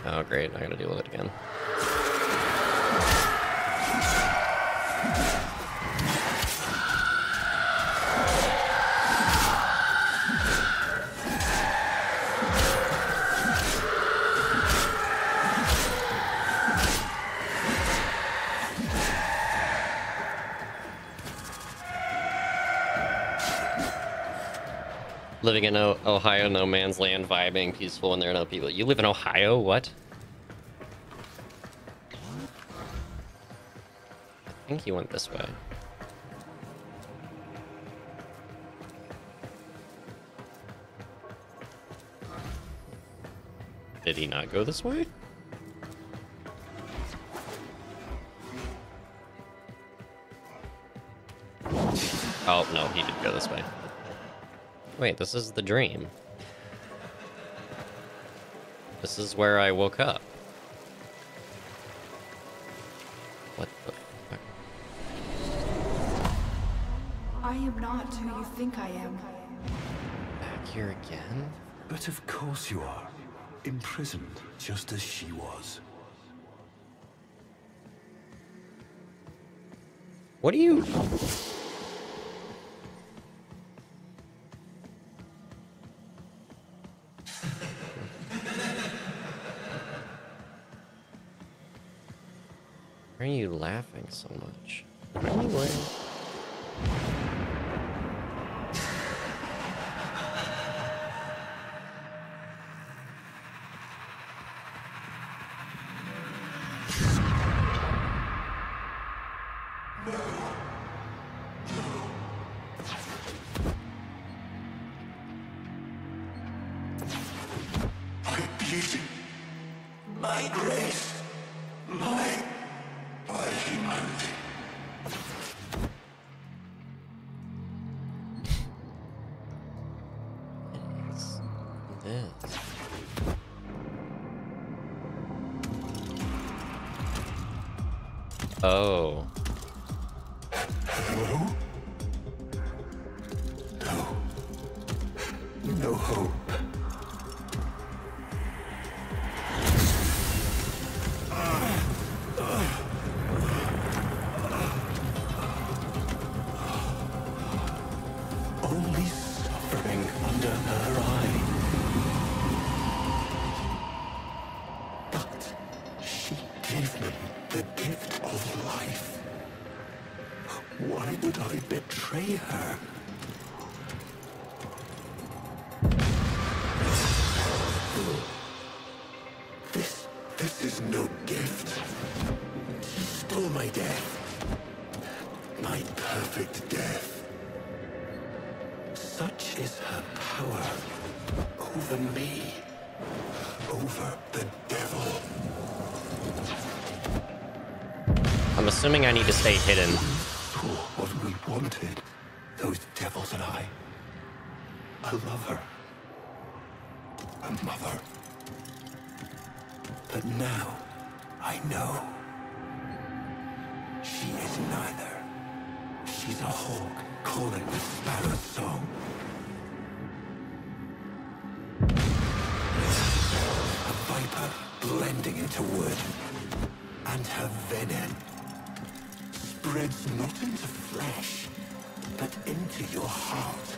Oh, great. I gotta deal with it again. Living in Ohio, no man's land, vibing, peaceful when there are no people. You live in Ohio? What? I think he went this way. Did he not go this way? Oh, no, he did go this way. Wait, this is the dream. This is where I woke up. What the fuck? I am not who you think I am. Back here again? But of course you are. Imprisoned, just as she was. What do you... Why are you laughing so much? Anyway. My beauty, my grace, my humanity. What is this? Oh. No? No. No hope. Only suffering under her eye. But she gave me the gift of life. Why would I betray her? This is no gift. She stole my death. My perfect death. Such is her power over me, over the devil. I'm assuming I need to stay hidden. We saw what we wanted, those devils and I. A lover. A mother. But now, I know. She is neither. She's a hawk calling the sparrow's song. A viper blending into wood. And her venom spreads not into flesh, but into your heart.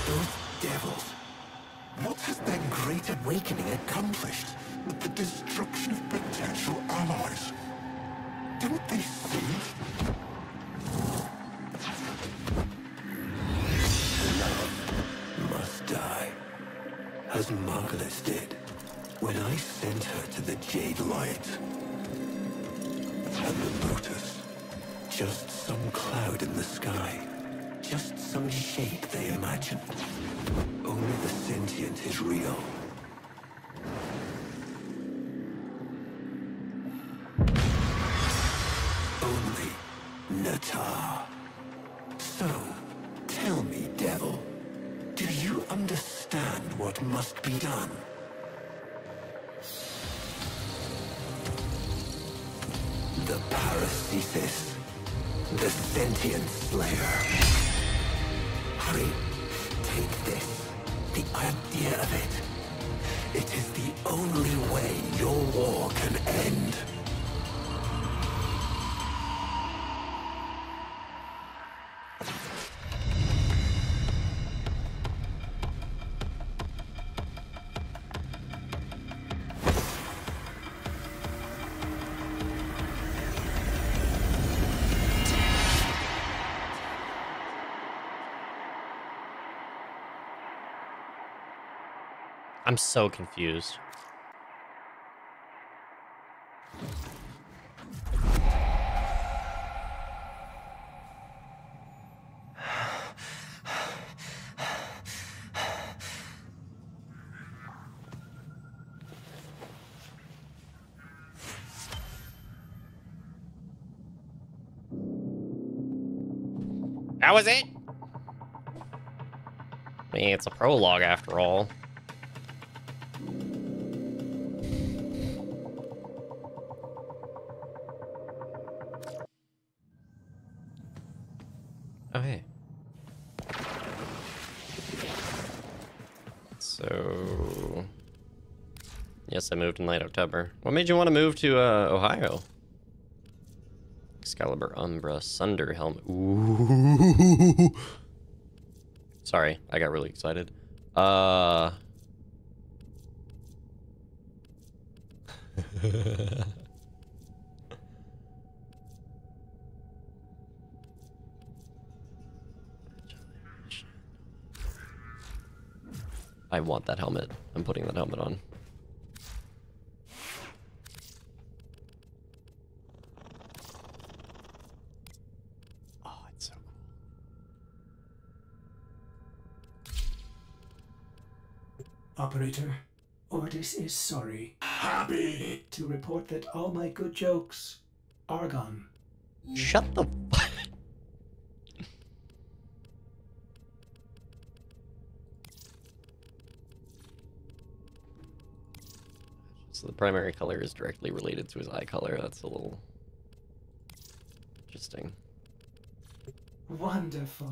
Those devils. What has their great awakening accomplished with the destruction of potential allies? Don't they see? Love must die, as Margulis did when I sent her to the Jade Light. And the Lotus, just some cloud in the sky, just some shape they imagined. Only the sentient is real. Only Natar. So, tell me, Devil, do you understand what must be done? The Paracesis, the sentient slayer. Hurry, take this, the idea of it. It is the only way your war can end. I'm so confused. That was it? I mean, it's a prologue after all. Oh, hey. So... Yes, I moved in late October. What made you want to move to, Ohio? Excalibur, Umbra, Sunder Helmet. Ooh. Sorry, I got really excited. I want that helmet. I'm putting that helmet on. Oh, it's so cool. Operator, Ordis is sorry Happy to report that all my good jokes are gone. Shut the fuck. So the primary color is directly related to his eye color. That's a little interesting. Wonderful.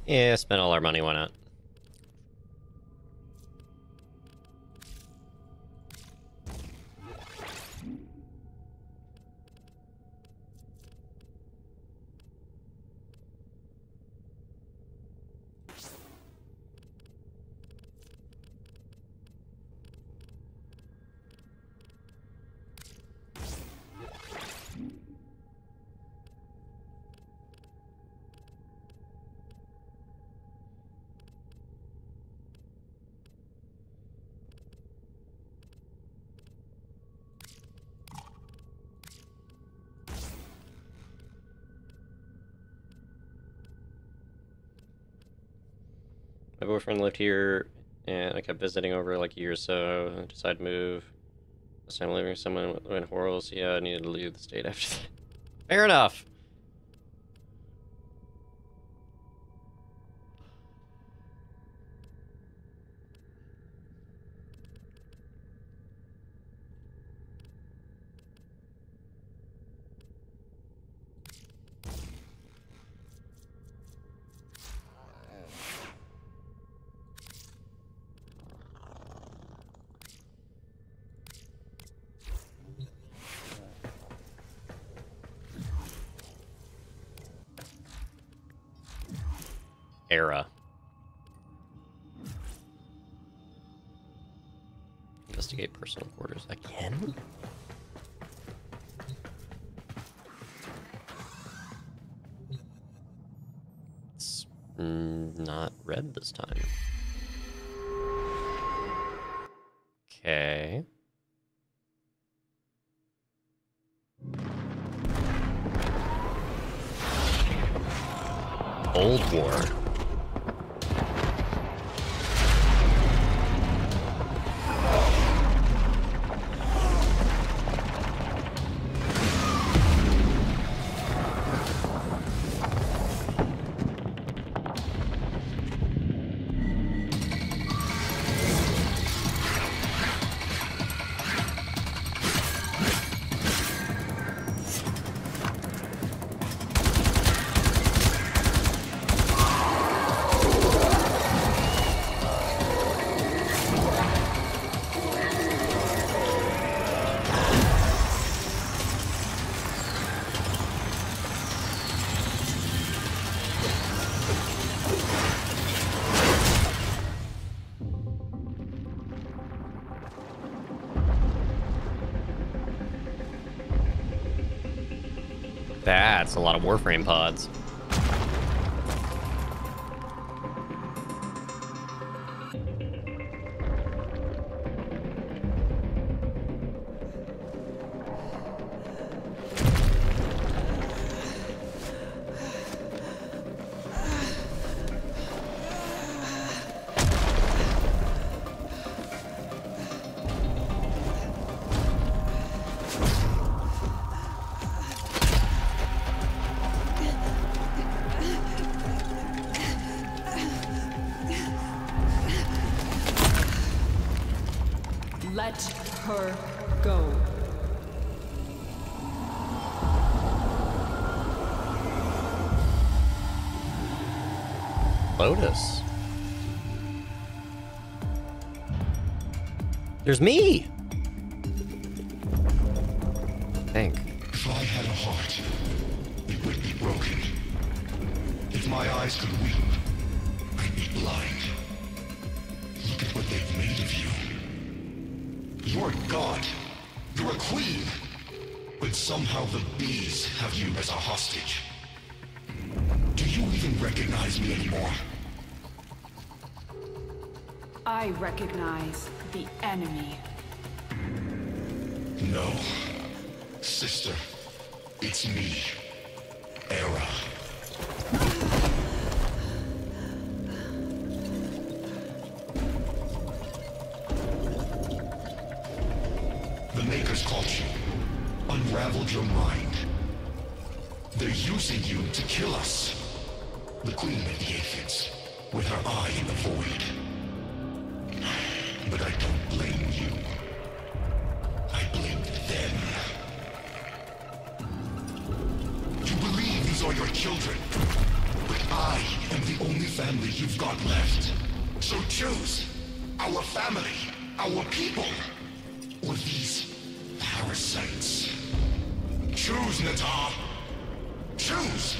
Yeah, spend all our money, why not? My boyfriend lived here, and I kept visiting over like a year or so. I decided to move. This time living with someone in Horals, yeah, I needed to leave the state after that. Fair enough. Era. Investigate personal quarters again? It's not red this time. Okay. Old War. That's a lot of Warframe pods. Let her go. Lotus. There's me! Thank. If I had a heart, it would be broken. If my eyes could weep, I'd be blind. Look at what they've made of you. You're a god. You're a queen. But somehow the bees have you as a hostage. Do you even recognize me anymore? I recognize the enemy. No. Sister, it's me. Era. The Makers caught you. Unraveled your mind. They're using you to kill us. The Queen of the Aphids, with her eye in the void. But I don't blame you. I blame them. You believe these are your children, but I am the only family you've got left. So choose our family, our people, or these parasites. Choose, Natah. Choose!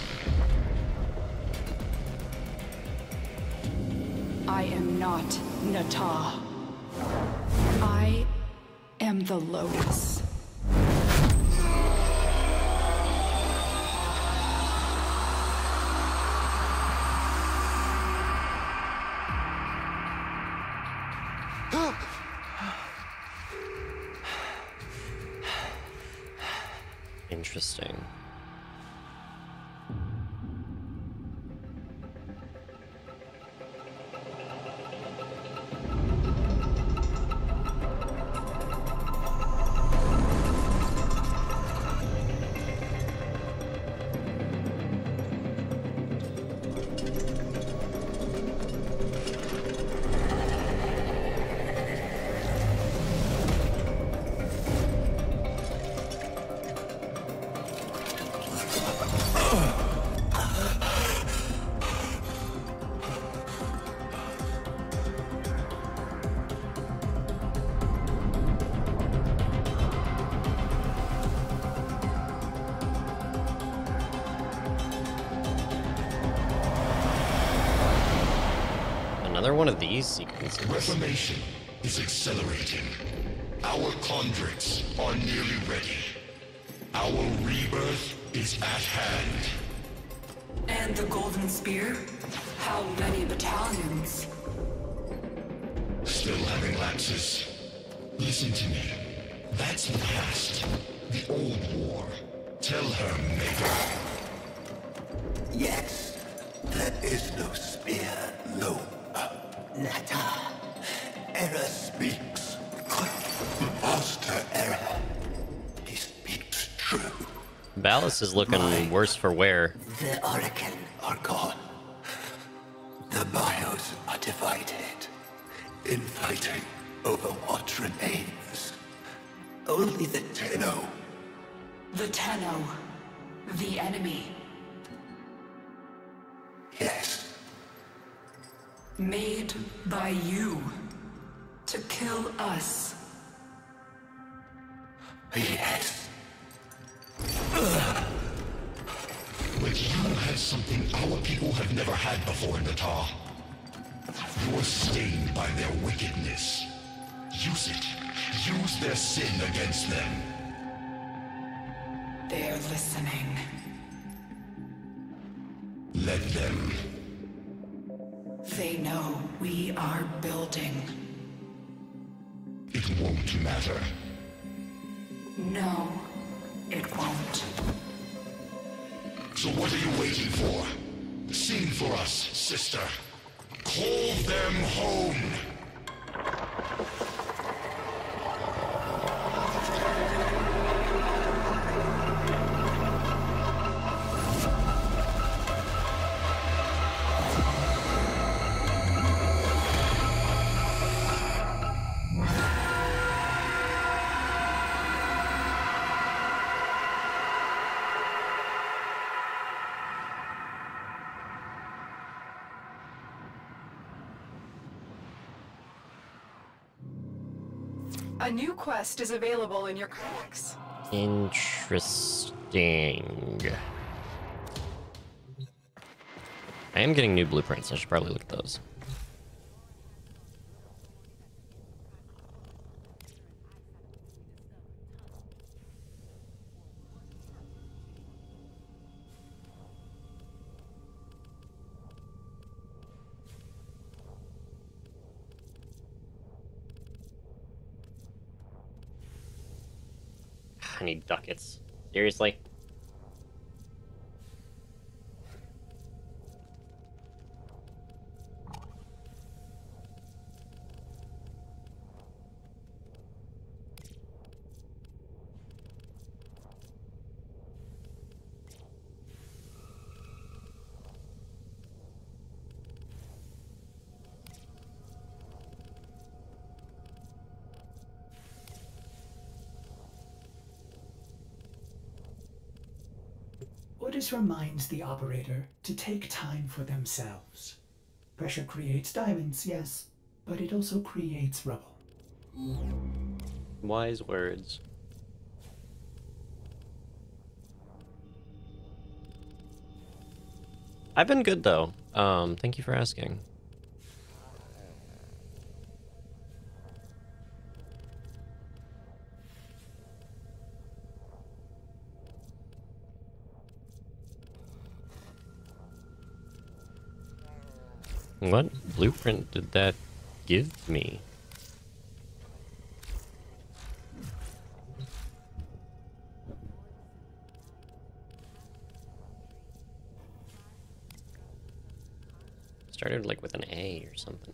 I am not Natah. I am the Lotus. Interesting. Another one of these sequences. Reformation is accelerating. Our conduits are nearly ready. Our rebirth is at hand. And the Golden Spear? How many battalions? Still having lapses. Listen to me. That's the past. The old war. Tell her, Maker. Yes, there is no spear, no. Natah. Error speaks. Master Error. He speaks true. Ballast is looking worse for wear. The Oracle are gone. The bios are divided. Infighting over what remains. Only the Tenno. The Tenno. The enemy. Yes. Made by you. To kill us. Yes. But you have something our people have never had before, Natah. You're stained by their wickedness. Use it. Use their sin against them. They're listening. Let them. They know we are building. It won't matter. No, it won't. So what are you waiting for? Sing for us, sister. Call them home. A new quest is available in your codex. Interesting. I am getting new blueprints. I should probably look at those. I need ducats. Seriously? Ordis reminds the operator to take time for themselves. Pressure creates diamonds, yes, but it also creates rubble. Wise words. I've been good though. Thank you for asking. What blueprint did that give me? Started like with an A or something.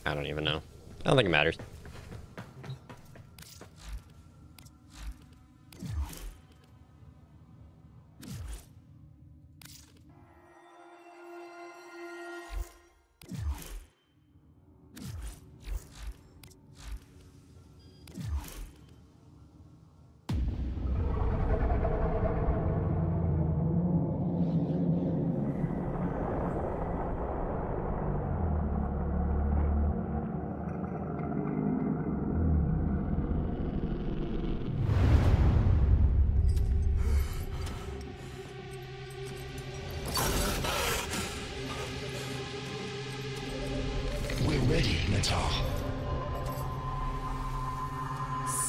I don't even know. I don't think it matters.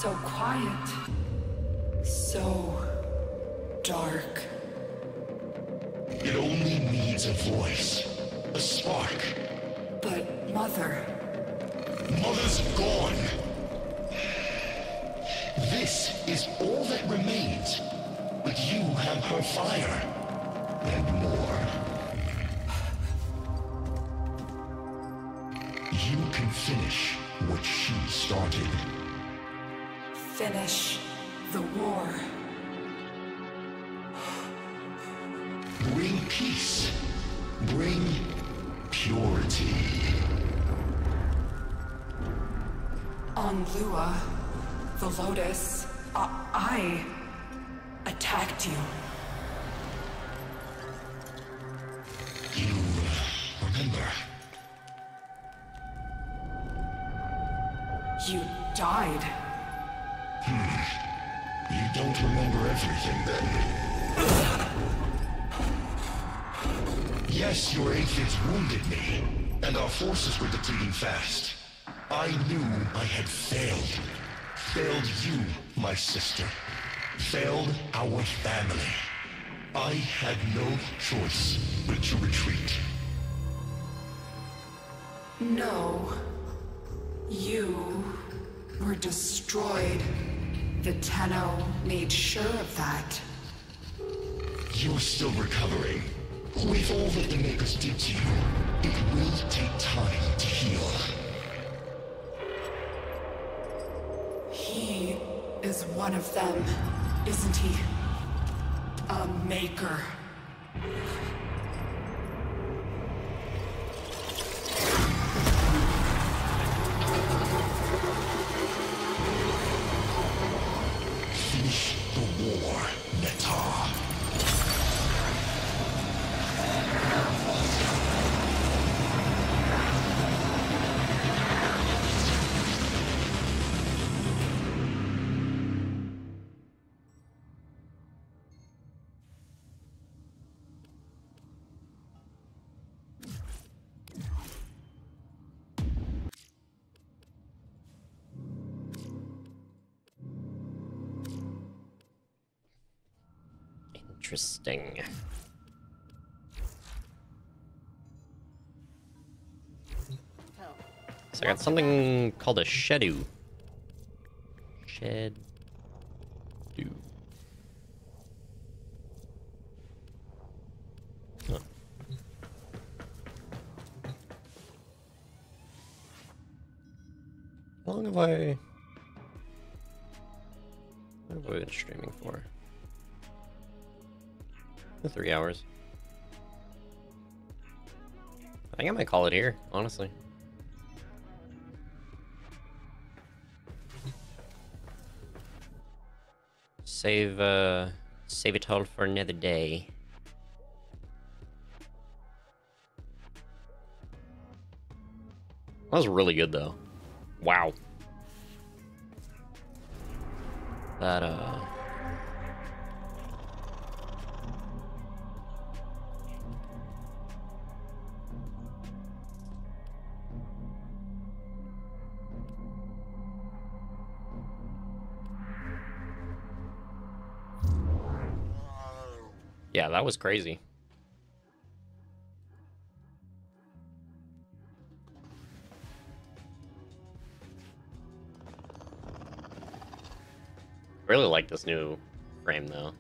So quiet. So dark. It only needs a voice. A spark. But Mother... Mother's gone. This is all that remains. But you have her fire. And more. You can finish what she started. Finish the war. Bring peace. Bring purity. On Lua, the Lotus, I attacked you. You remember? You died. You don't remember everything then. Yes, your aphids wounded me, and our forces were depleting fast. I knew I had failed. Failed you, my sister. Failed our family. I had no choice but to retreat. No. You were destroyed. The Tenno made sure of that. You're still recovering. With all that the Makers did to you, it will take time to heal. He is one of them, isn't he? A Maker. Finish the war, Netar. Interesting. So I got something called a shedu. Shed. Oh. How long have I been streaming for? 3 hours. I think I might call it here, honestly. Save it all for another day. That was really good, though. Wow. That, yeah, that was crazy. I really like this new frame, though.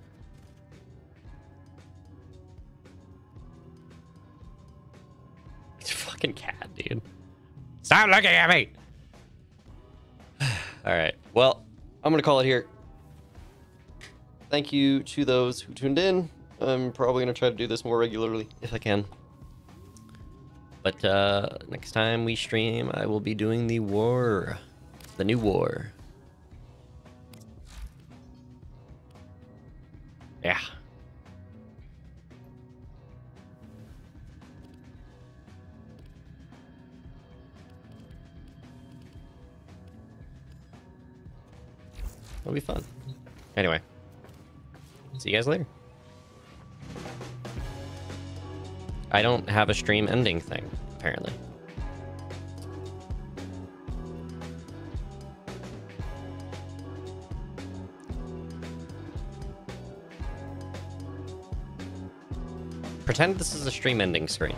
It's a fucking cat, dude. Stop looking at me! Alright, well, I'm gonna call it here. Thank you to those who tuned in. I'm probably gonna try to do this more regularly, if I can. But, next time we stream, I will be doing the war. The new war. Yeah. It'll be fun. Anyway. See you guys later. I don't have a stream ending thing, apparently. Pretend this is a stream ending screen.